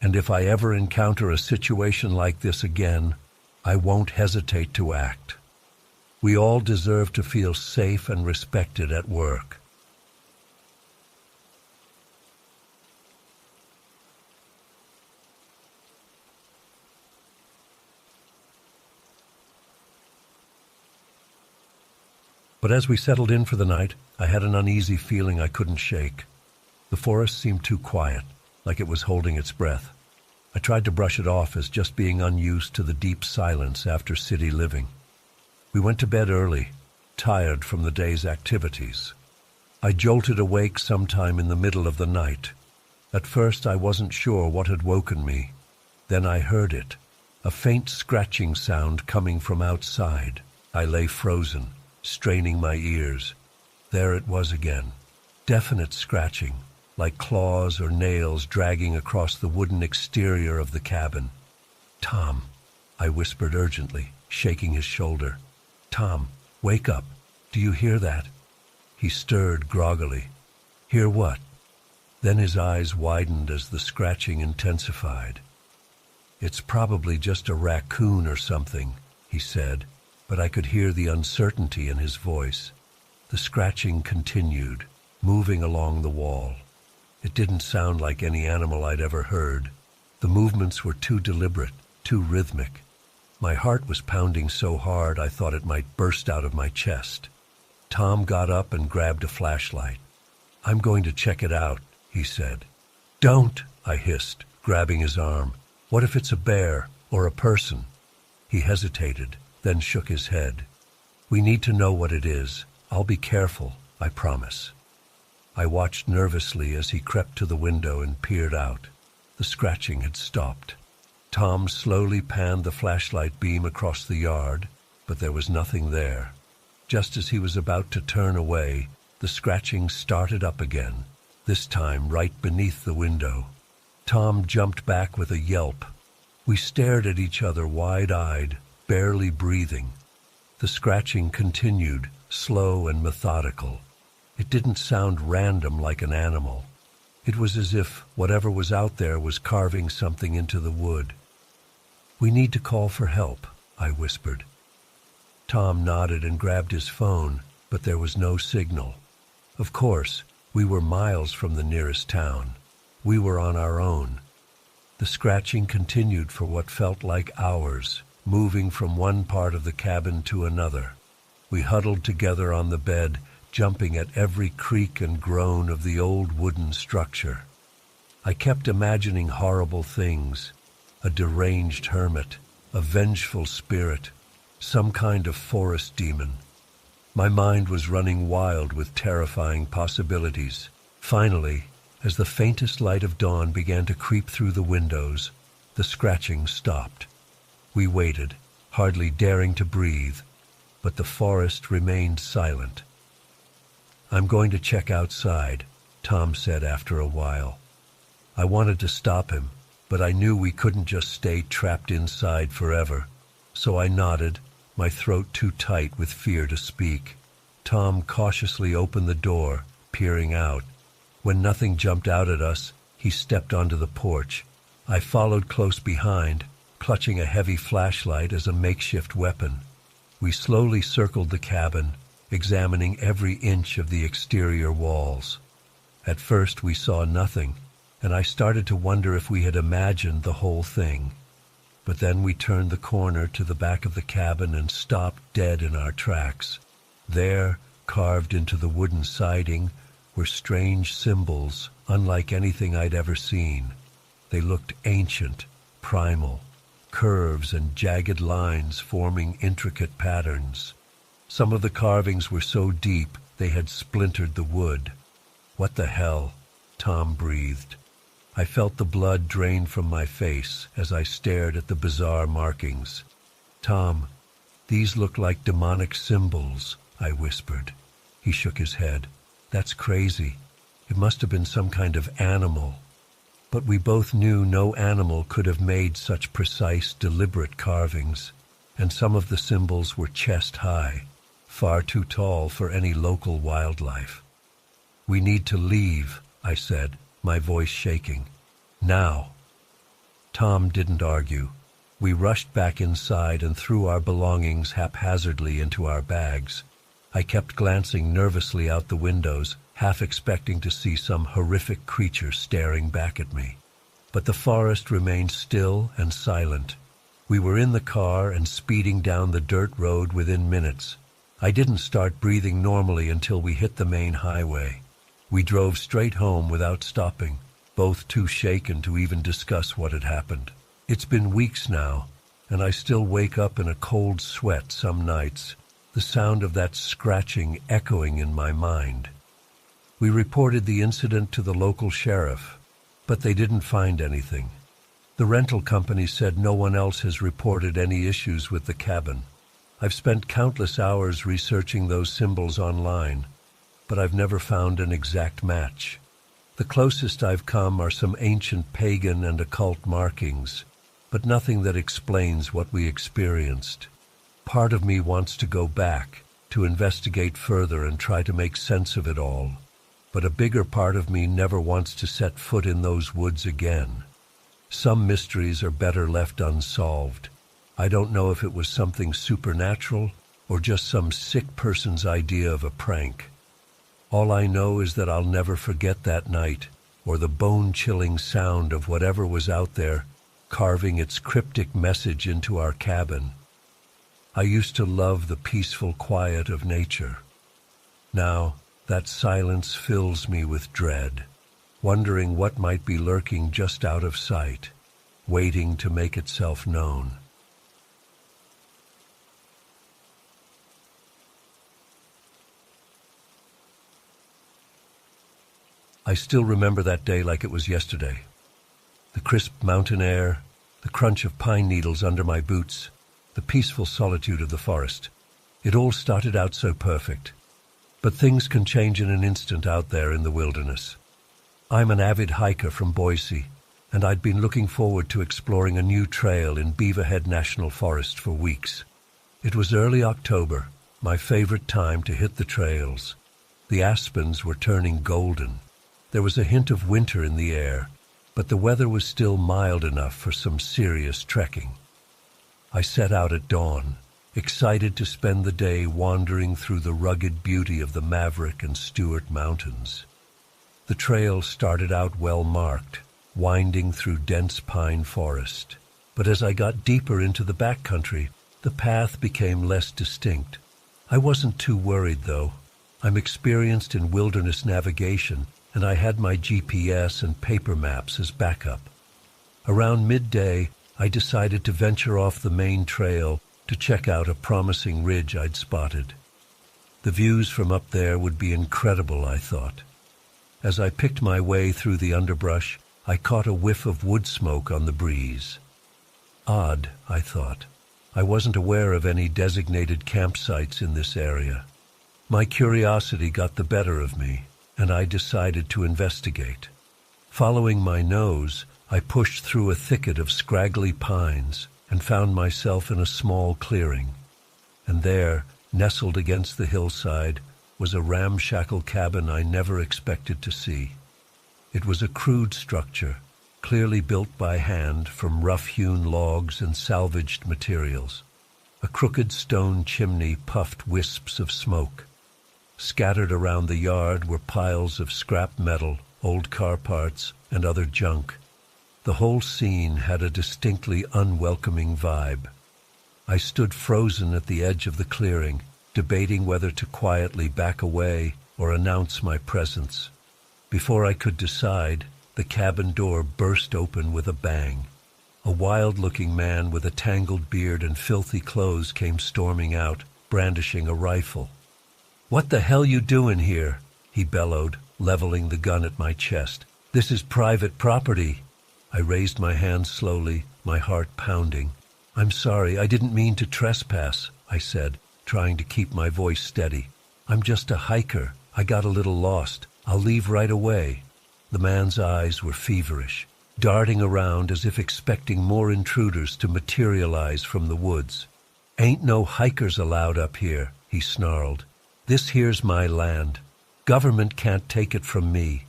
And if I ever encounter a situation like this again, I won't hesitate to act. We all deserve to feel safe and respected at work. But as we settled in for the night, I had an uneasy feeling I couldn't shake. The forest seemed too quiet, like it was holding its breath. I tried to brush it off as just being unused to the deep silence after city living. We went to bed early, tired from the day's activities. I jolted awake sometime in the middle of the night. At first I wasn't sure what had woken me. Then I heard it, a faint scratching sound coming from outside. I lay frozen, straining my ears. There it was again, definite scratching, like claws or nails dragging across the wooden exterior of the cabin. "Tom," I whispered urgently, shaking his shoulder. "Tom, wake up. Do you hear that?" He stirred groggily. "Hear what?" Then his eyes widened as the scratching intensified. "It's probably just a raccoon or something," he said, but I could hear the uncertainty in his voice. The scratching continued, moving along the wall. It didn't sound like any animal I'd ever heard. The movements were too deliberate, too rhythmic. My heart was pounding so hard I thought it might burst out of my chest. Tom got up and grabbed a flashlight. "I'm going to check it out," he said. "Don't," I hissed, grabbing his arm. "What if it's a bear or a person?" He hesitated, then shook his head. "We need to know what it is. I'll be careful, I promise." I watched nervously as he crept to the window and peered out. The scratching had stopped. Tom slowly panned the flashlight beam across the yard, but there was nothing there. Just as he was about to turn away, the scratching started up again, this time right beneath the window. Tom jumped back with a yelp. We stared at each other wide-eyed, barely breathing. The scratching continued, slow and methodical. It didn't sound random like an animal. It was as if whatever was out there was carving something into the wood. "We need to call for help," I whispered. Tom nodded and grabbed his phone, but there was no signal. Of course, we were miles from the nearest town. We were on our own. The scratching continued for what felt like hours, moving from one part of the cabin to another. We huddled together on the bed, jumping at every creak and groan of the old wooden structure. I kept imagining horrible things: a deranged hermit, a vengeful spirit, some kind of forest demon. My mind was running wild with terrifying possibilities. Finally, as the faintest light of dawn began to creep through the windows, the scratching stopped. We waited, hardly daring to breathe, but the forest remained silent. "I'm going to check outside," Tom said after a while. I wanted to stop him, but I knew we couldn't just stay trapped inside forever. So I nodded, my throat too tight with fear to speak. Tom cautiously opened the door, peering out. When nothing jumped out at us, he stepped onto the porch. I followed close behind, clutching a heavy flashlight as a makeshift weapon. We slowly circled the cabin, examining every inch of the exterior walls. At first we saw nothing, and I started to wonder if we had imagined the whole thing. But then we turned the corner to the back of the cabin and stopped dead in our tracks. There, carved into the wooden siding, were strange symbols, unlike anything I'd ever seen. They looked ancient, primal, curves and jagged lines forming intricate patterns. Some of the carvings were so deep they had splintered the wood. "What the hell?" Tom breathed. I felt the blood drain from my face as I stared at the bizarre markings. "Tom, these look like demonic symbols," I whispered. He shook his head. "That's crazy. It must have been some kind of animal." But we both knew no animal could have made such precise, deliberate carvings, and some of the symbols were chest-high, far too tall for any local wildlife. "We need to leave," I said, my voice shaking. "Now." Tom didn't argue. We rushed back inside and threw our belongings haphazardly into our bags. I kept glancing nervously out the windows, half expecting to see some horrific creature staring back at me. But the forest remained still and silent. We were in the car and speeding down the dirt road within minutes. I didn't start breathing normally until we hit the main highway. We drove straight home without stopping, both too shaken to even discuss what had happened. It's been weeks now, and I still wake up in a cold sweat some nights, the sound of that scratching echoing in my mind. We reported the incident to the local sheriff, but they didn't find anything. The rental company said no one else has reported any issues with the cabin. I've spent countless hours researching those symbols online, but I've never found an exact match. The closest I've come are some ancient pagan and occult markings, but nothing that explains what we experienced. Part of me wants to go back, to investigate further and try to make sense of it all, but a bigger part of me never wants to set foot in those woods again. Some mysteries are better left unsolved. I don't know if it was something supernatural or just some sick person's idea of a prank. All I know is that I'll never forget that night, or the bone-chilling sound of whatever was out there, carving its cryptic message into our cabin. I used to love the peaceful quiet of nature. Now, that silence fills me with dread, wondering what might be lurking just out of sight, waiting to make itself known. I still remember that day like it was yesterday. The crisp mountain air, the crunch of pine needles under my boots, the peaceful solitude of the forest. It all started out so perfect. But things can change in an instant out there in the wilderness. I'm an avid hiker from Boise, and I'd been looking forward to exploring a new trail in Beaverhead National Forest for weeks. It was early October, my favorite time to hit the trails. The aspens were turning golden. There was a hint of winter in the air, but the weather was still mild enough for some serious trekking. I set out at dawn, excited to spend the day wandering through the rugged beauty of the Maverick and Stewart Mountains. The trail started out well marked, winding through dense pine forest. But as I got deeper into the backcountry, the path became less distinct. I wasn't too worried, though. I'm experienced in wilderness navigation, and I had my GPS and paper maps as backup. Around midday, I decided to venture off the main trail to check out a promising ridge I'd spotted. The views from up there would be incredible, I thought. As I picked my way through the underbrush, I caught a whiff of wood smoke on the breeze. Odd, I thought. I wasn't aware of any designated campsites in this area. My curiosity got the better of me, and I decided to investigate. Following my nose, I pushed through a thicket of scraggly pines and found myself in a small clearing. And there, nestled against the hillside, was a ramshackle cabin I never expected to see. It was a crude structure, clearly built by hand from rough-hewn logs and salvaged materials. A crooked stone chimney puffed wisps of smoke. Scattered around the yard were piles of scrap metal, old car parts, and other junk. The whole scene had a distinctly unwelcoming vibe. I stood frozen at the edge of the clearing, debating whether to quietly back away or announce my presence. Before I could decide, the cabin door burst open with a bang. A wild-looking man with a tangled beard and filthy clothes came storming out, brandishing a rifle. "What the hell you doing here?" he bellowed, leveling the gun at my chest. "This is private property." I raised my hand slowly, my heart pounding. "I'm sorry, I didn't mean to trespass," I said, trying to keep my voice steady. "I'm just a hiker. I got a little lost. I'll leave right away." The man's eyes were feverish, darting around as if expecting more intruders to materialize from the woods. "Ain't no hikers allowed up here," he snarled. "This here's my land. Government can't take it from me."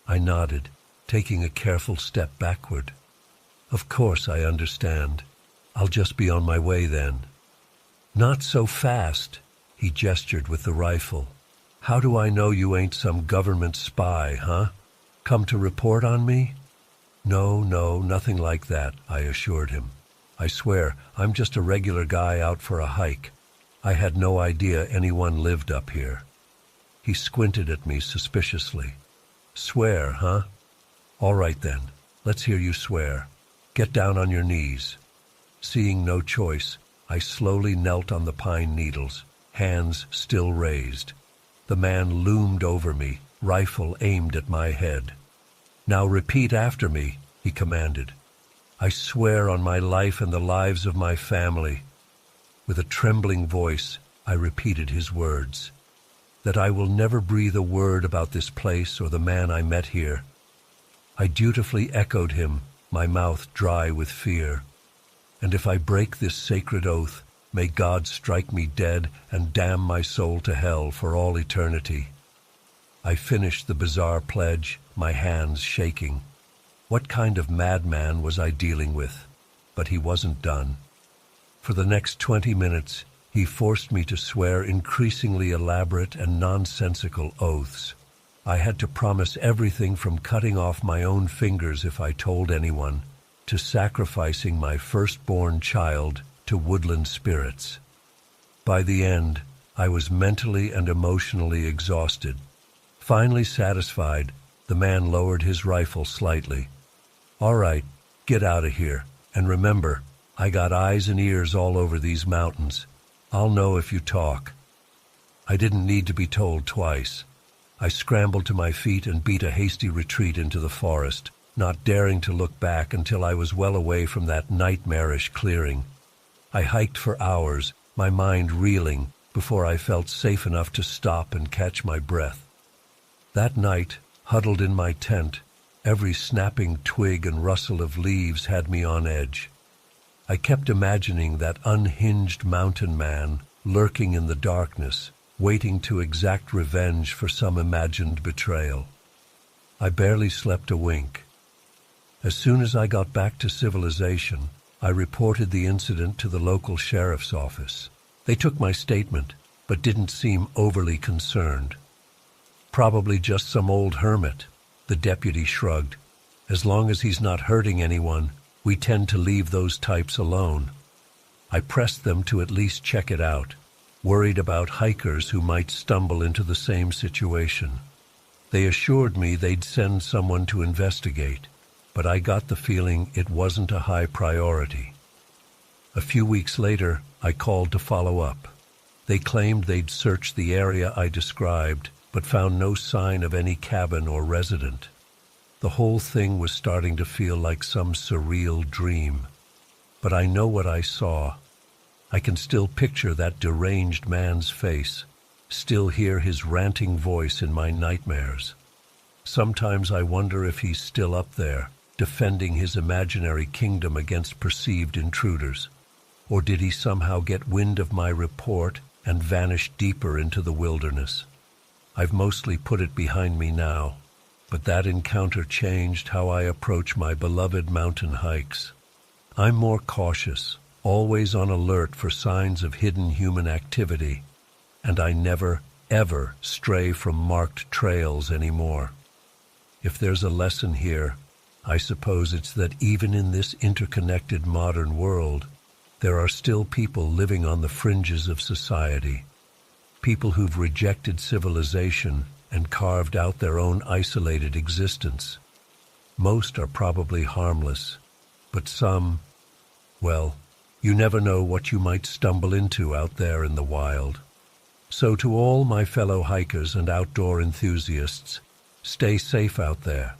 I nodded, taking a careful step backward. "Of course I understand. I'll just be on my way then." "Not so fast," he gestured with the rifle. "How do I know you ain't some government spy, huh? Come to report on me?" No, nothing like that," I assured him. "I swear, I'm just a regular guy out for a hike. I had no idea anyone lived up here." He squinted at me suspiciously. "Swear, huh? All right then, let's hear you swear. Get down on your knees." Seeing no choice, I slowly knelt on the pine needles, hands still raised. The man loomed over me, rifle aimed at my head. "Now repeat after me," he commanded. "I swear on my life and the lives of my family." With a trembling voice, I repeated his words. "That I will never breathe a word about this place or the man I met here." I dutifully echoed him, my mouth dry with fear. "And if I break this sacred oath, may God strike me dead and damn my soul to hell for all eternity." I finished the bizarre pledge, my hands shaking. What kind of madman was I dealing with? But he wasn't done. For the next 20 minutes, he forced me to swear increasingly elaborate and nonsensical oaths. I had to promise everything from cutting off my own fingers if I told anyone, to sacrificing my firstborn child to woodland spirits. By the end, I was mentally and emotionally exhausted. Finally satisfied, the man lowered his rifle slightly. "All right, get out of here, and remember, I got eyes and ears all over these mountains. I'll know if you talk." I didn't need to be told twice. I scrambled to my feet and beat a hasty retreat into the forest, not daring to look back until I was well away from that nightmarish clearing. I hiked for hours, my mind reeling, before I felt safe enough to stop and catch my breath. That night, huddled in my tent, every snapping twig and rustle of leaves had me on edge. I kept imagining that unhinged mountain man lurking in the darkness, waiting to exact revenge for some imagined betrayal. I barely slept a wink. As soon as I got back to civilization, I reported the incident to the local sheriff's office. They took my statement, but didn't seem overly concerned. "Probably just some old hermit," the deputy shrugged. "As long as he's not hurting anyone, we tend to leave those types alone." I pressed them to at least check it out, worried about hikers who might stumble into the same situation. They assured me they'd send someone to investigate, but I got the feeling it wasn't a high priority. A few weeks later, I called to follow up. They claimed they'd searched the area I described, but found no sign of any cabin or resident. The whole thing was starting to feel like some surreal dream. But I know what I saw. I can still picture that deranged man's face, still hear his ranting voice in my nightmares. Sometimes I wonder if he's still up there, defending his imaginary kingdom against perceived intruders. Or did he somehow get wind of my report and vanish deeper into the wilderness? I've mostly put it behind me now, but that encounter changed how I approach my beloved mountain hikes. I'm more cautious, always on alert for signs of hidden human activity, and I never, ever stray from marked trails anymore. If there's a lesson here, I suppose it's that even in this interconnected modern world, there are still people living on the fringes of society, people who've rejected civilization and carved out their own isolated existence. Most are probably harmless, but some, well, you never know what you might stumble into out there in the wild. So to all my fellow hikers and outdoor enthusiasts, stay safe out there.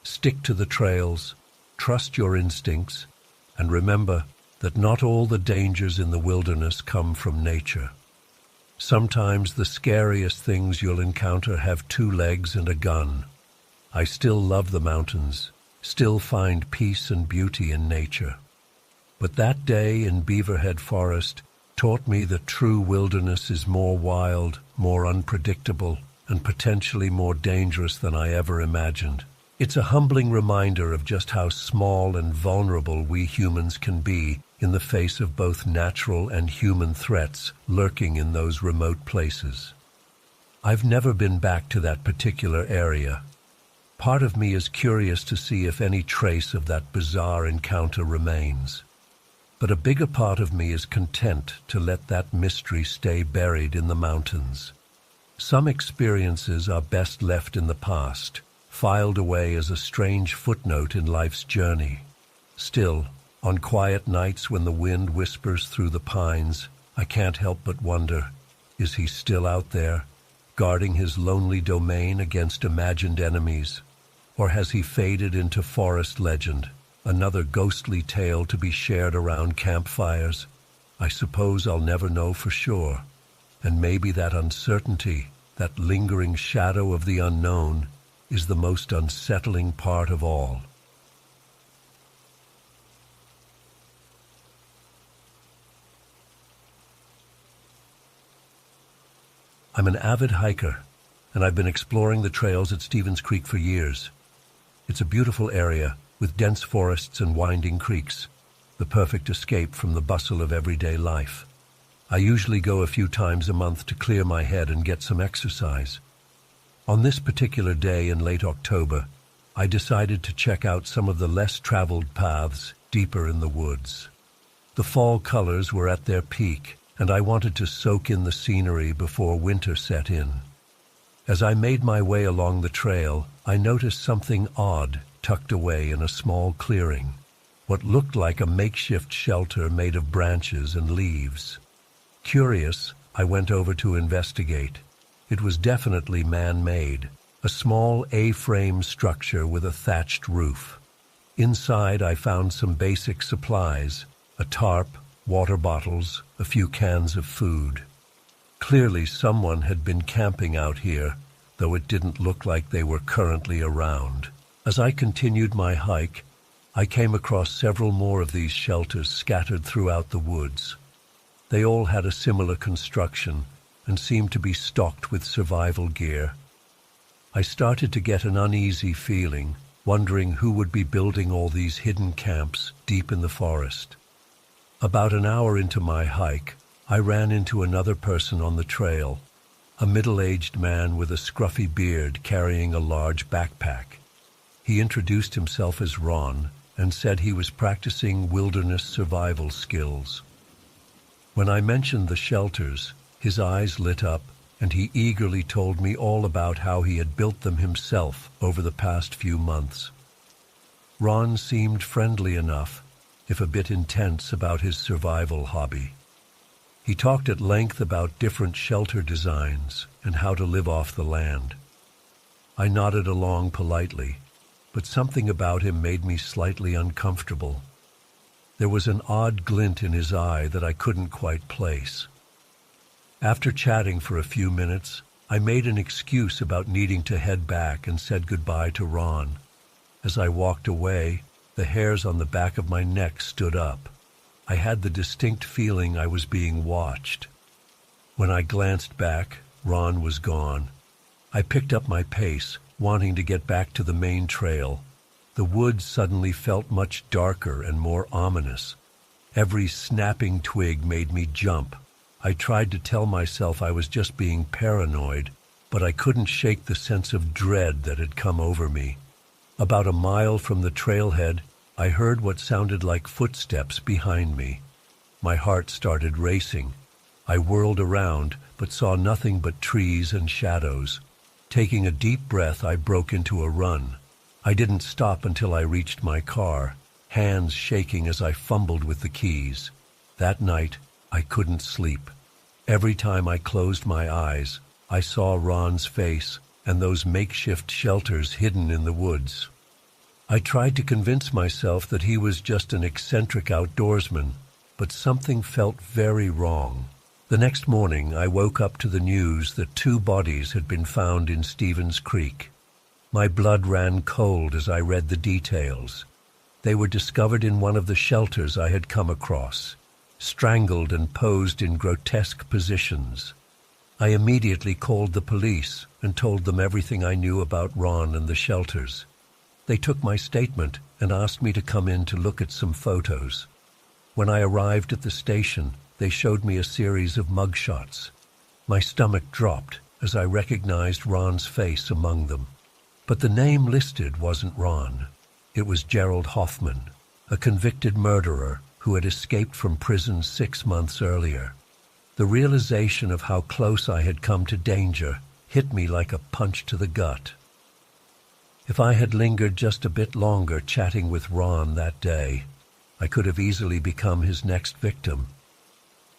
Stick to the trails, trust your instincts, and remember that not all the dangers in the wilderness come from nature. Sometimes the scariest things you'll encounter have two legs and a gun. I still love the mountains, still find peace and beauty in nature. But that day in Beaverhead Forest taught me that true wilderness is more wild, more unpredictable, and potentially more dangerous than I ever imagined. It's a humbling reminder of just how small and vulnerable we humans can be in the face of both natural and human threats lurking in those remote places. I've never been back to that particular area. Part of me is curious to see if any trace of that bizarre encounter remains. But a bigger part of me is content to let that mystery stay buried in the mountains. Some experiences are best left in the past, filed away as a strange footnote in life's journey. Still, on quiet nights when the wind whispers through the pines, I can't help but wonder, is he still out there, guarding his lonely domain against imagined enemies? Or has he faded into forest legend, another ghostly tale to be shared around campfires? I suppose I'll never know for sure. And maybe that uncertainty, that lingering shadow of the unknown, is the most unsettling part of all. I'm an avid hiker, and I've been exploring the trails at Stevens Creek for years. It's a beautiful area with dense forests and winding creeks, the perfect escape from the bustle of everyday life. I usually go a few times a month to clear my head and get some exercise. On this particular day in late October, I decided to check out some of the less traveled paths deeper in the woods. The fall colors were at their peak, and I wanted to soak in the scenery before winter set in. As I made my way along the trail, I noticed something odd tucked away in a small clearing, what looked like a makeshift shelter made of branches and leaves. Curious, I went over to investigate. It was definitely man-made, a small A-frame structure with a thatched roof. Inside I found some basic supplies, a tarp, water bottles, a few cans of food. Clearly someone had been camping out here, though it didn't look like they were currently around. As I continued my hike, I came across several more of these shelters scattered throughout the woods. They all had a similar construction and seemed to be stocked with survival gear. I started to get an uneasy feeling, wondering who would be building all these hidden camps deep in the forest. About an hour into my hike, I ran into another person on the trail, a middle-aged man with a scruffy beard carrying a large backpack. He introduced himself as Ron and said he was practicing wilderness survival skills. When I mentioned the shelters, his eyes lit up and he eagerly told me all about how he had built them himself over the past few months. Ron seemed friendly enough, if a bit intense about his survival hobby. He talked at length about different shelter designs and how to live off the land. I nodded along politely, but something about him made me slightly uncomfortable. There was an odd glint in his eye that I couldn't quite place. After chatting for a few minutes, I made an excuse about needing to head back and said goodbye to Ron. As I walked away, the hairs on the back of my neck stood up. I had the distinct feeling I was being watched. When I glanced back, Ron was gone. I picked up my pace, wanting to get back to the main trail. The woods suddenly felt much darker and more ominous. Every snapping twig made me jump. I tried to tell myself I was just being paranoid, but I couldn't shake the sense of dread that had come over me. About a mile from the trailhead, I heard what sounded like footsteps behind me. My heart started racing. I whirled around, but saw nothing but trees and shadows. Taking a deep breath, I broke into a run. I didn't stop until I reached my car, hands shaking as I fumbled with the keys. That night, I couldn't sleep. Every time I closed my eyes, I saw Ron's face and those makeshift shelters hidden in the woods. I tried to convince myself that he was just an eccentric outdoorsman, but something felt very wrong. The next morning, I woke up to the news that 2 bodies had been found in Stevens Creek. My blood ran cold as I read the details. They were discovered in one of the shelters I had come across, strangled and posed in grotesque positions. I immediately called the police and told them everything I knew about Ron and the shelters. They took my statement and asked me to come in to look at some photos. When I arrived at the station, they showed me a series of mugshots. My stomach dropped as I recognized Ron's face among them. But the name listed wasn't Ron. It was Gerald Hoffman, a convicted murderer who had escaped from prison 6 months earlier. The realization of how close I had come to danger hit me like a punch to the gut. If I had lingered just a bit longer chatting with Ron that day, I could have easily become his next victim.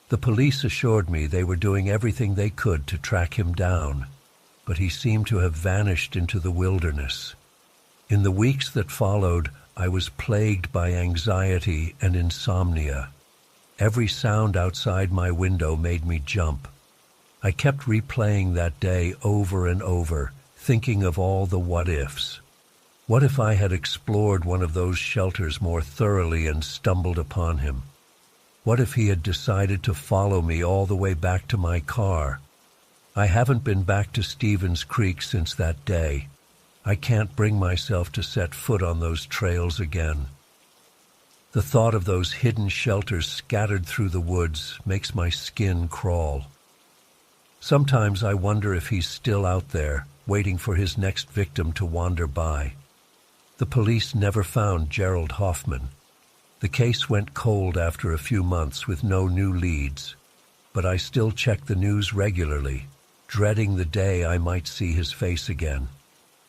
The police assured me they were doing everything they could to track him down, but he seemed to have vanished into the wilderness. In the weeks that followed, I was plagued by anxiety and insomnia. Every sound outside my window made me jump. I kept replaying that day over and over, thinking of all the what-ifs. What if I had explored one of those shelters more thoroughly and stumbled upon him? What if he had decided to follow me all the way back to my car? I haven't been back to Stevens Creek since that day. I can't bring myself to set foot on those trails again. The thought of those hidden shelters scattered through the woods makes my skin crawl. Sometimes I wonder if he's still out there, waiting for his next victim to wander by. The police never found Gerald Hoffman. The case went cold after a few months with no new leads, but I still check the news regularly, dreading the day I might see his face again.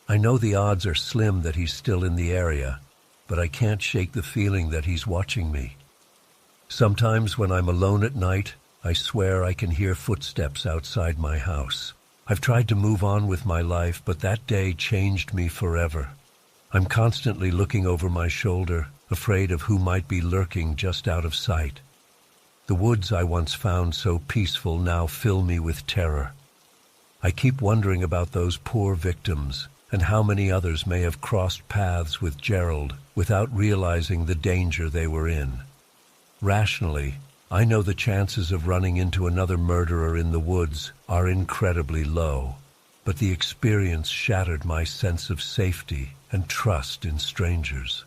I know the odds are slim that he's still in the area, but I can't shake the feeling that he's watching me. Sometimes when I'm alone at night, I swear I can hear footsteps outside my house. I've tried to move on with my life, but that day changed me forever. I'm constantly looking over my shoulder, afraid of who might be lurking just out of sight. The woods I once found so peaceful now fill me with terror. I keep wondering about those poor victims and how many others may have crossed paths with Gerald without realizing the danger they were in. Rationally, I know the chances of running into another murderer in the woods are incredibly low, but the experience shattered my sense of safety and trust in strangers.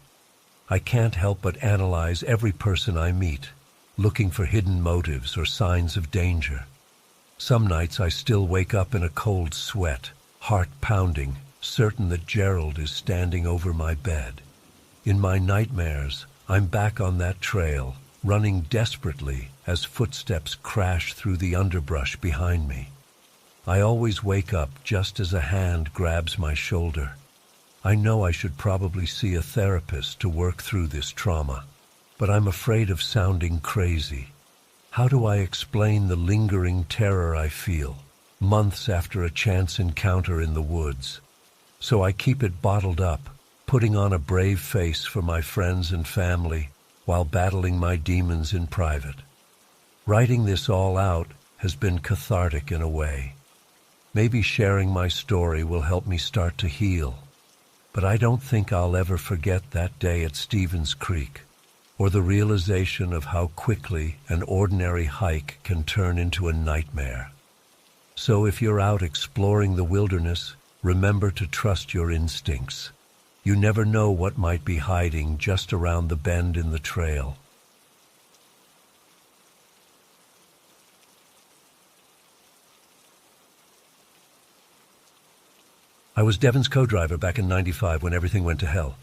I can't help but analyze every person I meet, looking for hidden motives or signs of danger. Some nights I still wake up in a cold sweat, heart pounding, certain that Gerald is standing over my bed. In my nightmares, I'm back on that trail, running desperately as footsteps crash through the underbrush behind me. I always wake up just as a hand grabs my shoulder. I know I should probably see a therapist to work through this trauma, but I'm afraid of sounding crazy. How do I explain the lingering terror I feel, months after a chance encounter in the woods? So I keep it bottled up, putting on a brave face for my friends and family while battling my demons in private. Writing this all out has been cathartic in a way. Maybe sharing my story will help me start to heal. But I don't think I'll ever forget that day at Stevens Creek, or the realization of how quickly an ordinary hike can turn into a nightmare. So if you're out exploring the wilderness, remember to trust your instincts. You never know what might be hiding just around the bend in the trail. I was Devon's co-driver back in '95 when everything went to hell.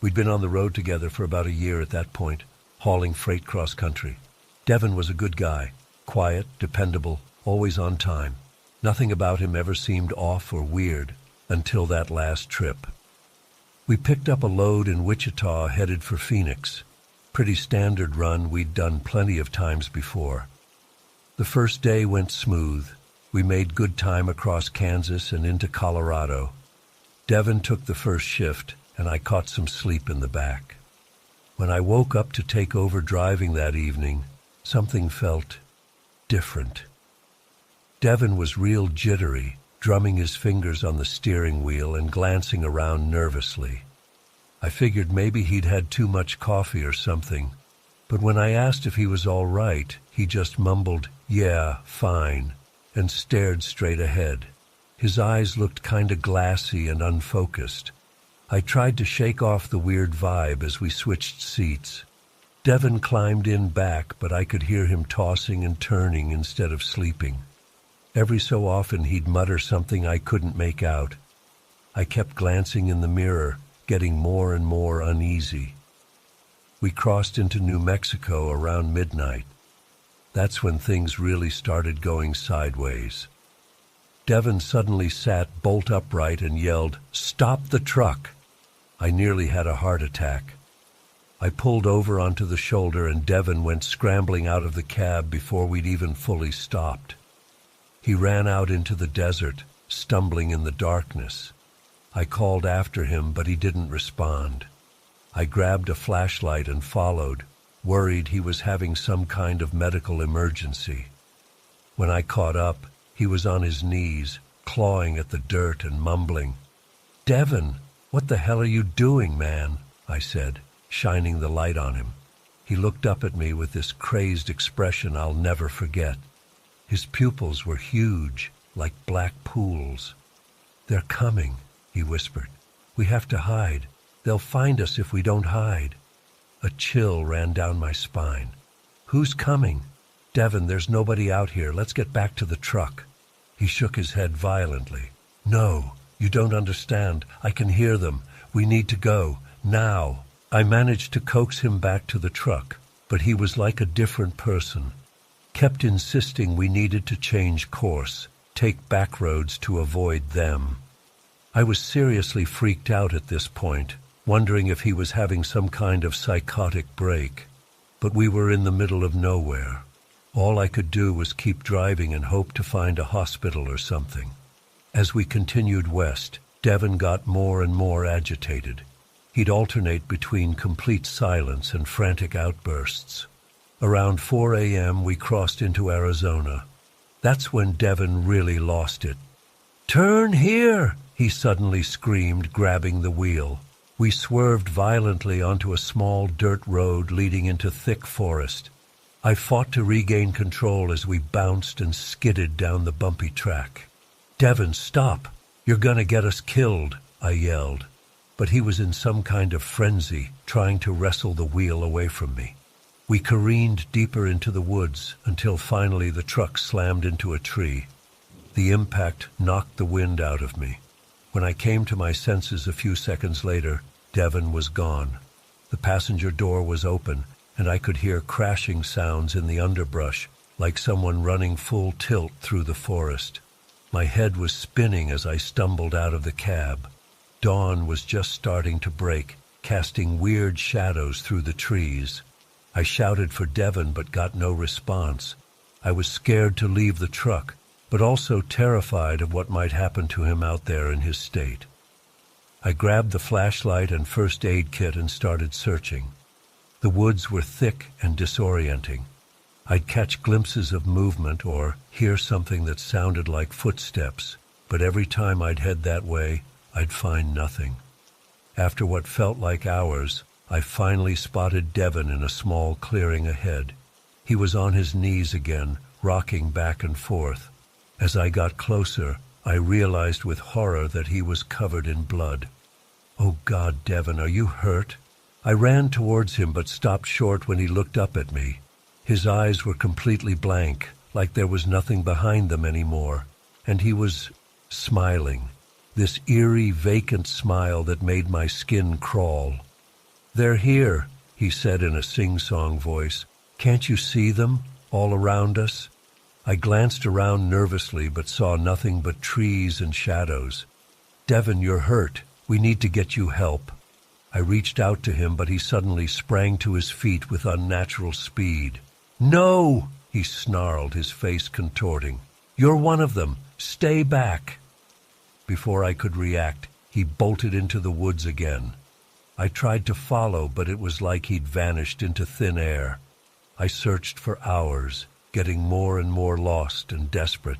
We'd been on the road together for about a year at that point, hauling freight cross-country. Devon was a good guy, quiet, dependable, always on time. Nothing about him ever seemed off or weird until that last trip. We picked up a load in Wichita headed for Phoenix. Pretty standard run we'd done plenty of times before. The first day went smooth. We made good time across Kansas and into Colorado. Devon took the first shift, and I caught some sleep in the back. When I woke up to take over driving that evening, something felt different. Devon was real jittery, drumming his fingers on the steering wheel and glancing around nervously. I figured maybe he'd had too much coffee or something, but when I asked if he was all right, he just mumbled, "Yeah, fine," and stared straight ahead. His eyes looked kinda glassy and unfocused. I tried to shake off the weird vibe as we switched seats. Devon climbed in back, but I could hear him tossing and turning instead of sleeping. Every so often he'd mutter something I couldn't make out. I kept glancing in the mirror, getting more and more uneasy. We crossed into New Mexico around midnight. That's when things really started going sideways. Devon suddenly sat bolt upright and yelled, "Stop the truck!" I nearly had a heart attack. I pulled over onto the shoulder and Devon went scrambling out of the cab before we'd even fully stopped. He ran out into the desert, stumbling in the darkness. I called after him, but he didn't respond. I grabbed a flashlight and followed, worried he was having some kind of medical emergency. When I caught up, he was on his knees, clawing at the dirt and mumbling. "Devon, what the hell are you doing, man?" I said, shining the light on him. He looked up at me with this crazed expression I'll never forget. His pupils were huge, like black pools. "They're coming," he whispered. "We have to hide. They'll find us if we don't hide." A chill ran down my spine. "Who's coming?" "Devon, there's nobody out here. Let's get back to the truck." He shook his head violently. "No, you don't understand. I can hear them. We need to go. Now." I managed to coax him back to the truck, but he was like a different person. Kept insisting we needed to change course, take back roads to avoid them. I was seriously freaked out at this point, wondering if he was having some kind of psychotic break. But we were in the middle of nowhere. All I could do was keep driving and hope to find a hospital or something. As we continued west, Devon got more and more agitated. He'd alternate between complete silence and frantic outbursts. Around 4 a.m. we crossed into Arizona. That's when Devon really lost it. "Turn here!" he suddenly screamed, grabbing the wheel. We swerved violently onto a small dirt road leading into thick forest. I fought to regain control as we bounced and skidded down the bumpy track. "Devon, stop! You're gonna get us killed," I yelled. But he was in some kind of frenzy, trying to wrestle the wheel away from me. We careened deeper into the woods until finally the truck slammed into a tree. The impact knocked the wind out of me. When I came to my senses a few seconds later, Devon was gone. The passenger door was open, and I could hear crashing sounds in the underbrush, like someone running full tilt through the forest. My head was spinning as I stumbled out of the cab. Dawn was just starting to break, casting weird shadows through the trees. I shouted for Devon but got no response. I was scared to leave the truck, but also terrified of what might happen to him out there in his state. I grabbed the flashlight and first aid kit and started searching. The woods were thick and disorienting. I'd catch glimpses of movement or hear something that sounded like footsteps, but every time I'd head that way, I'd find nothing. After what felt like hours, I finally spotted Devon in a small clearing ahead. He was on his knees again, rocking back and forth. As I got closer, I realized with horror that he was covered in blood. "Oh God, Devon, are you hurt?" I ran towards him but stopped short when he looked up at me. His eyes were completely blank, like there was nothing behind them anymore, and he was smiling. This eerie, vacant smile that made my skin crawl. "They're here," he said in a sing-song voice. "Can't you see them, all around us?" I glanced around nervously but saw nothing but trees and shadows. "Devon, you're hurt. We need to get you help." I reached out to him, but he suddenly sprang to his feet with unnatural speed. "No!" he snarled, his face contorting. "You're one of them. Stay back." Before I could react, he bolted into the woods again. I tried to follow, but it was like he'd vanished into thin air. I searched for hours, getting more and more lost and desperate.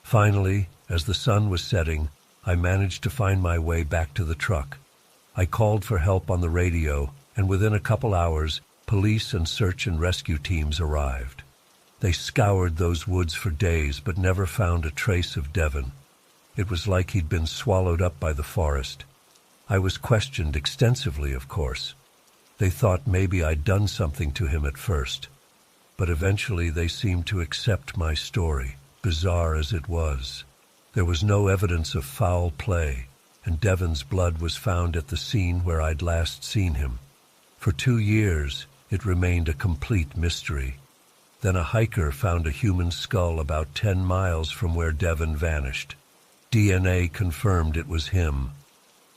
Finally, as the sun was setting, I managed to find my way back to the truck. I called for help on the radio, and within a couple hours, police and search and rescue teams arrived. They scoured those woods for days but never found a trace of Devon. It was like he'd been swallowed up by the forest. I was questioned extensively, of course. They thought maybe I'd done something to him at first, but eventually they seemed to accept my story, bizarre as it was. There was no evidence of foul play, and Devon's blood was found at the scene where I'd last seen him. For 2 years, it remained a complete mystery. Then a hiker found a human skull about 10 miles from where Devon vanished. DNA confirmed it was him.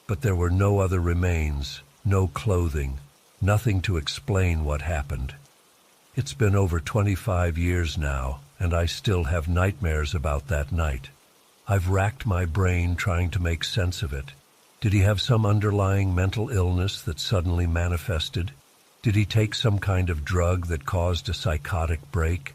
But there were no other remains, no clothing, nothing to explain what happened. It's been over 25 years now, and I still have nightmares about that night. I've racked my brain trying to make sense of it. Did he have some underlying mental illness that suddenly manifested? Did he take some kind of drug that caused a psychotic break?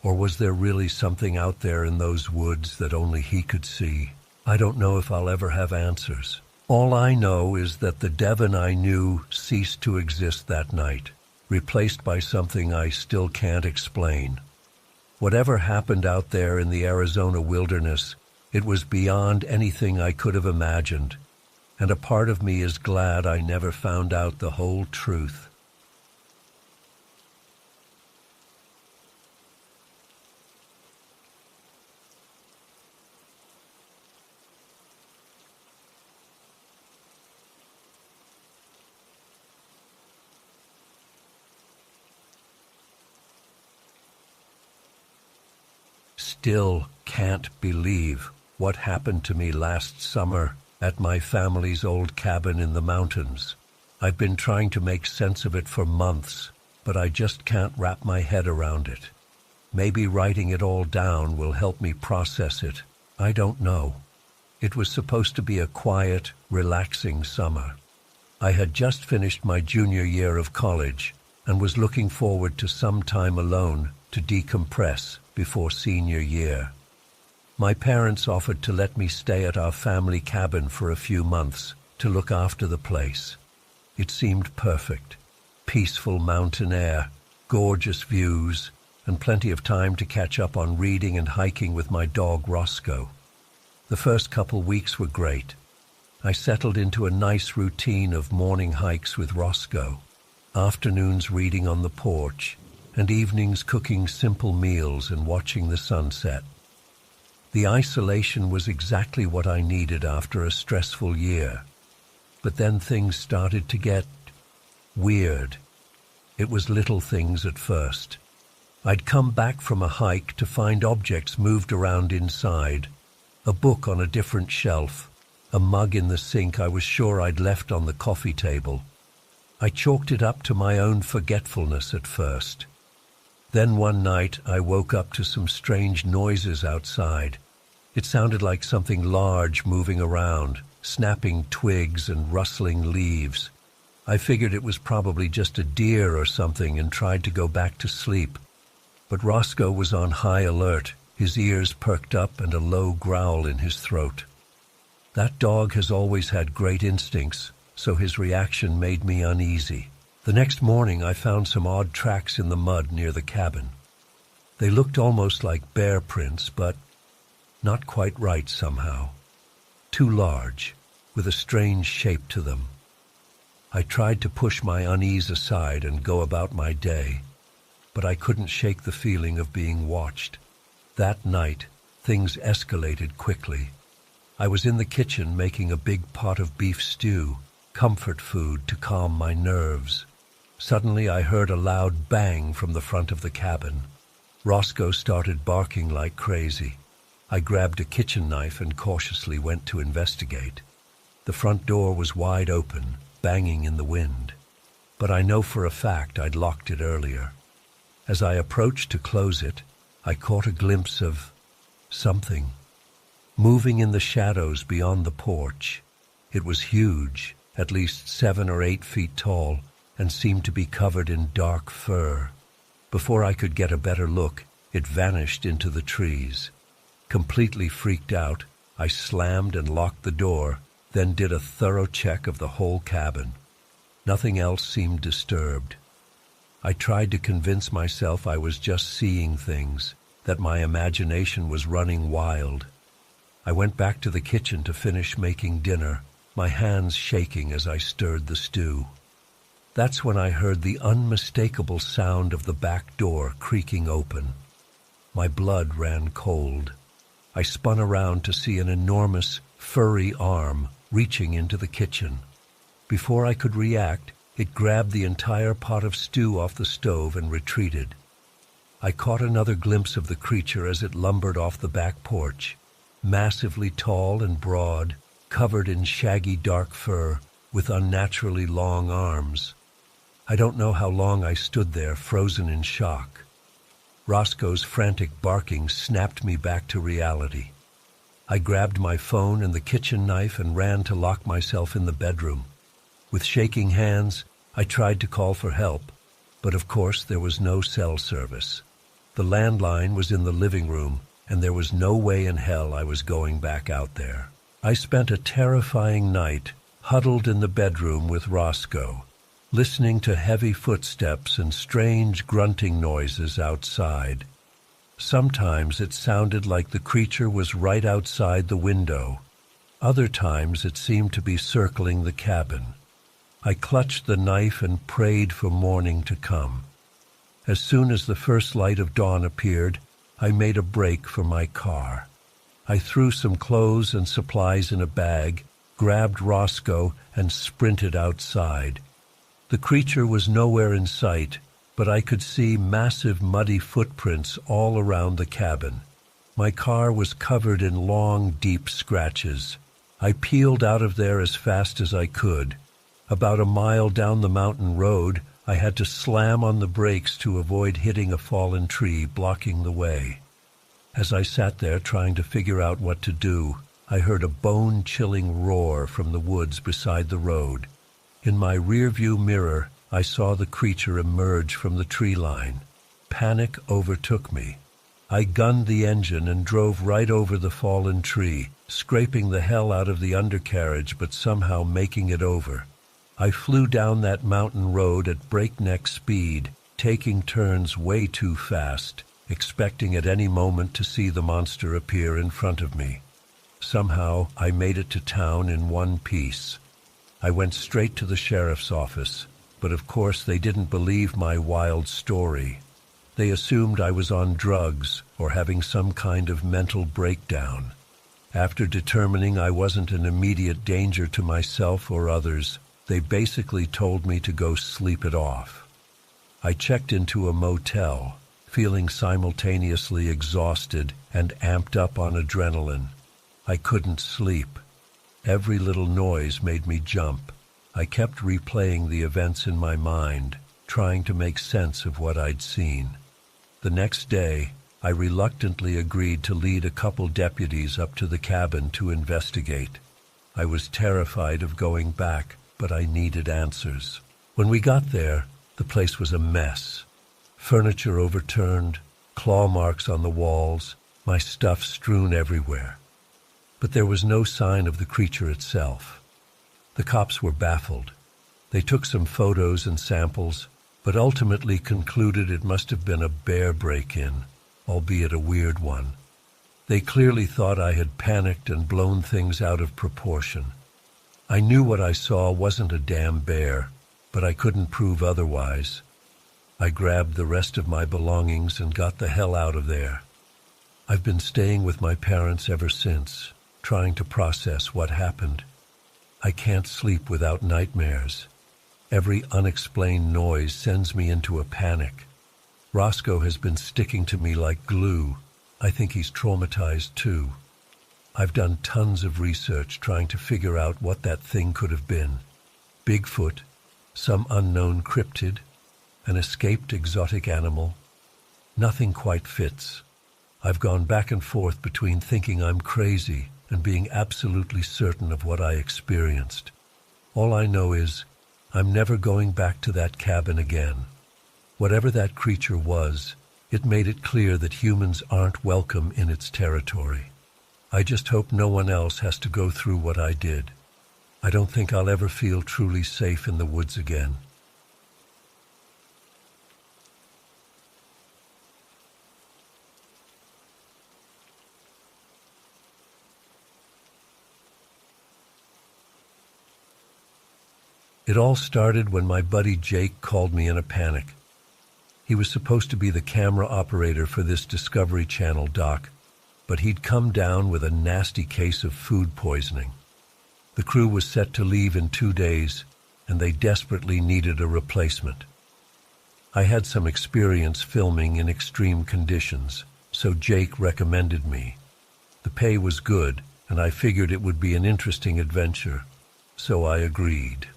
Or was there really something out there in those woods that only he could see? I don't know if I'll ever have answers. All I know is that the Devon I knew ceased to exist that night, replaced by something I still can't explain. Whatever happened out there in the Arizona wilderness, it was beyond anything I could have imagined, and a part of me is glad I never found out the whole truth. Still can't believe what happened to me last summer at my family's old cabin in the mountains. I've been trying to make sense of it for months, but I just can't wrap my head around it. Maybe writing it all down will help me process it. I don't know. It was supposed to be a quiet, relaxing summer. I had just finished my junior year of college and was looking forward to some time alone to decompress before senior year. My parents offered to let me stay at our family cabin for a few months to look after the place. It seemed perfect. Peaceful mountain air, gorgeous views, and plenty of time to catch up on reading and hiking with my dog Roscoe. The first couple weeks were great. I settled into a nice routine of morning hikes with Roscoe, afternoons reading on the porch, and evenings cooking simple meals and watching the sunset. The isolation was exactly what I needed after a stressful year. But then things started to get weird. It was little things at first. I'd come back from a hike to find objects moved around inside, a book on a different shelf, a mug in the sink I was sure I'd left on the coffee table. I chalked it up to my own forgetfulness at first. Then one night I woke up to some strange noises outside. It sounded like something large moving around, snapping twigs and rustling leaves. I figured it was probably just a deer or something and tried to go back to sleep. But Roscoe was on high alert, his ears perked up and a low growl in his throat. That dog has always had great instincts, so his reaction made me uneasy. The next morning I found some odd tracks in the mud near the cabin. They looked almost like bear prints, but not quite right somehow. Too large, with a strange shape to them. I tried to push my unease aside and go about my day, but I couldn't shake the feeling of being watched. That night, things escalated quickly. I was in the kitchen making a big pot of beef stew, comfort food to calm my nerves. Suddenly I heard a loud bang from the front of the cabin. Roscoe started barking like crazy. I grabbed a kitchen knife and cautiously went to investigate. The front door was wide open, banging in the wind. But I know for a fact I'd locked it earlier. As I approached to close it, I caught a glimpse of something moving in the shadows beyond the porch. It was huge, at least 7 or 8 feet tall, and seemed to be covered in dark fur. Before I could get a better look, it vanished into the trees. Completely freaked out, I slammed and locked the door, then did a thorough check of the whole cabin. Nothing else seemed disturbed. I tried to convince myself I was just seeing things, that my imagination was running wild. I went back to the kitchen to finish making dinner, my hands shaking as I stirred the stew. That's when I heard the unmistakable sound of the back door creaking open. My blood ran cold. I spun around to see an enormous, furry arm reaching into the kitchen. Before I could react, it grabbed the entire pot of stew off the stove and retreated. I caught another glimpse of the creature as it lumbered off the back porch, massively tall and broad, covered in shaggy dark fur, with unnaturally long arms. I don't know how long I stood there, frozen in shock. Roscoe's frantic barking snapped me back to reality. I grabbed my phone and the kitchen knife and ran to lock myself in the bedroom. With shaking hands, I tried to call for help, but of course there was no cell service. The landline was in the living room, and there was no way in hell I was going back out there. I spent a terrifying night huddled in the bedroom with Roscoe, listening to heavy footsteps and strange grunting noises outside. Sometimes it sounded like the creature was right outside the window. Other times it seemed to be circling the cabin. I clutched the knife and prayed for morning to come. As soon as the first light of dawn appeared, I made a break for my car. I threw some clothes and supplies in a bag, grabbed Roscoe, and sprinted outside. The creature was nowhere in sight, but I could see massive muddy footprints all around the cabin. My car was covered in long, deep scratches. I peeled out of there as fast as I could. About a mile down the mountain road, I had to slam on the brakes to avoid hitting a fallen tree blocking the way. As I sat there trying to figure out what to do, I heard a bone-chilling roar from the woods beside the road. In my rearview mirror, I saw the creature emerge from the tree line. Panic overtook me. I gunned the engine and drove right over the fallen tree, scraping the hell out of the undercarriage but somehow making it over. I flew down that mountain road at breakneck speed, taking turns way too fast, expecting at any moment to see the monster appear in front of me. Somehow, I made it to town in one piece. I went straight to the sheriff's office, but of course they didn't believe my wild story. They assumed I was on drugs or having some kind of mental breakdown. After determining I wasn't an immediate danger to myself or others, they basically told me to go sleep it off. I checked into a motel, feeling simultaneously exhausted and amped up on adrenaline. I couldn't sleep. Every little noise made me jump. I kept replaying the events in my mind, trying to make sense of what I'd seen. The next day, I reluctantly agreed to lead a couple deputies up to the cabin to investigate. I was terrified of going back, but I needed answers. When we got there, the place was a mess. Furniture overturned, claw marks on the walls, my stuff strewn everywhere. But there was no sign of the creature itself. The cops were baffled. They took some photos and samples, but ultimately concluded it must have been a bear break-in, albeit a weird one. They clearly thought I had panicked and blown things out of proportion. I knew what I saw wasn't a damn bear, but I couldn't prove otherwise. I grabbed the rest of my belongings and got the hell out of there. I've been staying with my parents ever since, trying to process what happened. I can't sleep without nightmares. Every unexplained noise sends me into a panic. Roscoe has been sticking to me like glue. I think he's traumatized too. I've done tons of research trying to figure out what that thing could have been. Bigfoot, some unknown cryptid, an escaped exotic animal. Nothing quite fits. I've gone back and forth between thinking I'm crazy and being absolutely certain of what I experienced. All I know is I'm never going back to that cabin again. Whatever that creature was, it made it clear that humans aren't welcome in its territory. I just hope no one else has to go through what I did. I don't think I'll ever feel truly safe in the woods again. It all started when my buddy Jake called me in a panic. He was supposed to be the camera operator for this Discovery Channel doc, but he'd come down with a nasty case of food poisoning. The crew was set to leave in 2 days, and they desperately needed a replacement. I had some experience filming in extreme conditions, so Jake recommended me. The pay was good, and I figured it would be an interesting adventure, so I agreed.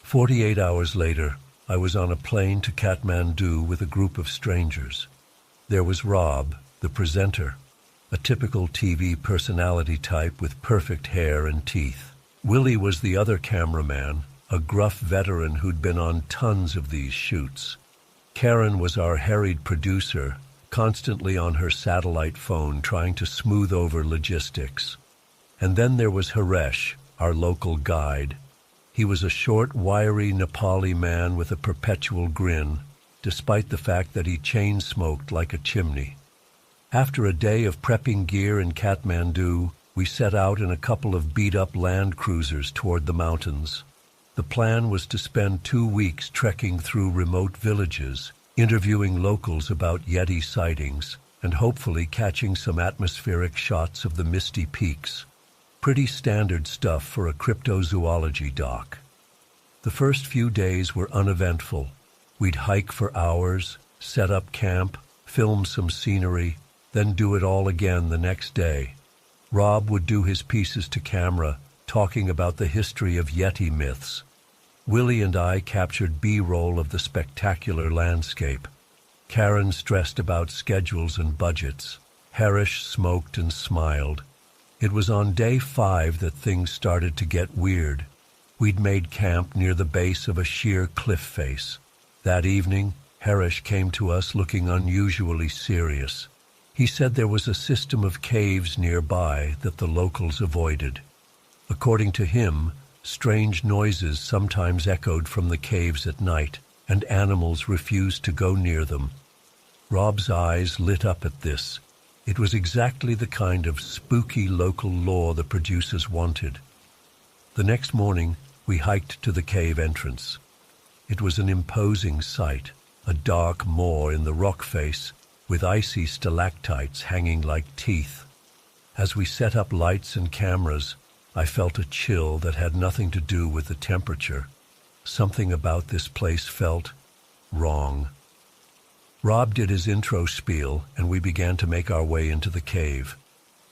48 hours later, I was on a plane to Kathmandu with a group of strangers. There was Rob, the presenter, a typical TV personality type with perfect hair and teeth. Willie was the other cameraman, a gruff veteran who'd been on tons of these shoots. Karen was our harried producer, constantly on her satellite phone trying to smooth over logistics. And then there was Haresh, our local guide. He was a short, wiry Nepali man with a perpetual grin, despite the fact that he chain-smoked like a chimney. After a day of prepping gear in Kathmandu, we set out in a couple of beat-up land cruisers toward the mountains. The plan was to spend 2 weeks trekking through remote villages, interviewing locals about Yeti sightings, and hopefully catching some atmospheric shots of the misty peaks. Pretty standard stuff for a cryptozoology doc. The first few days were uneventful. We'd hike for hours, set up camp, film some scenery, then do it all again the next day. Rob would do his pieces to camera, talking about the history of Yeti myths. Willie and I captured B-roll of the spectacular landscape. Karen stressed about schedules and budgets. Harish smoked and smiled. It was on day 5 that things started to get weird. We'd made camp near the base of a sheer cliff face. That evening, Harish came to us looking unusually serious. He said there was a system of caves nearby that the locals avoided. According to him, strange noises sometimes echoed from the caves at night, and animals refused to go near them. Rob's eyes lit up at this. It was exactly the kind of spooky local lore the producers wanted. The next morning, we hiked to the cave entrance. It was an imposing sight, a dark moor in the rock face, with icy stalactites hanging like teeth. As we set up lights and cameras, I felt a chill that had nothing to do with the temperature. Something about this place felt wrong. Rob did his intro spiel, and we began to make our way into the cave.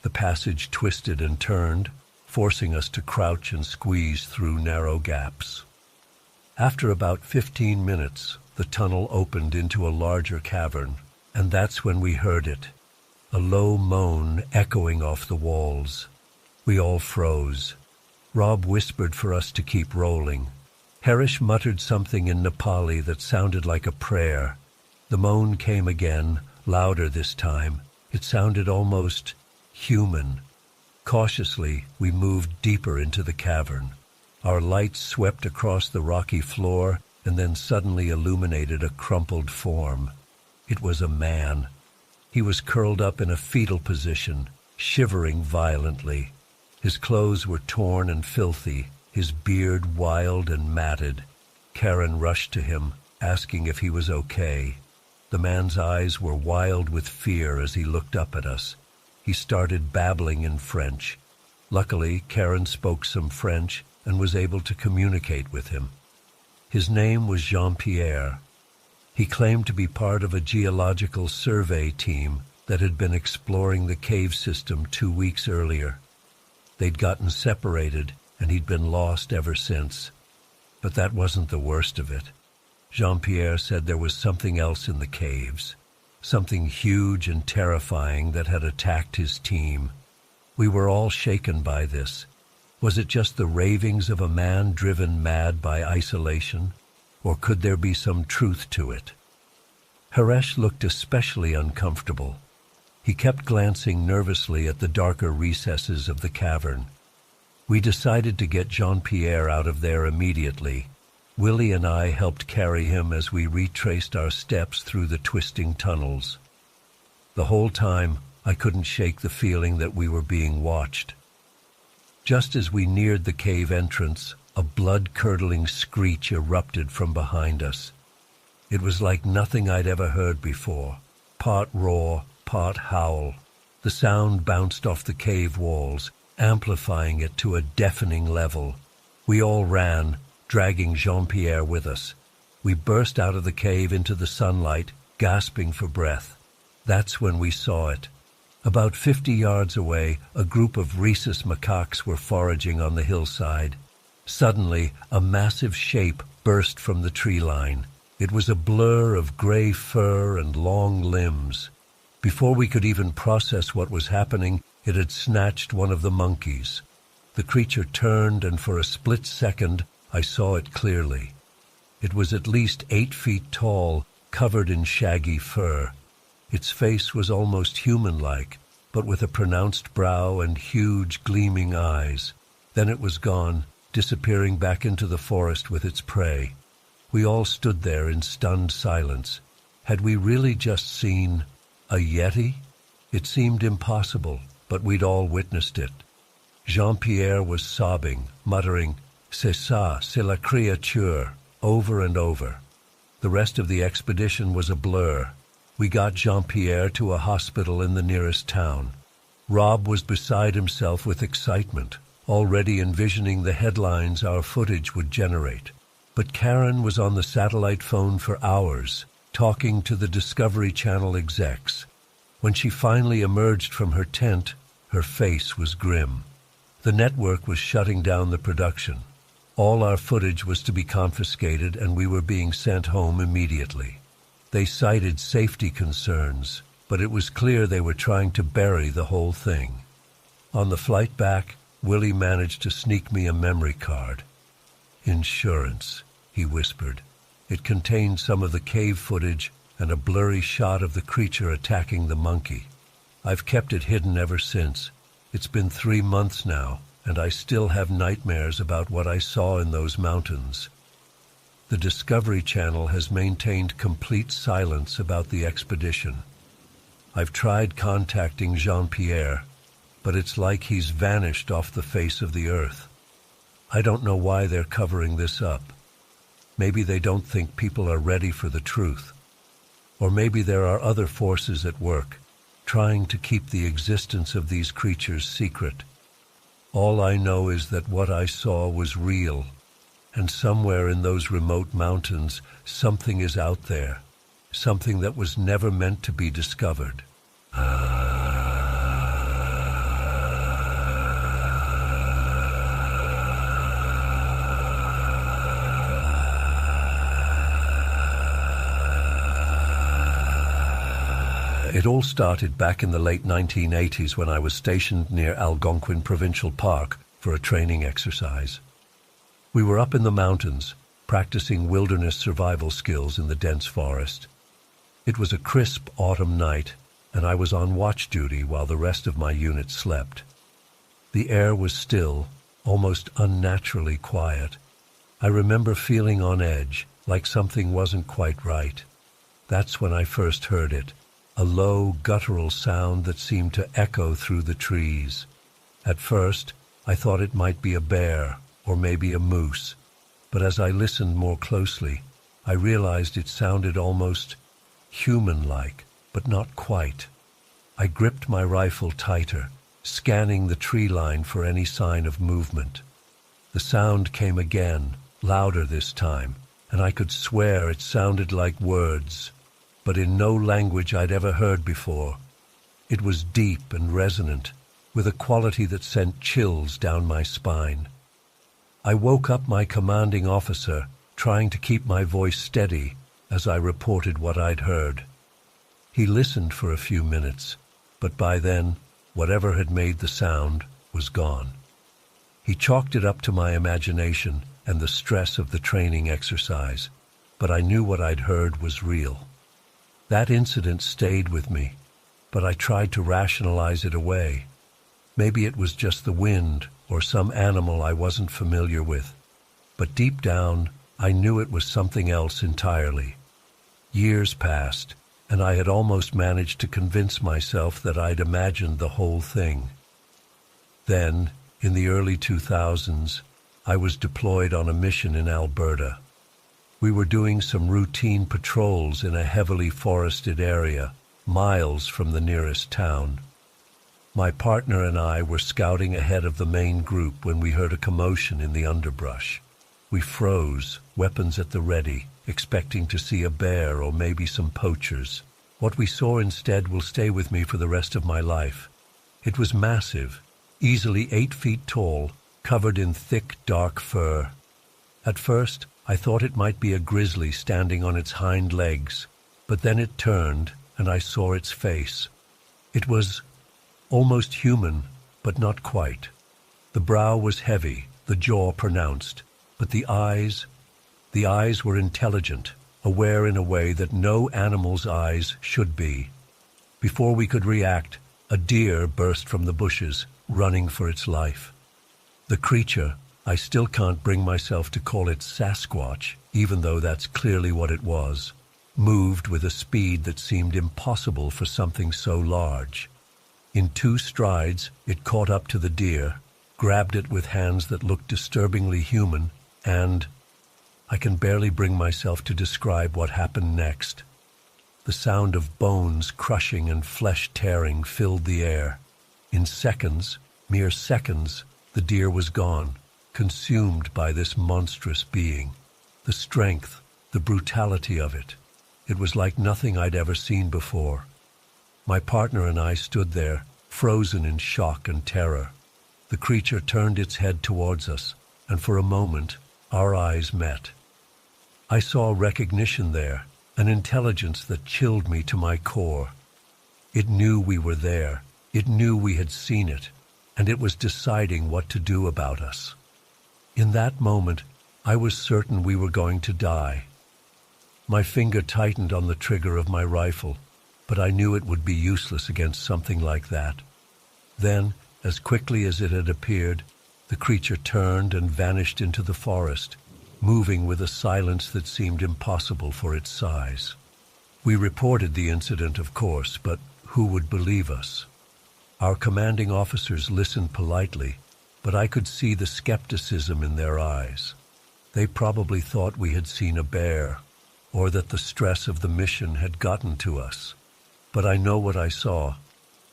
The passage twisted and turned, forcing us to crouch and squeeze through narrow gaps. After about 15 minutes, the tunnel opened into a larger cavern, and that's when we heard it, a low moan echoing off the walls. We all froze. Rob whispered for us to keep rolling. Harish muttered something in Nepali that sounded like a prayer. The moan came again, louder this time. It sounded almost human. Cautiously, we moved deeper into the cavern. Our lights swept across the rocky floor and then suddenly illuminated a crumpled form. It was a man. He was curled up in a fetal position, shivering violently. His clothes were torn and filthy, his beard wild and matted. Karen rushed to him, asking if he was okay. The man's eyes were wild with fear as he looked up at us. He started babbling in French. Luckily, Karen spoke some French and was able to communicate with him. His name was Jean-Pierre. He claimed to be part of a geological survey team that had been exploring the cave system 2 weeks earlier. They'd gotten separated, and he'd been lost ever since. But that wasn't the worst of it. Jean-Pierre said there was something else in the caves, something huge and terrifying that had attacked his team. We were all shaken by this. Was it just the ravings of a man driven mad by isolation, or could there be some truth to it? Harish looked especially uncomfortable. He kept glancing nervously at the darker recesses of the cavern. We decided to get Jean-Pierre out of there immediately. Willie and I helped carry him as we retraced our steps through the twisting tunnels. The whole time, I couldn't shake the feeling that we were being watched. Just as we neared the cave entrance, a blood-curdling screech erupted from behind us. It was like nothing I'd ever heard before, part roar, part howl. The sound bounced off the cave walls, amplifying it to a deafening level. We all ran, dragging Jean-Pierre with us. We burst out of the cave into the sunlight, gasping for breath. That's when we saw it. About 50 yards away, a group of rhesus macaques were foraging on the hillside. Suddenly, a massive shape burst from the tree line. It was a blur of gray fur and long limbs. Before we could even process what was happening, it had snatched one of the monkeys. The creature turned, and for a split second, I saw it clearly. It was at least 8 feet tall, covered in shaggy fur. Its face was almost human-like, but with a pronounced brow and huge, gleaming eyes. Then it was gone, disappearing back into the forest with its prey. We all stood there in stunned silence. Had we really just seen a yeti? It seemed impossible, but we'd all witnessed it. Jean-Pierre was sobbing, muttering, "C'est ça, c'est la créature," over and over. The rest of the expedition was a blur. We got Jean-Pierre to a hospital in the nearest town. Rob was beside himself with excitement, already envisioning the headlines our footage would generate. But Karen was on the satellite phone for hours, talking to the Discovery Channel execs. When she finally emerged from her tent, her face was grim. The network was shutting down the production. All our footage was to be confiscated, and we were being sent home immediately. They cited safety concerns, but it was clear they were trying to bury the whole thing. On the flight back, Willie managed to sneak me a memory card. "Insurance," he whispered. It contained some of the cave footage and a blurry shot of the creature attacking the monkey. I've kept it hidden ever since. It's been 3 months now, and I still have nightmares about what I saw in those mountains. The Discovery Channel has maintained complete silence about the expedition. I've tried contacting Jean-Pierre, but it's like he's vanished off the face of the earth. I don't know why they're covering this up. Maybe they don't think people are ready for the truth. Or maybe there are other forces at work, trying to keep the existence of these creatures secret. All I know is that what I saw was real, and somewhere in those remote mountains, something is out there, something that was never meant to be discovered. It all started back in the late 1980s when I was stationed near Algonquin Provincial Park for a training exercise. We were up in the mountains, practicing wilderness survival skills in the dense forest. It was a crisp autumn night, and I was on watch duty while the rest of my unit slept. The air was still, almost unnaturally quiet. I remember feeling on edge, like something wasn't quite right. That's when I first heard it. A low, guttural sound that seemed to echo through the trees. At first, I thought it might be a bear, or maybe a moose, but as I listened more closely, I realized it sounded almost human-like, but not quite. I gripped my rifle tighter, scanning the tree line for any sign of movement. The sound came again, louder this time, and I could swear it sounded like words, but in no language I'd ever heard before. It was deep and resonant, with a quality that sent chills down my spine. I woke up my commanding officer, trying to keep my voice steady as I reported what I'd heard. He listened for a few minutes, but by then, whatever had made the sound was gone. He chalked it up to my imagination and the stress of the training exercise, but I knew what I'd heard was real. That incident stayed with me, but I tried to rationalize it away. Maybe it was just the wind or some animal I wasn't familiar with, but deep down, I knew it was something else entirely. Years passed, and I had almost managed to convince myself that I'd imagined the whole thing. Then, in the early 2000s, I was deployed on a mission in Alberta. We were doing some routine patrols in a heavily forested area, miles from the nearest town. My partner and I were scouting ahead of the main group when we heard a commotion in the underbrush. We froze, weapons at the ready, expecting to see a bear or maybe some poachers. What we saw instead will stay with me for the rest of my life. It was massive, easily 8 feet tall, covered in thick, dark fur. At first, I thought it might be a grizzly standing on its hind legs, but then it turned, and I saw its face. It was almost human, but not quite. The brow was heavy, the jaw pronounced, but the eyes were intelligent, aware in a way that no animal's eyes should be. Before we could react, a deer burst from the bushes, running for its life. The creature, I still can't bring myself to call it Sasquatch, even though that's clearly what it was, moved with a speed that seemed impossible for something so large. In 2 strides, it caught up to the deer, grabbed it with hands that looked disturbingly human, and I can barely bring myself to describe what happened next. The sound of bones crushing and flesh tearing filled the air. In seconds, mere seconds, the deer was gone, consumed by this monstrous being. The strength, the brutality of it. It was like nothing I'd ever seen before. My partner and I stood there, frozen in shock and terror. The creature turned its head towards us, and for a moment, our eyes met. I saw recognition there, an intelligence that chilled me to my core. It knew we were there. It knew we had seen it, and it was deciding what to do about us. In that moment, I was certain we were going to die. My finger tightened on the trigger of my rifle, but I knew it would be useless against something like that. Then, as quickly as it had appeared, the creature turned and vanished into the forest, moving with a silence that seemed impossible for its size. We reported the incident, of course, but who would believe us? Our commanding officers listened politely, but I could see the skepticism in their eyes. They probably thought we had seen a bear, or that the stress of the mission had gotten to us. But I know what I saw.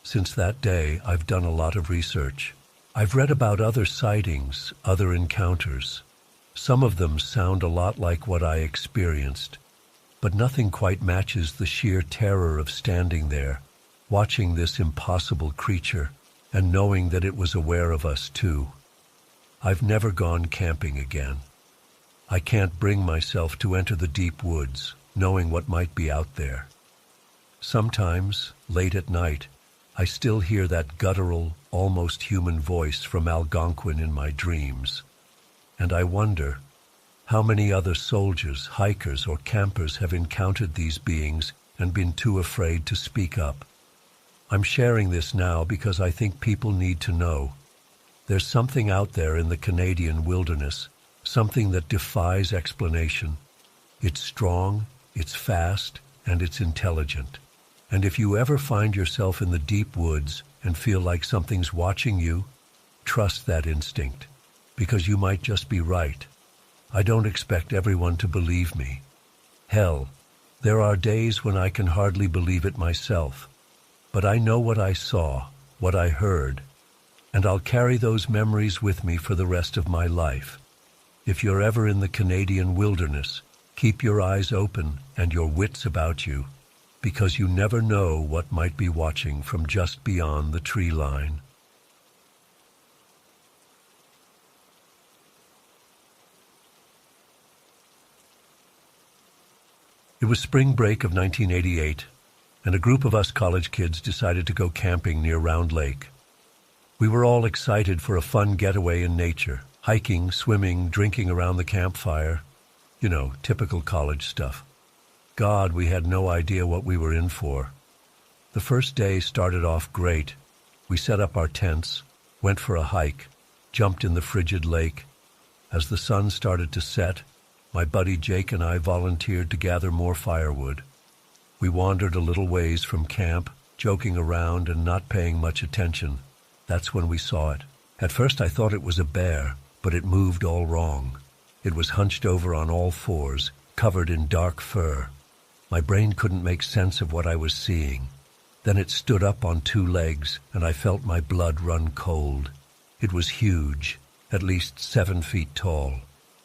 Since that day, I've done a lot of research. I've read about other sightings, other encounters. Some of them sound a lot like what I experienced, but nothing quite matches the sheer terror of standing there, watching this impossible creature, and knowing that it was aware of us too. I've never gone camping again. I can't bring myself to enter the deep woods, knowing what might be out there. Sometimes, late at night, I still hear that guttural, almost human voice from Algonquin in my dreams. And I wonder, how many other soldiers, hikers, or campers have encountered these beings and been too afraid to speak up? I'm sharing this now because I think people need to know. There's something out there in the Canadian wilderness, something that defies explanation. It's strong, it's fast, and it's intelligent. And if you ever find yourself in the deep woods and feel like something's watching you, trust that instinct, because you might just be right. I don't expect everyone to believe me. Hell, there are days when I can hardly believe it myself. But I know what I saw, what I heard, and I'll carry those memories with me for the rest of my life. If you're ever in the Canadian wilderness, keep your eyes open and your wits about you, because you never know what might be watching from just beyond the tree line. It was spring break of 1988, and a group of us college kids decided to go camping near Round Lake. We were all excited for a fun getaway in nature, hiking, swimming, drinking around the campfire. You know, typical college stuff. God, we had no idea what we were in for. The first day started off great. We set up our tents, went for a hike, jumped in the frigid lake. As the sun started to set, my buddy Jake and I volunteered to gather more firewood. We wandered a little ways from camp, joking around and not paying much attention. That's when we saw it. At first I thought it was a bear, but it moved all wrong. It was hunched over on all fours, covered in dark fur. My brain couldn't make sense of what I was seeing. Then it stood up on two legs, and I felt my blood run cold. It was huge, at least 7 feet tall.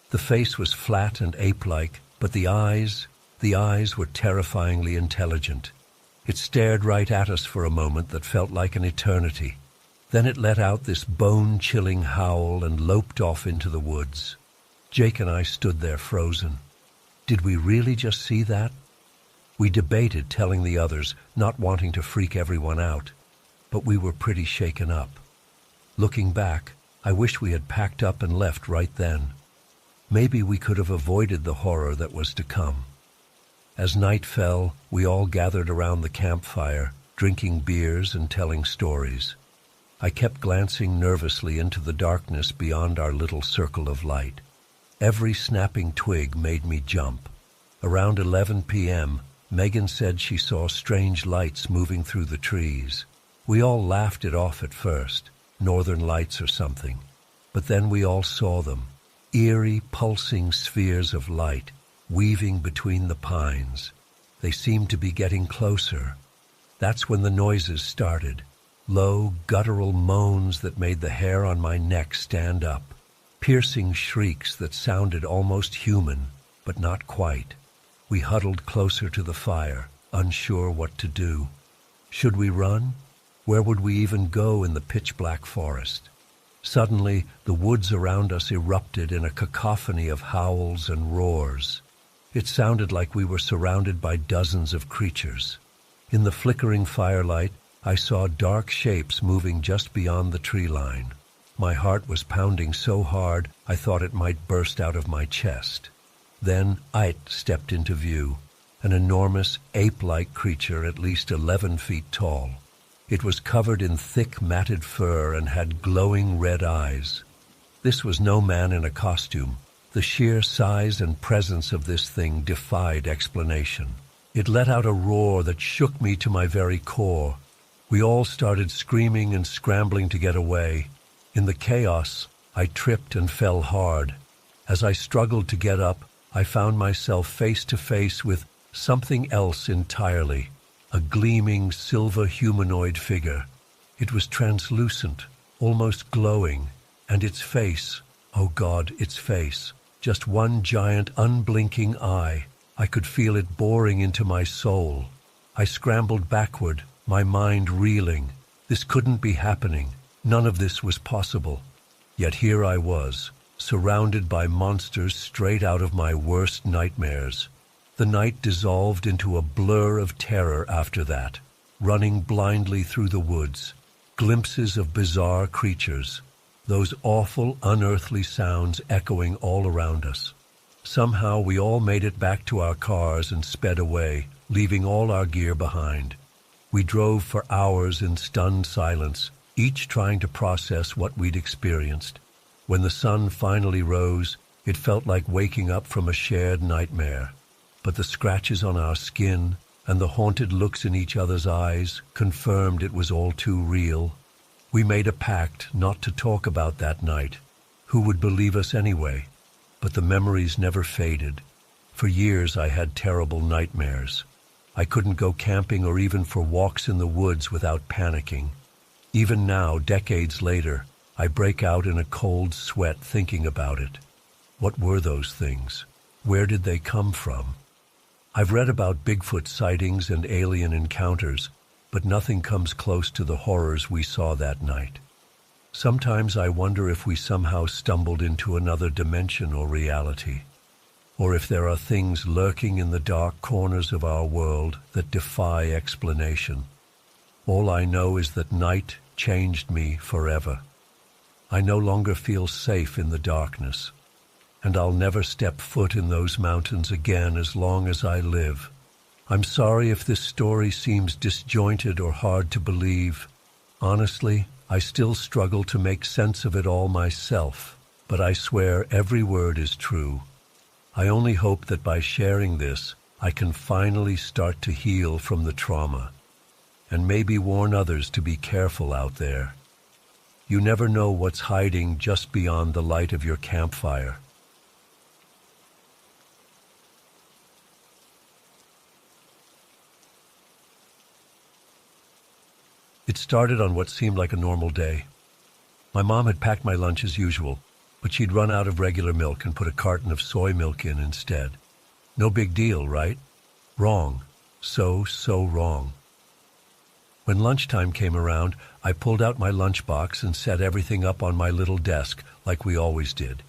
The face was flat and ape-like, but the eyes were terrifyingly intelligent. It stared right at us for a moment that felt like an eternity. Then it let out this bone-chilling howl and loped off into the woods. Jake and I stood there frozen. Did we really just see that? We debated telling the others, not wanting to freak everyone out, but we were pretty shaken up. Looking back, I wish we had packed up and left right then. Maybe we could have avoided the horror that was to come. As night fell, we all gathered around the campfire, drinking beers and telling stories. I kept glancing nervously into the darkness beyond our little circle of light. Every snapping twig made me jump. Around 11 p.m., Megan said she saw strange lights moving through the trees. We all laughed it off at first, northern lights or something. But then we all saw them, eerie, pulsing spheres of light, weaving between the pines. They seemed to be getting closer. That's when the noises started, low, guttural moans that made the hair on my neck stand up, piercing shrieks that sounded almost human, but not quite. We huddled closer to the fire, unsure what to do. Should we run? Where would we even go in the pitch-black forest? Suddenly, the woods around us erupted in a cacophony of howls and roars. It sounded like we were surrounded by dozens of creatures. In the flickering firelight, I saw dark shapes moving just beyond the tree line. My heart was pounding so hard I thought it might burst out of my chest. Then It stepped into view, an enormous, ape-like creature at least 11 feet tall. It was covered in thick, matted fur and had glowing red eyes. This was no man in a costume. The sheer size and presence of this thing defied explanation. It let out a roar that shook me to my very core. We all started screaming and scrambling to get away. In the chaos, I tripped and fell hard. As I struggled to get up, I found myself face to face with something else entirely, a gleaming silver humanoid figure. It was translucent, almost glowing, and its face, oh God, its face, just one giant unblinking eye. I could feel it boring into my soul. I scrambled backward, my mind reeling. This couldn't be happening. None of this was possible. Yet here I was, surrounded by monsters straight out of my worst nightmares. The night dissolved into a blur of terror after that, running blindly through the woods, glimpses of bizarre creatures, those awful, unearthly sounds echoing all around us. Somehow we all made it back to our cars and sped away, leaving all our gear behind. We drove for hours in stunned silence, each trying to process what we'd experienced. When the sun finally rose, it felt like waking up from a shared nightmare. But the scratches on our skin and the haunted looks in each other's eyes confirmed it was all too real. We made a pact not to talk about that night. Who would believe us anyway? But the memories never faded. For years I had terrible nightmares. I couldn't go camping or even for walks in the woods without panicking. Even now, decades later, I break out in a cold sweat thinking about it. What were those things? Where did they come from? I've read about Bigfoot sightings and alien encounters, but nothing comes close to the horrors we saw that night. Sometimes I wonder if we somehow stumbled into another dimension or reality, or if there are things lurking in the dark corners of our world that defy explanation. All I know is that night changed me forever. I no longer feel safe in the darkness, and I'll never step foot in those mountains again as long as I live. I'm sorry if this story seems disjointed or hard to believe. Honestly, I still struggle to make sense of it all myself, but I swear every word is true. I only hope that by sharing this, I can finally start to heal from the trauma, and maybe warn others to be careful out there. You never know what's hiding just beyond the light of your campfire. It started on what seemed like a normal day. My mom had packed my lunch as usual, but she'd run out of regular milk and put a carton of soy milk in instead. No big deal, right? Wrong. So wrong. When lunchtime came around, I pulled out my lunchbox and set everything up on my little desk like we always did.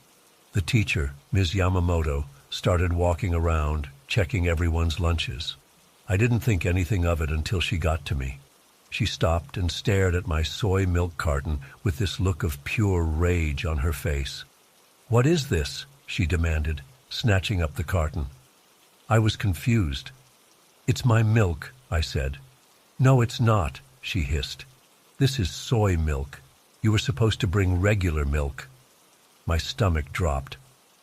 The teacher, Ms. Yamamoto, started walking around, checking everyone's lunches. I didn't think anything of it until she got to me. She stopped and stared at my soy milk carton with this look of pure rage on her face. "What is this?" she demanded, snatching up the carton. I was confused. "It's my milk," I said. "No, it's not," she hissed. "This is soy milk. You were supposed to bring regular milk." My stomach dropped.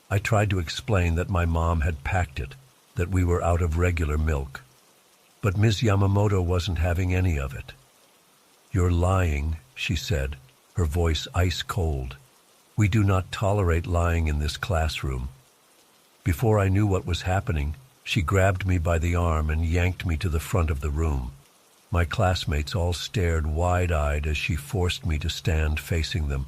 I tried to explain that my mom had packed it, that we were out of regular milk. But Ms. Yamamoto wasn't having any of it. "You're lying," she said, her voice ice cold. "We do not tolerate lying in this classroom." Before I knew what was happening, she grabbed me by the arm and yanked me to the front of the room. My classmates all stared wide-eyed as she forced me to stand facing them.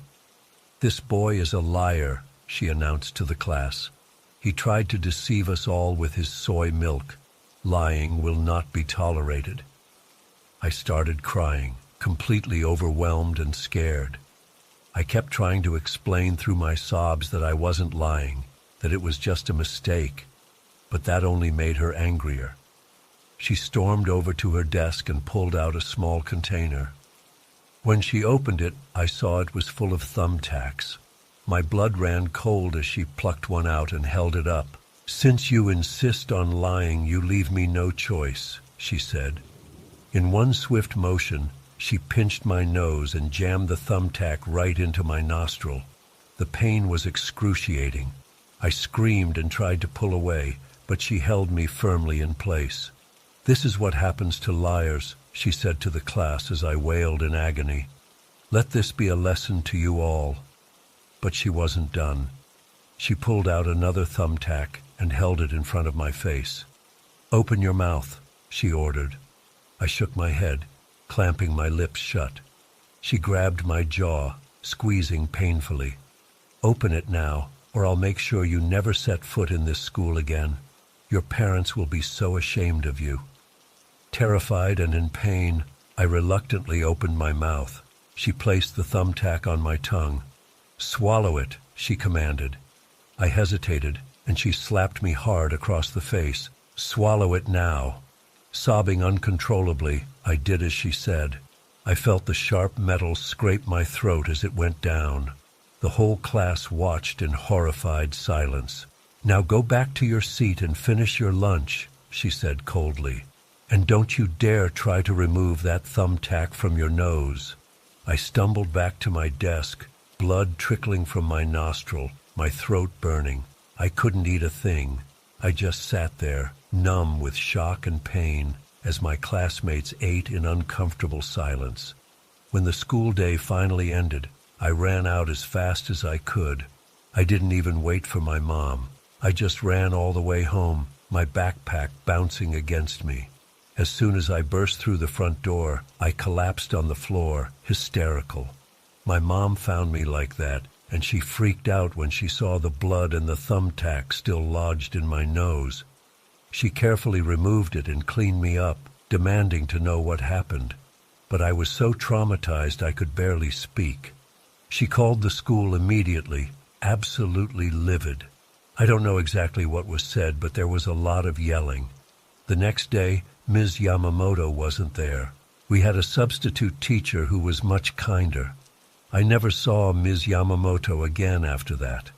"This boy is a liar," she announced to the class. "He tried to deceive us all with his soy milk. Lying will not be tolerated." I started crying, completely overwhelmed and scared. I kept trying to explain through my sobs that I wasn't lying, that it was just a mistake, but that only made her angrier. She stormed over to her desk and pulled out a small container. When she opened it, I saw it was full of thumbtacks. My blood ran cold as she plucked one out and held it up. "Since you insist on lying, you leave me no choice," she said. In one swift motion, she pinched my nose and jammed the thumbtack right into my nostril. The pain was excruciating. I screamed and tried to pull away, but she held me firmly in place. "This is what happens to liars," she said to the class as I wailed in agony. "Let this be a lesson to you all." But she wasn't done. She pulled out another thumbtack and held it in front of my face. "Open your mouth," she ordered. I shook my head, clamping my lips shut. She grabbed my jaw, squeezing painfully. "Open it now, or I'll make sure you never set foot in this school again. Your parents will be so ashamed of you." Terrified and in pain, I reluctantly opened my mouth. She placed the thumbtack on my tongue. "Swallow it," she commanded. I hesitated, and she slapped me hard across the face. "Swallow it now." Sobbing uncontrollably, I did as she said. I felt the sharp metal scrape my throat as it went down. The whole class watched in horrified silence. "Now go back to your seat and finish your lunch," she said coldly. "And don't you dare try to remove that thumbtack from your nose." I stumbled back to my desk, blood trickling from my nostril, my throat burning. I couldn't eat a thing. I just sat there, numb with shock and pain, as my classmates ate in uncomfortable silence. When the school day finally ended, I ran out as fast as I could. I didn't even wait for my mom. I just ran all the way home, my backpack bouncing against me. As soon as I burst through the front door, I collapsed on the floor, hysterical. My mom found me like that, and she freaked out when she saw the blood and the thumbtack still lodged in my nose. She carefully removed it and cleaned me up, demanding to know what happened. But I was so traumatized I could barely speak. She called the school immediately, absolutely livid. I don't know exactly what was said, but there was a lot of yelling. The next day, Ms. Yamamoto wasn't there. We had a substitute teacher who was much kinder. I never saw Ms. Yamamoto again after that.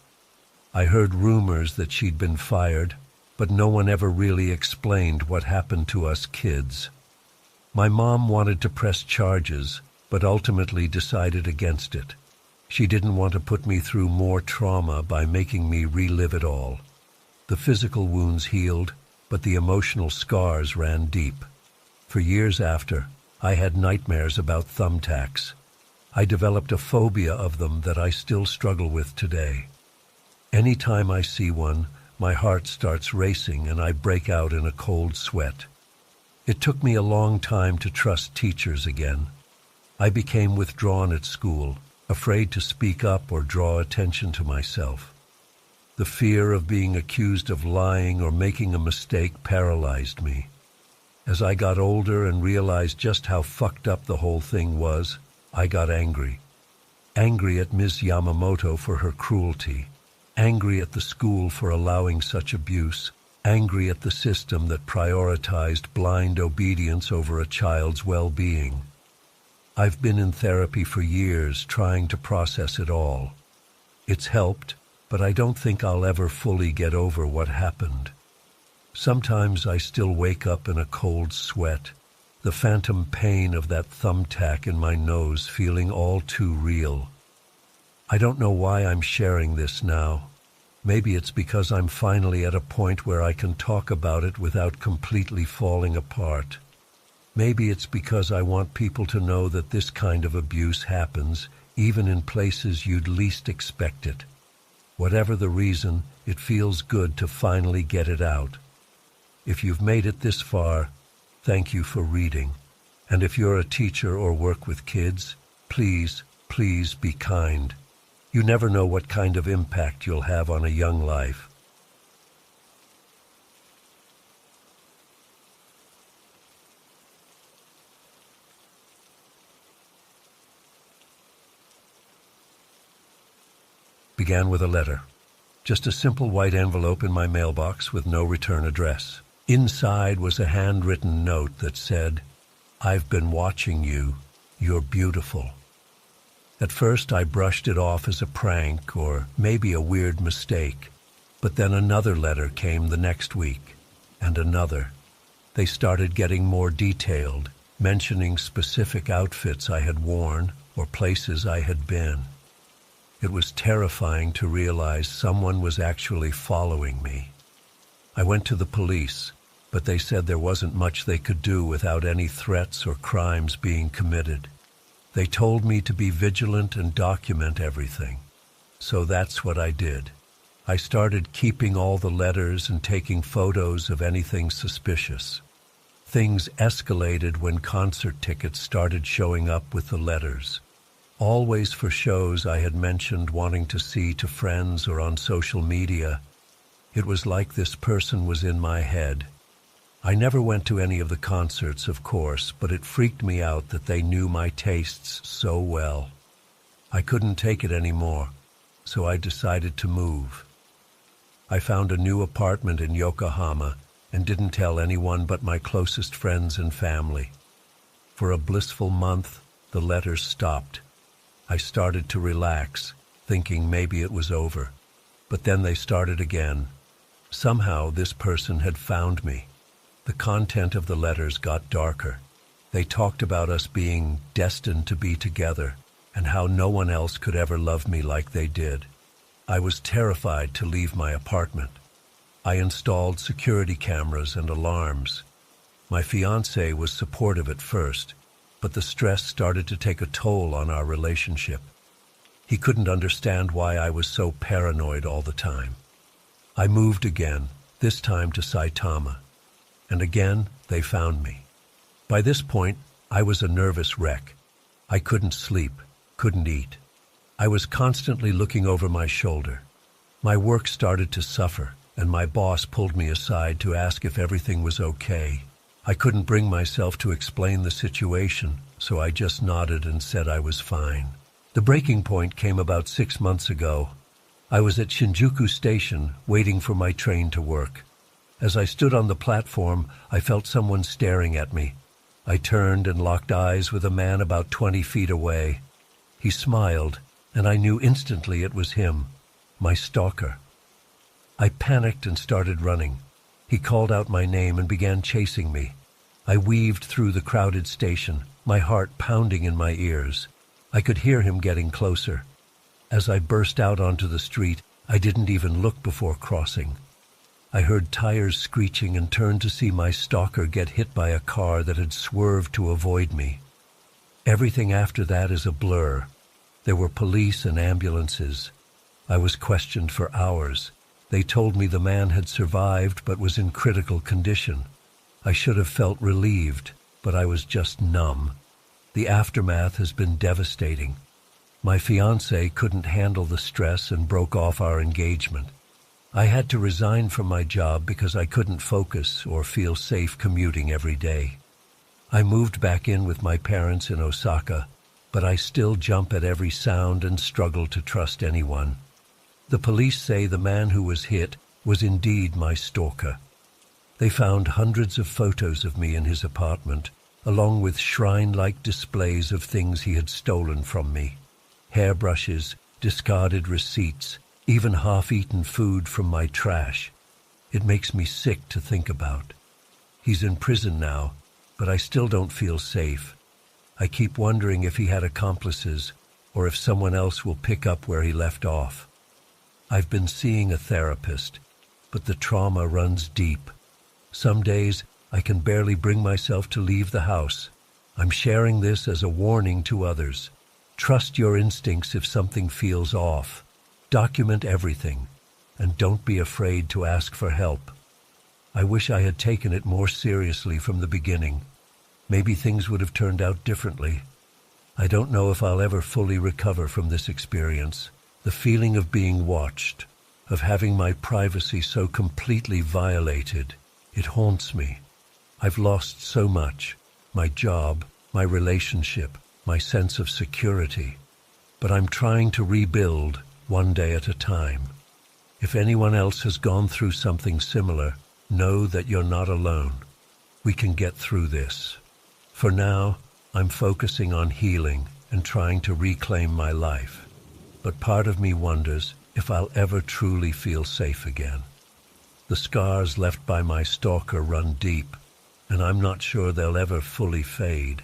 I heard rumors that she'd been fired, but no one ever really explained what happened to us kids. My mom wanted to press charges, but ultimately decided against it. She didn't want to put me through more trauma by making me relive it all. The physical wounds healed, but the emotional scars ran deep. For years after, I had nightmares about thumbtacks. I developed a phobia of them that I still struggle with today. Any time I see one, my heart starts racing and I break out in a cold sweat. It took me a long time to trust teachers again. I became withdrawn at school, afraid to speak up or draw attention to myself. The fear of being accused of lying or making a mistake paralyzed me. As I got older and realized just how fucked up the whole thing was, I got angry. Angry at Ms. Yamamoto for her cruelty. Angry at the school for allowing such abuse. Angry at the system that prioritized blind obedience over a child's well-being. I've been in therapy for years trying to process it all. It's helped, but I don't think I'll ever fully get over what happened. Sometimes I still wake up in a cold sweat, the phantom pain of that thumbtack in my nose feeling all too real. I don't know why I'm sharing this now. Maybe it's because I'm finally at a point where I can talk about it without completely falling apart. Maybe it's because I want people to know that this kind of abuse happens, even in places you'd least expect it. Whatever the reason, it feels good to finally get it out. If you've made it this far, thank you for reading. And if you're a teacher or work with kids, please, please be kind. You never know what kind of impact you'll have on a young life. Began with a letter. Just a simple white envelope in my mailbox with no return address. Inside was a handwritten note that said, "I've been watching you. You're beautiful." At first I brushed it off as a prank or maybe a weird mistake, but then another letter came the next week, and another. They started getting more detailed, mentioning specific outfits I had worn or places I had been. It was terrifying to realize someone was actually following me. I went to the police, but they said there wasn't much they could do without any threats or crimes being committed. They told me to be vigilant and document everything. So that's what I did. I started keeping all the letters and taking photos of anything suspicious. Things escalated when concert tickets started showing up with the letters. Always for shows I had mentioned wanting to see to friends or on social media. It was like this person was in my head. I never went to any of the concerts, of course, but it freaked me out that they knew my tastes so well. I couldn't take it anymore, so I decided to move. I found a new apartment in Yokohama and didn't tell anyone but my closest friends and family. For a blissful month, the letters stopped. I started to relax, thinking maybe it was over. But then they started again. Somehow this person had found me. The content of the letters got darker. They talked about us being destined to be together and how no one else could ever love me like they did. I was terrified to leave my apartment. I installed security cameras and alarms. My fiancé was supportive at first, but the stress started to take a toll on our relationship. He couldn't understand why I was so paranoid all the time. I moved again, this time to Saitama. And again, they found me. By this point, I was a nervous wreck. I couldn't sleep, couldn't eat. I was constantly looking over my shoulder. My work started to suffer, and my boss pulled me aside to ask if everything was okay. I couldn't bring myself to explain the situation, so I just nodded and said I was fine. The breaking point came about 6 months ago. I was at Shinjuku Station, waiting for my train to work. As I stood on the platform, I felt someone staring at me. I turned and locked eyes with a man about 20 feet away. He smiled, and I knew instantly it was him, my stalker. I panicked and started running. He called out my name and began chasing me. I weaved through the crowded station, my heart pounding in my ears. I could hear him getting closer. As I burst out onto the street, I didn't even look before crossing. I heard tires screeching and turned to see my stalker get hit by a car that had swerved to avoid me. Everything after that is a blur. There were police and ambulances. I was questioned for hours. They told me the man had survived but was in critical condition. I should have felt relieved, but I was just numb. The aftermath has been devastating. My fiancé couldn't handle the stress and broke off our engagement. I had to resign from my job because I couldn't focus or feel safe commuting every day. I moved back in with my parents in Osaka, but I still jump at every sound and struggle to trust anyone. The police say the man who was hit was indeed my stalker. They found hundreds of photos of me in his apartment, along with shrine-like displays of things he had stolen from me. Hairbrushes, discarded receipts, even half-eaten food from my trash. It makes me sick to think about. He's in prison now, but I still don't feel safe. I keep wondering if he had accomplices or if someone else will pick up where he left off. I've been seeing a therapist, but the trauma runs deep. Some days I can barely bring myself to leave the house. I'm sharing this as a warning to others. Trust your instincts if something feels off. Document everything, and don't be afraid to ask for help. I wish I had taken it more seriously from the beginning. Maybe things would have turned out differently. I don't know if I'll ever fully recover from this experience. The feeling of being watched, of having my privacy so completely violated, it haunts me. I've lost so much, my job, my relationship, my sense of security. But I'm trying to rebuild, one day at a time. If anyone else has gone through something similar, Know that you're not alone. We can get through this. For now, I'm focusing on healing and trying to reclaim my life. But part of me wonders if I'll ever truly feel safe again. The scars left by my stalker run deep, and I'm not sure they'll ever fully fade.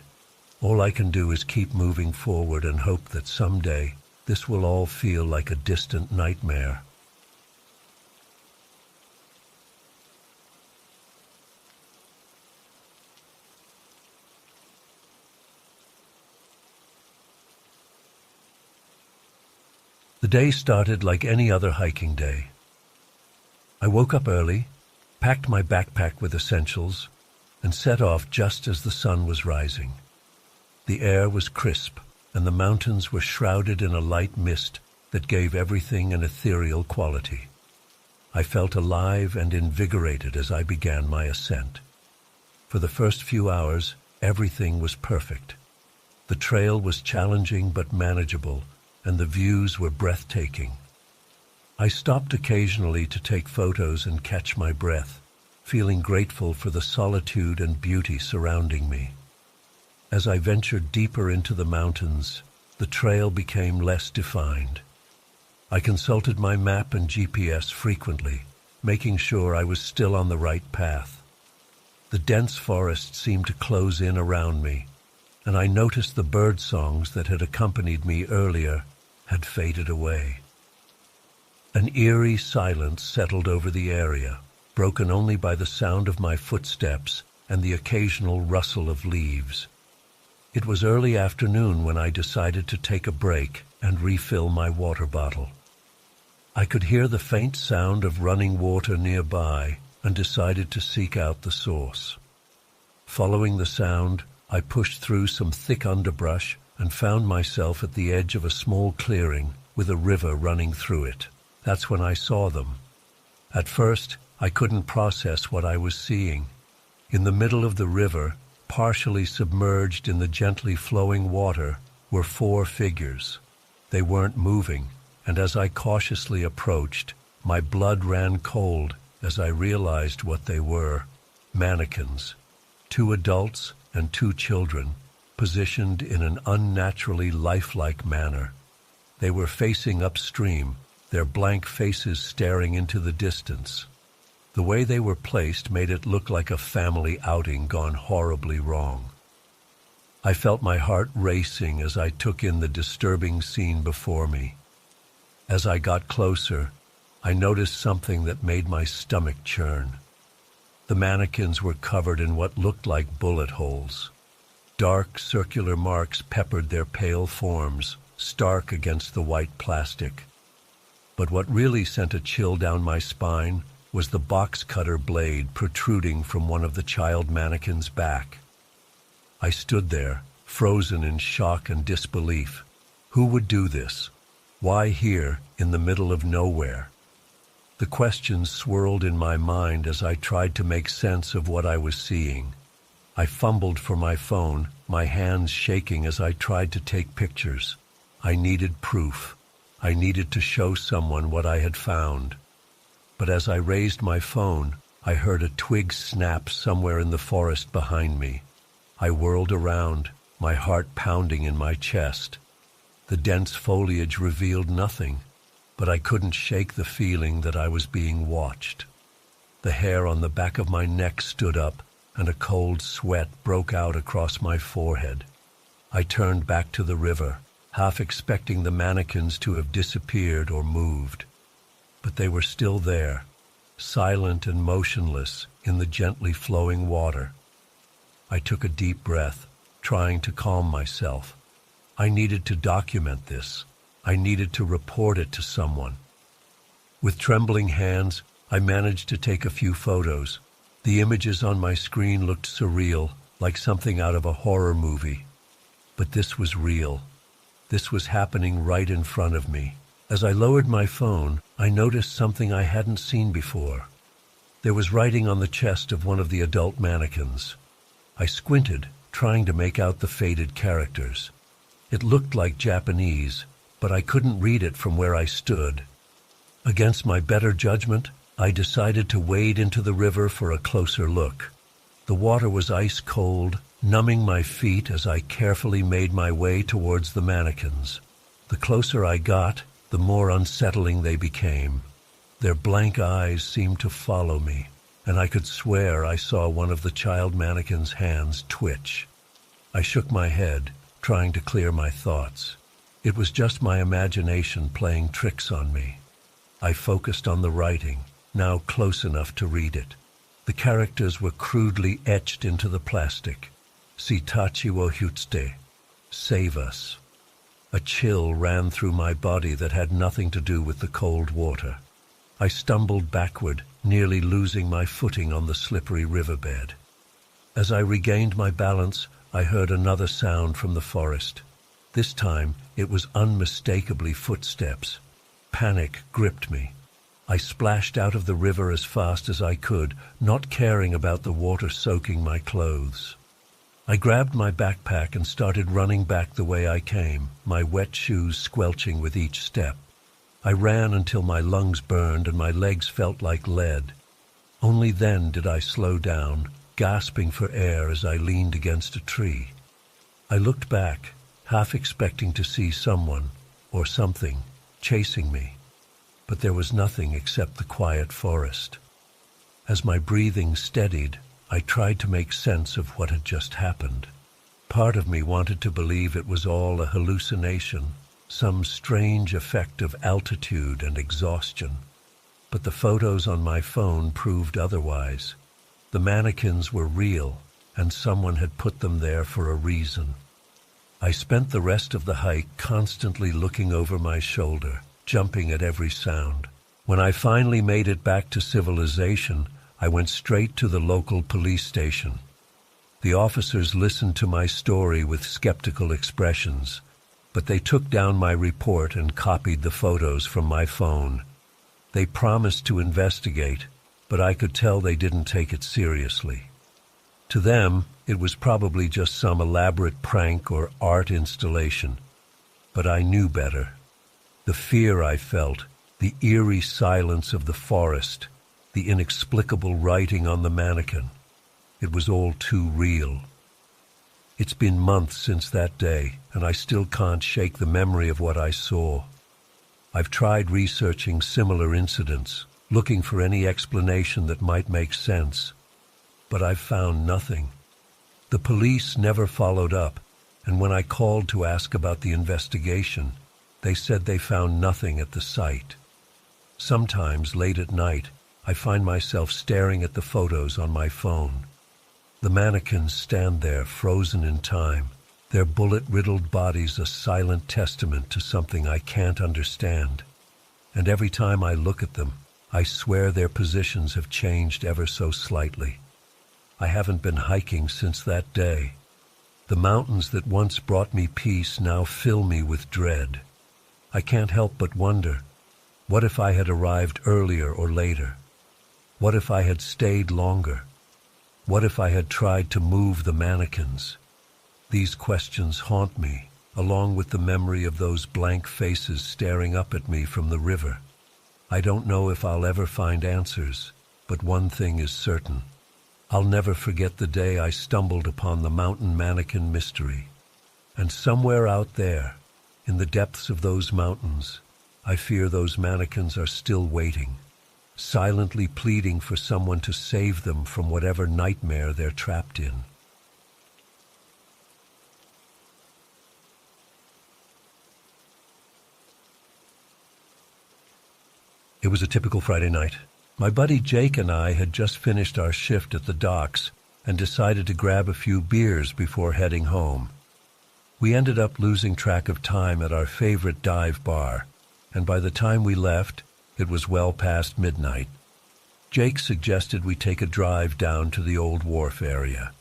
All I can do is keep moving forward and hope that someday this will all feel like a distant nightmare. The day started like any other hiking day. I woke up early, packed my backpack with essentials, and set off just as the sun was rising. The air was crisp, and the mountains were shrouded in a light mist that gave everything an ethereal quality. I felt alive and invigorated as I began my ascent. For the first few hours, everything was perfect. The trail was challenging but manageable, and the views were breathtaking. I stopped occasionally to take photos and catch my breath, feeling grateful for the solitude and beauty surrounding me. As I ventured deeper into the mountains, the trail became less defined. I consulted my map and GPS frequently, making sure I was still on the right path. The dense forest seemed to close in around me, and I noticed the bird songs that had accompanied me earlier had faded away. An eerie silence settled over the area, broken only by the sound of my footsteps and the occasional rustle of leaves. It was early afternoon when I decided to take a break and refill my water bottle. I could hear the faint sound of running water nearby and decided to seek out the source. Following the sound, I pushed through some thick underbrush and found myself at the edge of a small clearing with a river running through it. That's when I saw them. At first, I couldn't process what I was seeing. In the middle of the river, partially submerged in the gently flowing water, were 4 figures. They weren't moving, and as I cautiously approached, my blood ran cold as I realized what they were. Mannequins. 2 adults and 2 children, positioned in an unnaturally lifelike manner. They were facing upstream, their blank faces staring into the distance. The way they were placed made it look like a family outing gone horribly wrong. I felt my heart racing as I took in the disturbing scene before me. As I got closer, I noticed something that made my stomach churn. The mannequins were covered in what looked like bullet holes. Dark, circular marks peppered their pale forms, stark against the white plastic. But what really sent a chill down my spine was the box cutter blade protruding from one of the child mannequins' back. I stood there, frozen in shock and disbelief. Who would do this? Why here, in the middle of nowhere? The questions swirled in my mind as I tried to make sense of what I was seeing. I fumbled for my phone, my hands shaking as I tried to take pictures. I needed proof. I needed to show someone what I had found. But as I raised my phone, I heard a twig snap somewhere in the forest behind me. I whirled around, my heart pounding in my chest. The dense foliage revealed nothing, but I couldn't shake the feeling that I was being watched. The hair on the back of my neck stood up, and a cold sweat broke out across my forehead. I turned back to the river, half expecting the mannequins to have disappeared or moved. But they were still there, silent and motionless in the gently flowing water. I took a deep breath, trying to calm myself. I needed to document this. I needed to report it to someone. With trembling hands, I managed to take a few photos. The images on my screen looked surreal, like something out of a horror movie. But this was real. This was happening right in front of me. As I lowered my phone, I noticed something I hadn't seen before. There was writing on the chest of one of the adult mannequins. I squinted, trying to make out the faded characters. It looked like Japanese, but I couldn't read it from where I stood. Against my better judgment, I decided to wade into the river for a closer look. The water was ice cold, numbing my feet as I carefully made my way towards the mannequins. The closer I got, the more unsettling they became. Their blank eyes seemed to follow me, and I could swear I saw one of the child mannequins' hands twitch. I shook my head, trying to clear my thoughts. It was just my imagination playing tricks on me. I focused on the writing, now close enough to read it. The characters were crudely etched into the plastic. Sitachi wo hyutsude, save us. A chill ran through my body that had nothing to do with the cold water. I stumbled backward, nearly losing my footing on the slippery riverbed. As I regained my balance, I heard another sound from the forest. This time, it was unmistakably footsteps. Panic gripped me. I splashed out of the river as fast as I could, not caring about the water soaking my clothes. I grabbed my backpack and started running back the way I came, my wet shoes squelching with each step. I ran until my lungs burned and my legs felt like lead. Only then did I slow down, gasping for air as I leaned against a tree. I looked back, half expecting to see someone, or something, chasing me. But there was nothing except the quiet forest. As my breathing steadied, I tried to make sense of what had just happened. Part of me wanted to believe it was all a hallucination, some strange effect of altitude and exhaustion. But the photos on my phone proved otherwise. The mannequins were real, and someone had put them there for a reason. I spent the rest of the hike constantly looking over my shoulder, jumping at every sound. When I finally made it back to civilization, I went straight to the local police station. The officers listened to my story with skeptical expressions, but they took down my report and copied the photos from my phone. They promised to investigate, but I could tell they didn't take it seriously. To them, it was probably just some elaborate prank or art installation. But I knew better. The fear I felt, the eerie silence of the forest, the inexplicable writing on the mannequin. It was all too real. It's been months since that day, and I still can't shake the memory of what I saw. I've tried researching similar incidents, looking for any explanation that might make sense. But I've found nothing. The police never followed up, and when I called to ask about the investigation, they said they found nothing at the site. Sometimes, late at night, I find myself staring at the photos on my phone. The mannequins stand there, frozen in time, their bullet-riddled bodies a silent testament to something I can't understand. And every time I look at them, I swear their positions have changed ever so slightly. I haven't been hiking since that day. The mountains that once brought me peace now fill me with dread. I can't help but wonder, what if I had arrived earlier or later? What if I had stayed longer? What if I had tried to move the mannequins? These questions haunt me, along with the memory of those blank faces staring up at me from the river. I don't know if I'll ever find answers, but one thing is certain. I'll never forget the day I stumbled upon the mountain mannequin mystery. And somewhere out there, in the depths of those mountains, I fear those mannequins are still waiting, silently pleading for someone to save them from whatever nightmare they're trapped in. It was a typical Friday night. My buddy Jake and I had just finished our shift at the docks and decided to grab a few beers before heading home. We ended up losing track of time at our favorite dive bar, and by the time we left, it was well past midnight. Jake suggested we take a drive down to the Old Wharf area.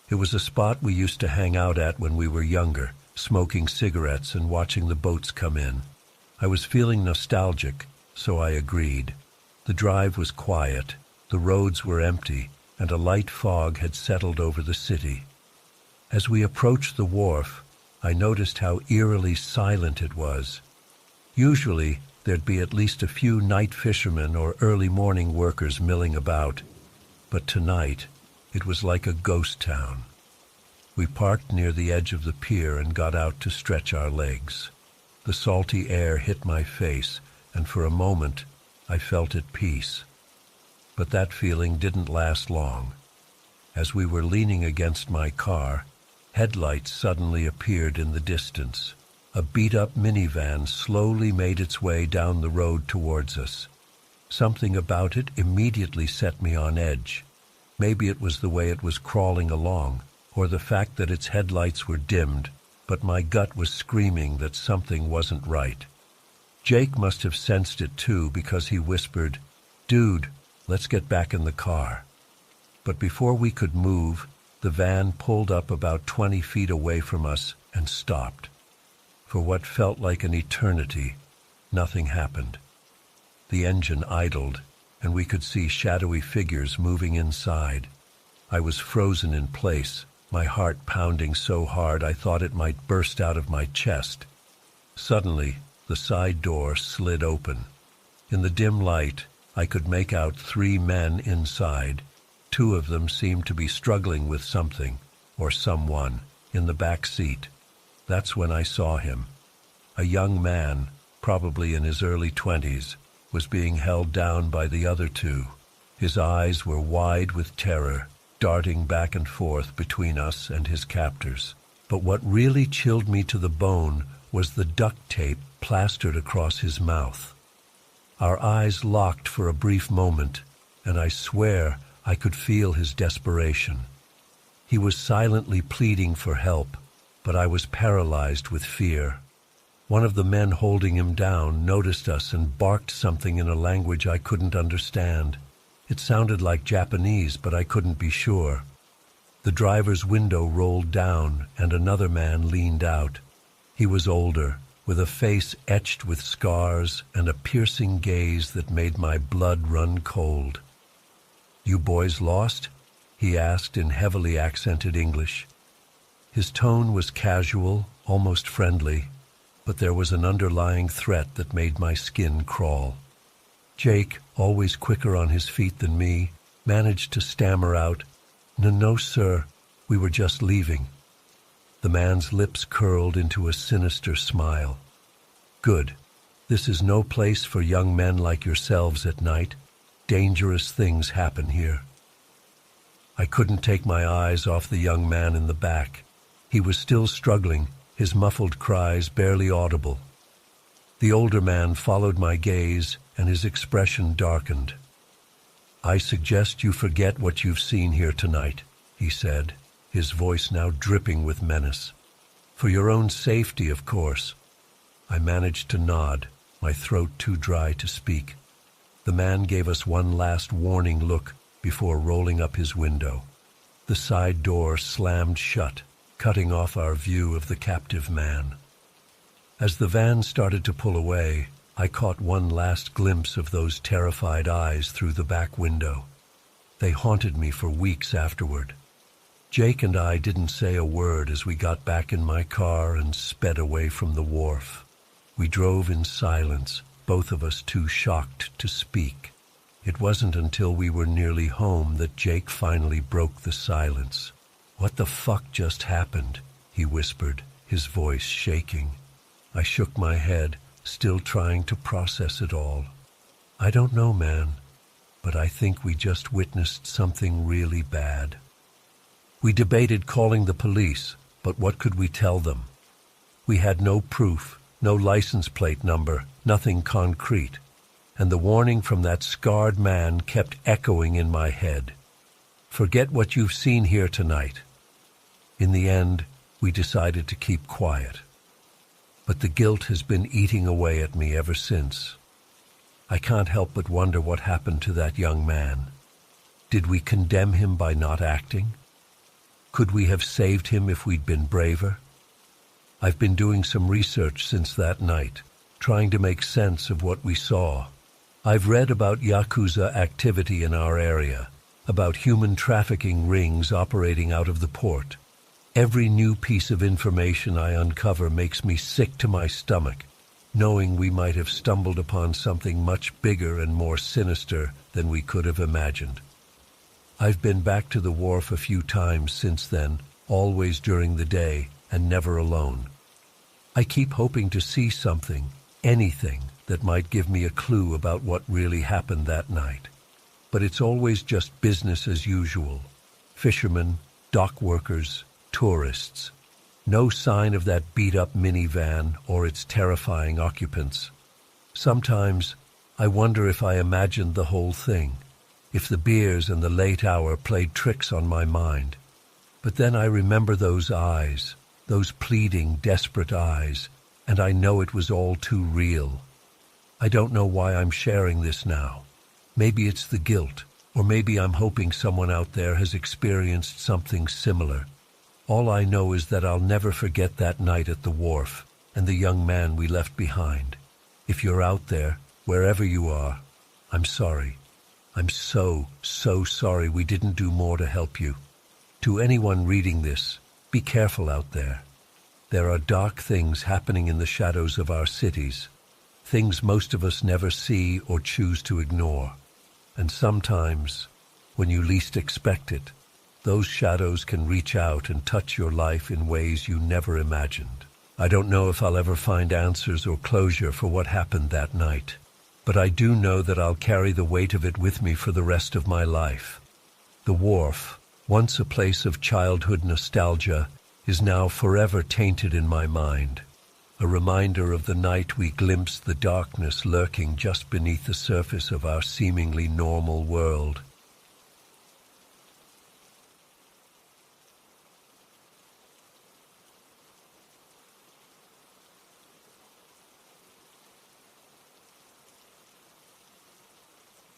It was a spot we used to hang out at when we were younger, smoking cigarettes and watching the boats come in. I was feeling nostalgic, so I agreed. The drive was quiet, the roads were empty, and a light fog had settled over the city. As we approached the wharf, I noticed how eerily silent it was. Usually, there'd be at least a few night fishermen or early morning workers milling about. But tonight, it was like a ghost town. We parked near the edge of the pier and got out to stretch our legs. The salty air hit my face, and for a moment, I felt at peace. But that feeling didn't last long. As we were leaning against my car, headlights suddenly appeared in the distance. A beat-up minivan slowly made its way down the road towards us. Something about it immediately set me on edge. Maybe it was the way it was crawling along, or the fact that its headlights were dimmed, but my gut was screaming that something wasn't right. Jake must have sensed it too, because he whispered, "Dude, let's get back in the car." But before we could move, the van pulled up about 20 feet away from us and stopped. For what felt like an eternity, nothing happened. The engine idled, and we could see shadowy figures moving inside. I was frozen in place, my heart pounding so hard I thought it might burst out of my chest. Suddenly, the side door slid open. In the dim light, I could make out 3 men inside. 2 of them seemed to be struggling with something, or someone, in the back seat. That's when I saw him. A young man, probably in his early 20s, was being held down by the other 2. His eyes were wide with terror, darting back and forth between us and his captors. But what really chilled me to the bone was the duct tape plastered across his mouth. Our eyes locked for a brief moment, and I swear I could feel his desperation. He was silently pleading for help, but I was paralyzed with fear. One of the men holding him down noticed us and barked something in a language I couldn't understand. It sounded like Japanese, but I couldn't be sure. The driver's window rolled down, and another man leaned out. He was older, with a face etched with scars and a piercing gaze that made my blood run cold. "You boys lost?" he asked in heavily accented English. His tone was casual, almost friendly, but there was an underlying threat that made my skin crawl. Jake, always quicker on his feet than me, managed to stammer out, No, sir, we were just leaving." The man's lips curled into a sinister smile. "Good. This is no place for young men like yourselves at night. Dangerous things happen here." I couldn't take my eyes off the young man in the back. He was still struggling, his muffled cries barely audible. The older man followed my gaze, and his expression darkened. "I suggest you forget what you've seen here tonight," he said, his voice now dripping with menace. "For your own safety, of course." I managed to nod, my throat too dry to speak. The man gave us one last warning look before rolling up his window. The side door slammed shut, cutting off our view of the captive man. As the van started to pull away, I caught one last glimpse of those terrified eyes through the back window. They haunted me for weeks afterward. Jake and I didn't say a word as we got back in my car and sped away from the wharf. We drove in silence, both of us too shocked to speak. It wasn't until we were nearly home that Jake finally broke the silence. "What the fuck just happened?" he whispered, his voice shaking. I shook my head, still trying to process it all. "I don't know, man, but I think we just witnessed something really bad." We debated calling the police, but what could we tell them? We had no proof, no license plate number, nothing concrete, and the warning from that scarred man kept echoing in my head. "Forget what you've seen here tonight." In the end, we decided to keep quiet. But the guilt has been eating away at me ever since. I can't help but wonder what happened to that young man. Did we condemn him by not acting? Could we have saved him if we'd been braver? I've been doing some research since that night, trying to make sense of what we saw. I've read about Yakuza activity in our area, about human trafficking rings operating out of the port. Every new piece of information I uncover makes me sick to my stomach. knowing we might have stumbled upon something much bigger and more sinister than we could have imagined. I've been back to the wharf a few times since then, always during the day, and never alone. I keep hoping to see something, anything, that might give me a clue about what really happened that night. But it's always just business as usual. Fishermen, dock workers, tourists. No sign of that beat-up minivan or its terrifying occupants. Sometimes I wonder if I imagined the whole thing, if the beers and the late hour played tricks on my mind. But then I remember those eyes, those pleading, desperate eyes, and I know it was all too real. I don't know why I'm sharing this now. Maybe it's the guilt, or maybe I'm hoping someone out there has experienced something similar. All I know is that I'll never forget that night at the wharf and the young man we left behind. If you're out there, wherever you are, I'm sorry. I'm so sorry we didn't do more to help you. To anyone reading this, be careful out there. There are dark things happening in the shadows of our cities. Things most of us never see or choose to ignore. And sometimes, when you least expect it, those shadows can reach out and touch your life in ways you never imagined. I don't know if I'll ever find answers or closure for what happened that night, but I do know that I'll carry the weight of it with me for the rest of my life. The wharf, once a place of childhood nostalgia, is now forever tainted in my mind. A reminder of the night we glimpsed the darkness lurking just beneath the surface of our seemingly normal world.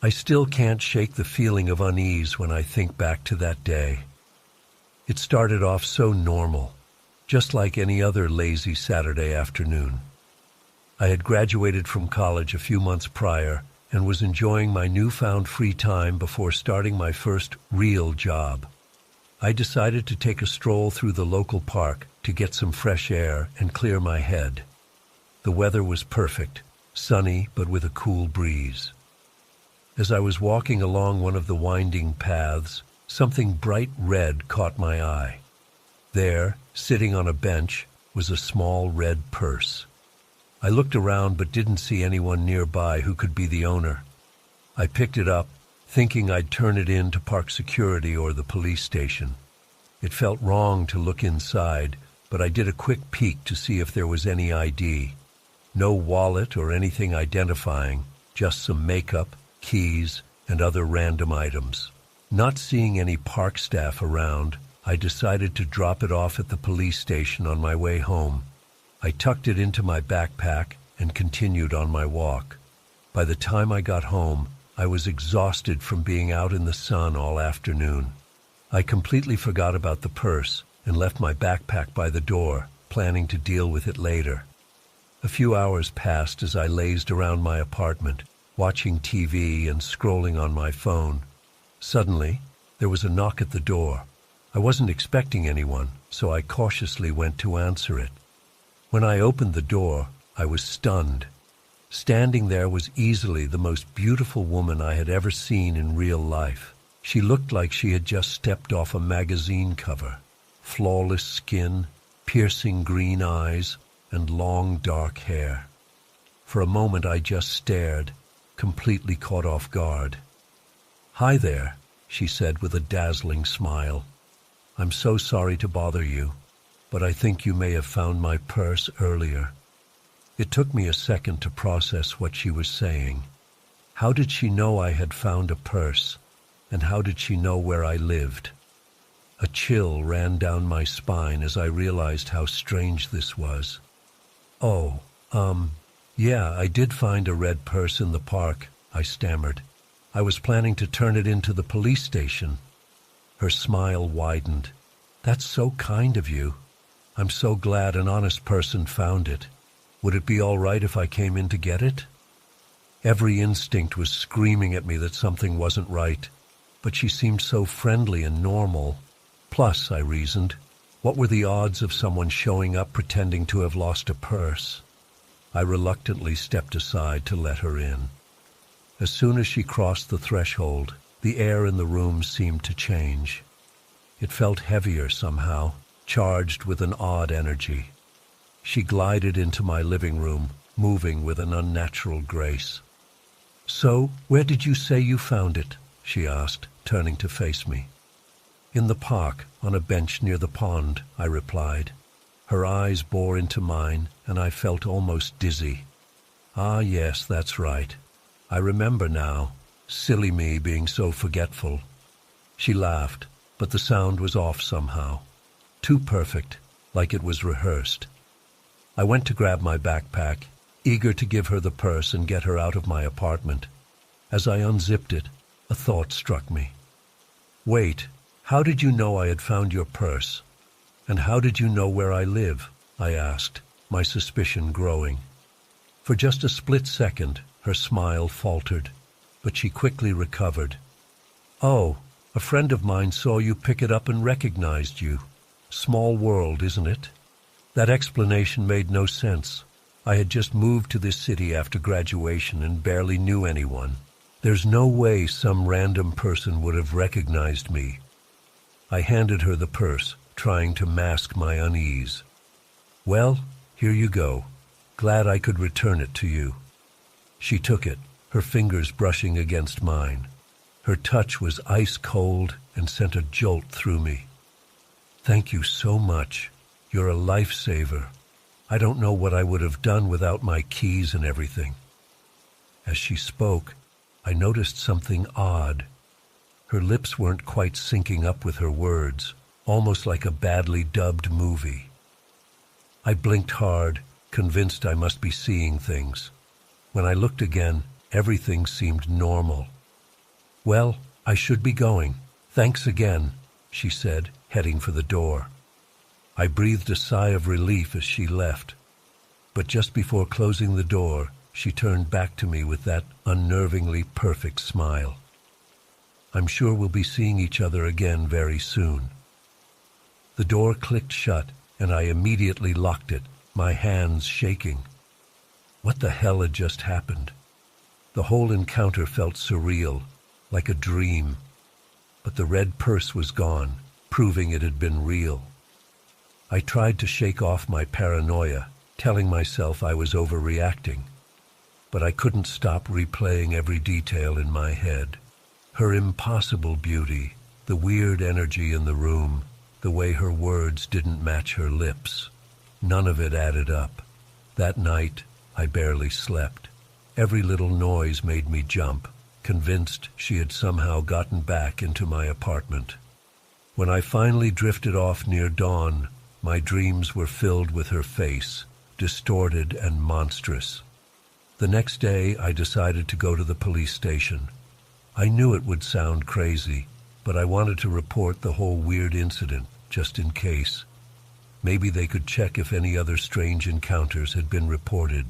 I still can't shake the feeling of unease when I think back to that day. It started off so normal, just like any other lazy Saturday afternoon. I had graduated from college a few months prior and was enjoying my newfound free time before starting my first real job. I decided to take a stroll through the local park to get some fresh air and clear my head. The weather was perfect, sunny but with a cool breeze. As I was walking along one of the winding paths, something bright red caught my eye. There, sitting on a bench, was a small red purse. I looked around but didn't see anyone nearby who could be the owner. I picked it up, thinking I'd turn it in to park security or the police station. It felt wrong to look inside, but I did a quick peek to see if there was any ID. No wallet or anything identifying, just some makeup, keys, and other random items. Not seeing any park staff around, I decided to drop it off at the police station on my way home. I tucked it into my backpack and continued on my walk. By the time I got home, I was exhausted from being out in the sun all afternoon. I completely forgot about the purse and left my backpack by the door, planning to deal with it later. A few hours passed as I lazed around my apartment, watching TV and scrolling on my phone. Suddenly, there was a knock at the door. I wasn't expecting anyone, so I cautiously went to answer it. When I opened the door, I was stunned. Standing there was easily the most beautiful woman I had ever seen in real life. She looked like she had just stepped off a magazine cover. Flawless skin, piercing green eyes, and long dark hair. For a moment I just stared, completely caught off guard. "Hi there," she said with a dazzling smile. "I'm so sorry to bother you, but I think you may have found my purse earlier." It took me a second to process what she was saying. How did she know I had found a purse, and how did she know where I lived? A chill ran down my spine as I realized how strange this was. "Oh, yeah, I did find a red purse in the park," I stammered. "I was planning to turn it into the police station." Her smile widened. "That's so kind of you. I'm so glad an honest person found it. Would it be all right if I came in to get it?" Every instinct was screaming at me that something wasn't right, but she seemed so friendly and normal. Plus, I reasoned, what were the odds of someone showing up pretending to have lost a purse? I reluctantly stepped aside to let her in. As soon as she crossed the threshold, the air in the room seemed to change. It felt heavier somehow, charged with an odd energy. She glided into my living room, moving with an unnatural grace. "So, where did you say you found it?" she asked, turning to face me. "In the park, on a bench near the pond," I replied. Her eyes bore into mine, and I felt almost dizzy. "Ah, yes, that's right. I remember now. Silly me being so forgetful." She laughed, but the sound was off somehow. Too perfect, like it was rehearsed. I went to grab my backpack, eager to give her the purse and get her out of my apartment. As I unzipped it, a thought struck me. "Wait, how did you know I had found your purse? And how did you know where I live?" I asked, my suspicion growing. For just a split second, her smile faltered, but she quickly recovered. "Oh, a friend of mine saw you pick it up and recognized you. Small world, isn't it?" That explanation made no sense. I had just moved to this city after graduation and barely knew anyone. There's no way some random person would have recognized me. I handed her the purse, trying to mask my unease. "Well, here you go. Glad I could return it to you." She took it, her fingers brushing against mine. Her touch was ice cold and sent a jolt through me. "Thank you so much. You're a lifesaver. I don't know what I would have done without my keys and everything." As she spoke, I noticed something odd. Her lips weren't quite syncing up with her words, almost like a badly dubbed movie. I blinked hard, convinced I must be seeing things. When I looked again, everything seemed normal. "Well, I should be going. Thanks again," she said, heading for the door. I breathed a sigh of relief as she left. But just before closing the door, she turned back to me with that unnervingly perfect smile. "I'm sure we'll be seeing each other again very soon." The door clicked shut, and I immediately locked it, my hands shaking. What the hell had just happened? The whole encounter felt surreal, like a dream. But the red purse was gone, proving it had been real. I tried to shake off my paranoia, telling myself I was overreacting. But I couldn't stop replaying every detail in my head. Her impossible beauty, the weird energy in the room, the way her words didn't match her lips. None of it added up. That night, I barely slept. Every little noise made me jump, convinced she had somehow gotten back into my apartment. When I finally drifted off near dawn, my dreams were filled with her face, distorted and monstrous. The next day, I decided to go to the police station. I knew it would sound crazy, but I wanted to report the whole weird incident, just in case. Maybe they could check if any other strange encounters had been reported.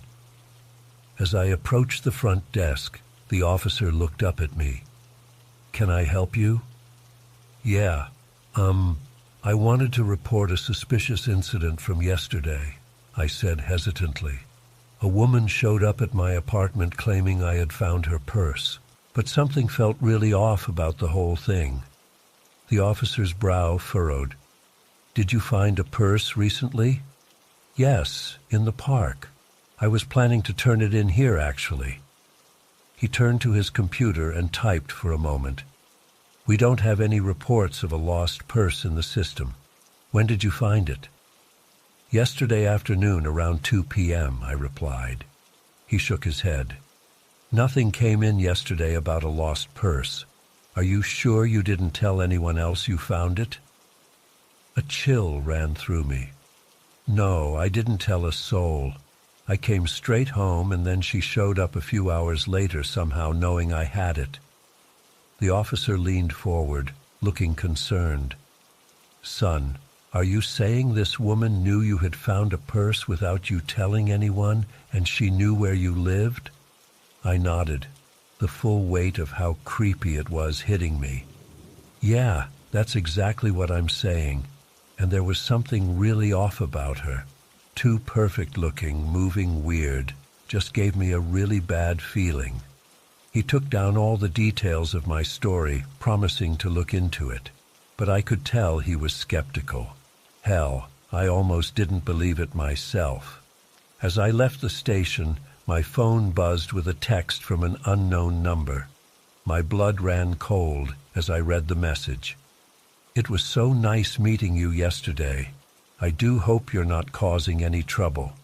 As I approached the front desk, the officer looked up at me. "Can I help you?" "Yeah, I wanted to report a suspicious incident from yesterday," I said hesitantly. "A woman showed up at my apartment claiming I had found her purse, but something felt really off about the whole thing." The officer's brow furrowed. "Did you find a purse recently?" "Yes, in the park. I was planning to turn it in here, actually." He turned to his computer and typed for a moment. "We don't have any reports of a lost purse in the system. When did you find it?" "Yesterday afternoon around 2 p.m., I replied. He shook his head. "Nothing came in yesterday about a lost purse. Are you sure you didn't tell anyone else you found it?" A chill ran through me. "No, I didn't tell a soul. I came straight home, and then she showed up a few hours later somehow knowing I had it." The officer leaned forward, looking concerned. "Son, are you saying this woman knew you had found a purse without you telling anyone, and she knew where you lived?" I nodded, the full weight of how creepy it was hitting me. "Yeah, that's exactly what I'm saying, and there was something really off about her. Too perfect looking, moving weird, just gave me a really bad feeling. He took down all the details of my story, promising to look into it. But I could tell he was skeptical. Hell, I almost didn't believe it myself. As I left the station, my phone buzzed with a text from an unknown number. My blood ran cold as I read the message. "It was so nice meeting you yesterday. I do hope you're not causing any trouble.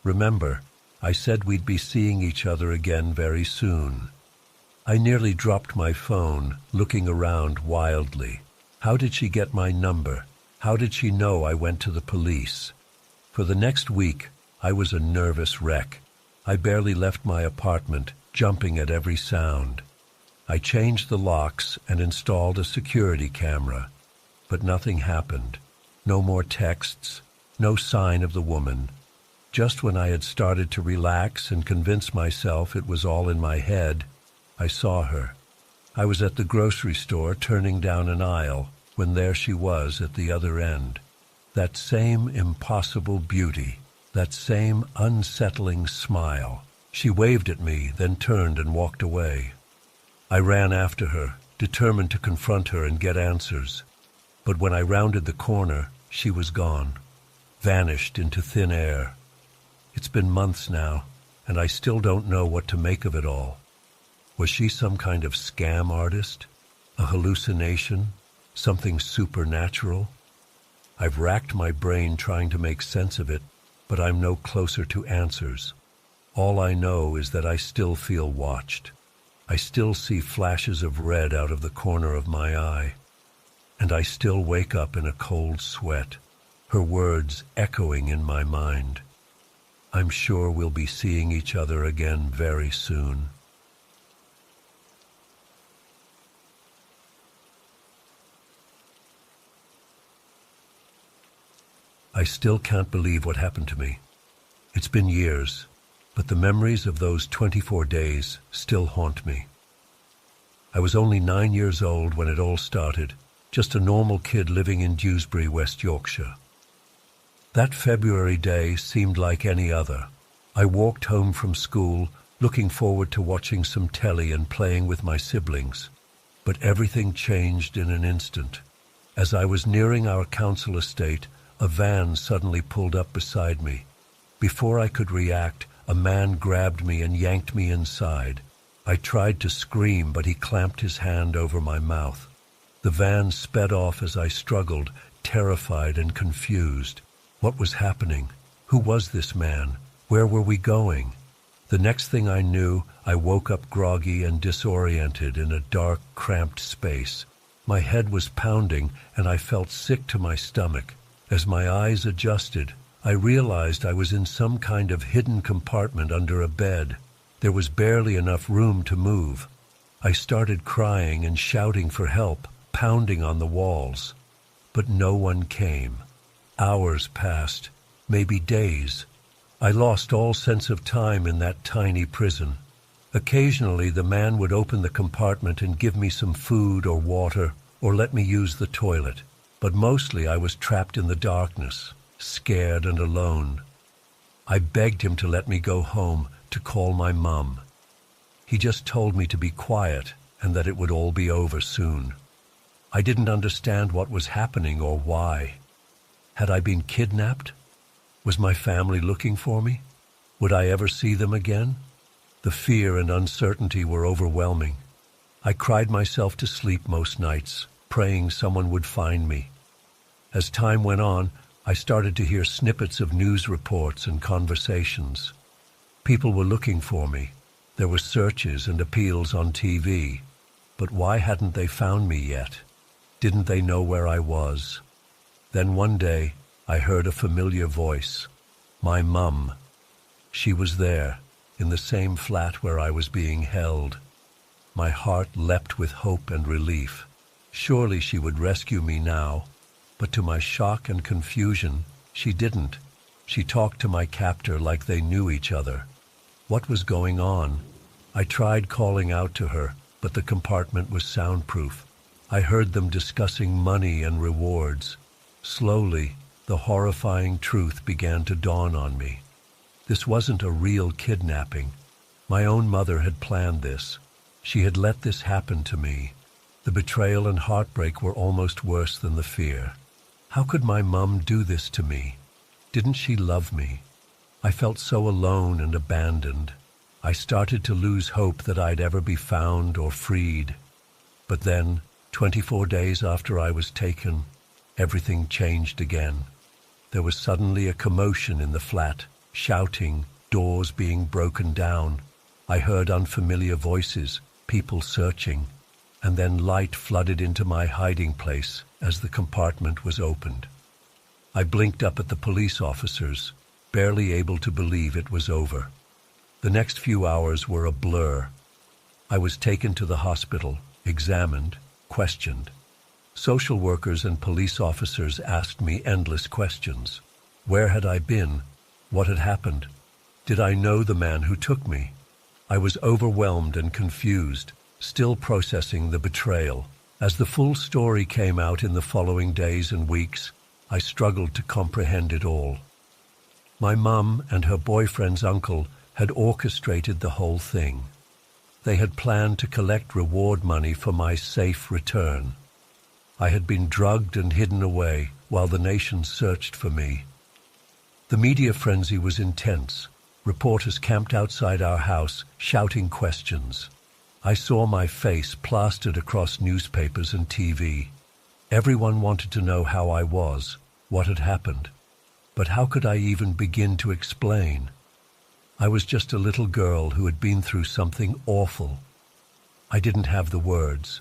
Remember, I said we'd be seeing each other again very soon." I nearly dropped my phone, looking around wildly. How did she get my number? How did she know I went to the police? For the next week, I was a nervous wreck. I barely left my apartment, jumping at every sound. I changed the locks and installed a security camera. But nothing happened. No more texts, no sign of the woman. Just when I had started to relax and convince myself it was all in my head, I saw her. I was at the grocery store turning down an aisle when there she was at the other end. That same impossible beauty, that same unsettling smile. She waved at me, then turned and walked away. I ran after her, determined to confront her and get answers. But when I rounded the corner, she was gone, vanished into thin air. It's been months now, and I still don't know what to make of it all. Was she some kind of scam artist? A hallucination? Something supernatural? I've racked my brain trying to make sense of it, but I'm no closer to answers. All I know is that I still feel watched. I still see flashes of red out of the corner of my eye. And I still wake up in a cold sweat, her words echoing in my mind. I'm sure we'll be seeing each other again very soon. I still can't believe what happened to me. It's been years, but the memories of those 24 days still haunt me. I was only 9 years old when it all started, just a normal kid living in Dewsbury, West Yorkshire. That February day seemed like any other. I walked home from school, looking forward to watching some telly and playing with my siblings. But everything changed in an instant. As I was nearing our council estate, a van suddenly pulled up beside me. Before I could react, a man grabbed me and yanked me inside. I tried to scream, but he clamped his hand over my mouth. The van sped off as I struggled, terrified and confused. What was happening? Who was this man? Where were we going? The next thing I knew, I woke up groggy and disoriented in a dark, cramped space. My head was pounding, and I felt sick to my stomach. As my eyes adjusted, I realized I was in some kind of hidden compartment under a bed. There was barely enough room to move. I started crying and shouting for help, pounding on the walls. But no one came. Hours passed, maybe days. I lost all sense of time in that tiny prison. Occasionally, the man would open the compartment and give me some food or water, or let me use the toilet. But mostly I was trapped in the darkness, scared and alone. I begged him to let me go home, to call my mum. He just told me to be quiet and that it would all be over soon. I didn't understand what was happening or why. Had I been kidnapped? Was my family looking for me? Would I ever see them again? The fear and uncertainty were overwhelming. I cried myself to sleep most nights, praying someone would find me. As time went on, I started to hear snippets of news reports and conversations. People were looking for me. There were searches and appeals on TV. But why hadn't they found me yet? Didn't they know where I was? Then one day, I heard a familiar voice. My mum. She was there, in the same flat where I was being held. My heart leapt with hope and relief. Surely she would rescue me now. But to my shock and confusion, she didn't. She talked to my captor like they knew each other. What was going on? I tried calling out to her, but the compartment was soundproof. I heard them discussing money and rewards. Slowly, the horrifying truth began to dawn on me. This wasn't a real kidnapping. My own mother had planned this. She had let this happen to me. The betrayal and heartbreak were almost worse than the fear. How could my mum do this to me? Didn't she love me? I felt so alone and abandoned. I started to lose hope that I'd ever be found or freed. But then, 24 days after I was taken, everything changed again. There was suddenly a commotion in the flat, shouting, doors being broken down. I heard unfamiliar voices, people searching, and then light flooded into my hiding place as the compartment was opened. I blinked up at the police officers, barely able to believe it was over. The next few hours were a blur. I was taken to the hospital, examined, questioned. Social workers and police officers asked me endless questions. Where had I been? What had happened? Did I know the man who took me? I was overwhelmed and confused, still processing the betrayal. As the full story came out in the following days and weeks, I struggled to comprehend it all. My mum and her boyfriend's uncle had orchestrated the whole thing. They had planned to collect reward money for my safe return. I had been drugged and hidden away while the nation searched for me. The media frenzy was intense. Reporters camped outside our house, shouting questions. I saw my face plastered across newspapers and TV. Everyone wanted to know how I was, what had happened. But how could I even begin to explain? I was just a little girl who had been through something awful. I didn't have the words.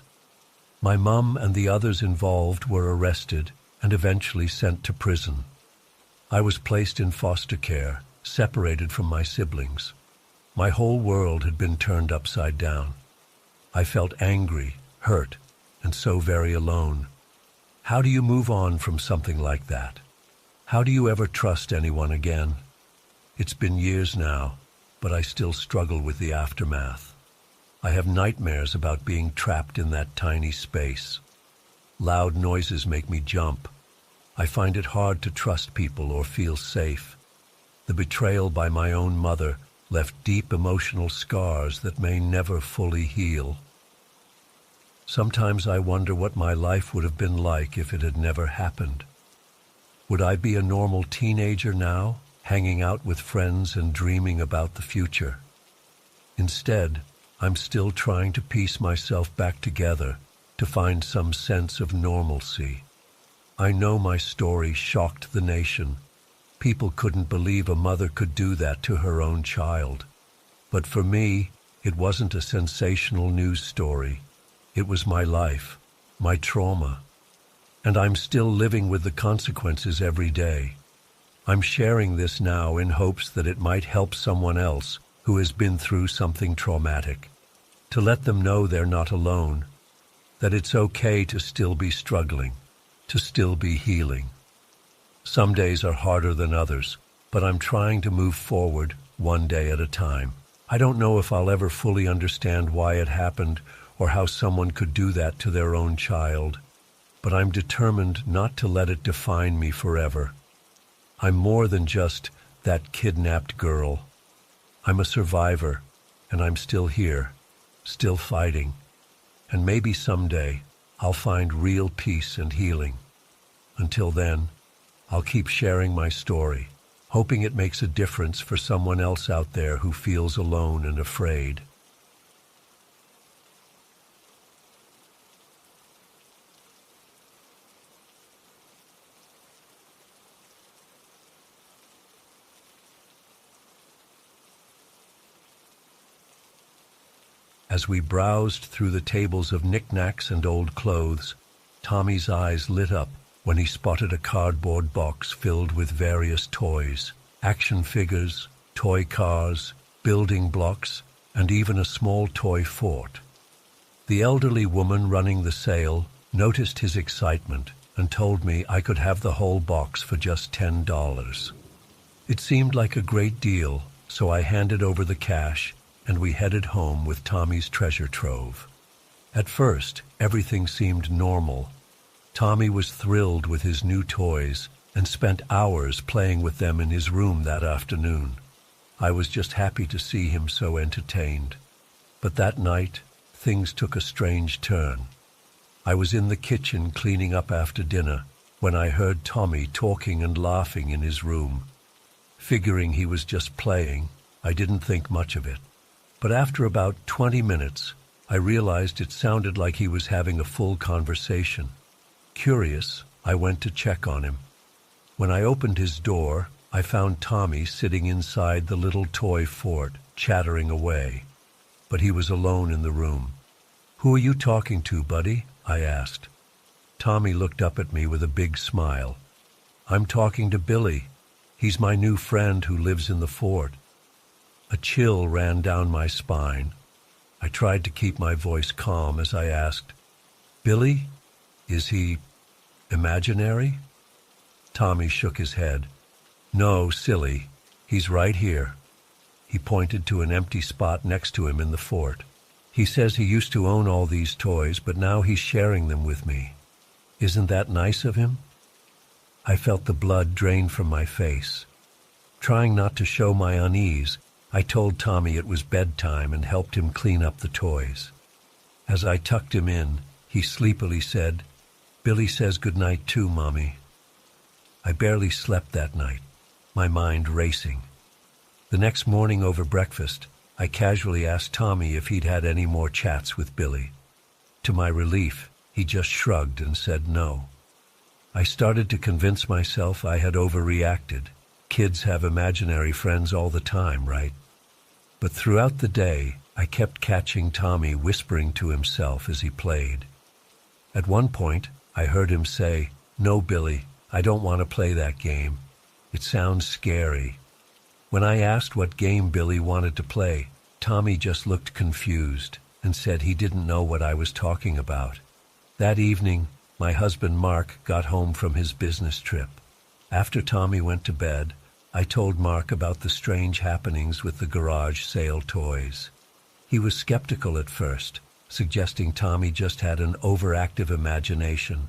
My mum and the others involved were arrested and eventually sent to prison. I was placed in foster care, separated from my siblings. My whole world had been turned upside down. I felt angry, hurt, and so very alone. How do you move on from something like that? How do you ever trust anyone again? It's been years now, but I still struggle with the aftermath. I have nightmares about being trapped in that tiny space. Loud noises make me jump. I find it hard to trust people or feel safe. The betrayal by my own mother left deep emotional scars that may never fully heal. Sometimes I wonder what my life would have been like if it had never happened. Would I be a normal teenager now, hanging out with friends and dreaming about the future? Instead, I'm still trying to piece myself back together to find some sense of normalcy. I know my story shocked the nation. People couldn't believe a mother could do that to her own child. But for me, it wasn't a sensational news story. It was my life, my trauma. And I'm still living with the consequences every day. I'm sharing this now in hopes that it might help someone else who has been through something traumatic, to let them know they're not alone, that it's okay to still be struggling, to still be healing. Some days are harder than others, but I'm trying to move forward one day at a time. I don't know if I'll ever fully understand why it happened or how someone could do that to their own child, but I'm determined not to let it define me forever. I'm more than just that kidnapped girl. I'm a survivor, and I'm still here, still fighting. And maybe someday I'll find real peace and healing. Until then, I'll keep sharing my story, hoping it makes a difference for someone else out there who feels alone and afraid. As we browsed through the tables of knickknacks and old clothes, Tommy's eyes lit up when he spotted a cardboard box filled with various toys, action figures, toy cars, building blocks, and even a small toy fort. The elderly woman running the sale noticed his excitement and told me I could have the whole box for just $10. It seemed like a great deal, so I handed over the cash and we headed home with Tommy's treasure trove. At first, everything seemed normal. Tommy was thrilled with his new toys, and spent hours playing with them in his room that afternoon. I was just happy to see him so entertained. But that night, things took a strange turn. I was in the kitchen cleaning up after dinner when I heard Tommy talking and laughing in his room. Figuring he was just playing, I didn't think much of it. But after about 20 minutes, I realized it sounded like he was having a full conversation. Curious, I went to check on him. When I opened his door, I found Tommy sitting inside the little toy fort, chattering away. But he was alone in the room. "Who are you talking to, buddy?" I asked. Tommy looked up at me with a big smile. "I'm talking to Billy. He's my new friend who lives in the fort." A chill ran down my spine. I tried to keep my voice calm as I asked, "Billy? Is he imaginary?" Tommy shook his head. "No, silly. He's right here." He pointed to an empty spot next to him in the fort. "He says he used to own all these toys, but now he's sharing them with me. Isn't that nice of him?" I felt the blood drain from my face. Trying not to show my unease, I told Tommy it was bedtime and helped him clean up the toys. As I tucked him in, he sleepily said, "Billy says goodnight too, Mommy." I barely slept that night, my mind racing. The next morning over breakfast, I casually asked Tommy if he'd had any more chats with Billy. To my relief, he just shrugged and said no. I started to convince myself I had overreacted. Kids have imaginary friends all the time, right? But throughout the day, I kept catching Tommy whispering to himself as he played. At one point, I heard him say, "No, Billy, I don't want to play that game. It sounds scary." When I asked what game Billy wanted to play, Tommy just looked confused and said he didn't know what I was talking about. That evening, my husband Mark got home from his business trip. After Tommy went to bed, I told Mark about the strange happenings with the garage sale toys. He was skeptical at first, suggesting Tommy just had an overactive imagination.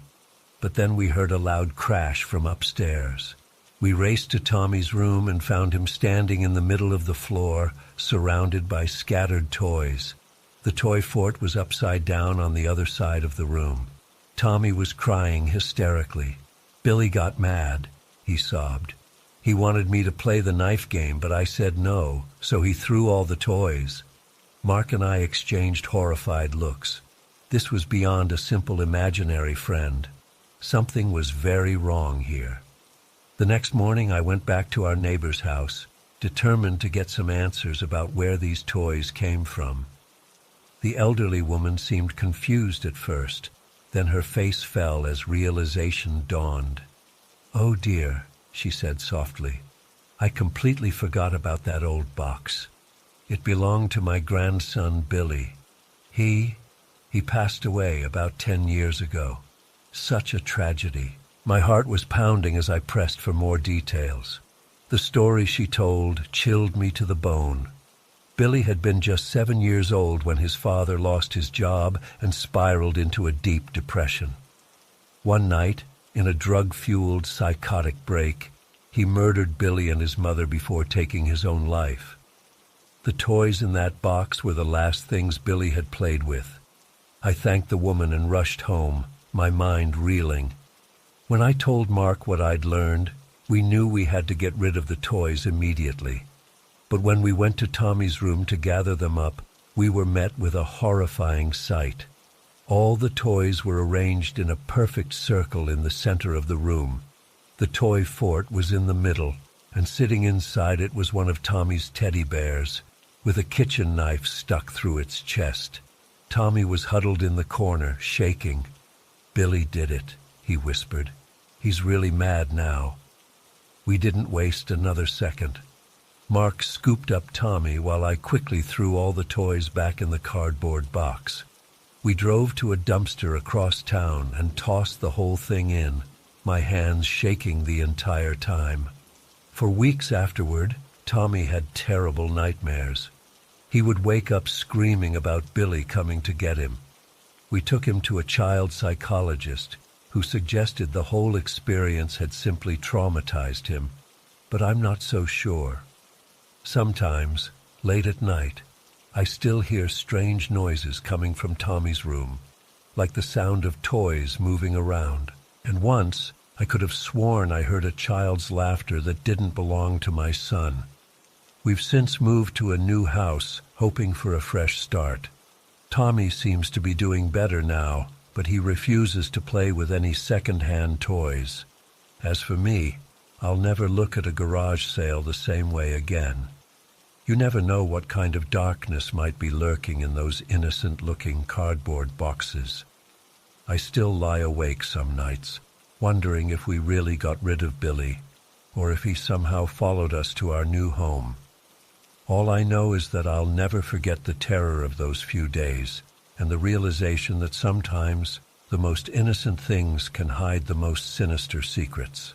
But then we heard a loud crash from upstairs. We raced to Tommy's room and found him standing in the middle of the floor, surrounded by scattered toys. The toy fort was upside down on the other side of the room. Tommy was crying hysterically. "Billy got mad," he sobbed. "He wanted me to play the knife game, but I said no, so he threw all the toys." Mark and I exchanged horrified looks. This was beyond a simple imaginary friend. Something was very wrong here. The next morning I went back to our neighbor's house, determined to get some answers about where these toys came from. The elderly woman seemed confused at first, then her face fell as realization dawned. "Oh dear," she said softly. "I completely forgot about that old box. It belonged to my grandson Billy. He passed away about 10 years ago. Such a tragedy." My heart was pounding as I pressed for more details. The story she told chilled me to the bone. Billy had been just 7 years old when his father lost his job and spiraled into a deep depression. One night, in a drug-fueled psychotic break, he murdered Billy and his mother before taking his own life. The toys in that box were the last things Billy had played with. I thanked the woman and rushed home, my mind reeling. When I told Mark what I'd learned, we knew we had to get rid of the toys immediately. But when we went to Tommy's room to gather them up, we were met with a horrifying sight. All the toys were arranged in a perfect circle in the center of the room. The toy fort was in the middle, and sitting inside it was one of Tommy's teddy bears, with a kitchen knife stuck through its chest. Tommy was huddled in the corner, shaking. "Billy did it," he whispered. "He's really mad now." We didn't waste another second. Mark scooped up Tommy while I quickly threw all the toys back in the cardboard box. We drove to a dumpster across town and tossed the whole thing in, my hands shaking the entire time. For weeks afterward, Tommy had terrible nightmares. He would wake up screaming about Billy coming to get him. We took him to a child psychologist, who suggested the whole experience had simply traumatized him, but I'm not so sure. Sometimes, late at night, I still hear strange noises coming from Tommy's room, like the sound of toys moving around. And once, I could have sworn I heard a child's laughter that didn't belong to my son. We've since moved to a new house, hoping for a fresh start. Tommy seems to be doing better now, but he refuses to play with any second-hand toys. As for me, I'll never look at a garage sale the same way again. You never know what kind of darkness might be lurking in those innocent-looking cardboard boxes. I still lie awake some nights, wondering if we really got rid of Billy, or if he somehow followed us to our new home. All I know is that I'll never forget the terror of those few days, and the realization that sometimes the most innocent things can hide the most sinister secrets.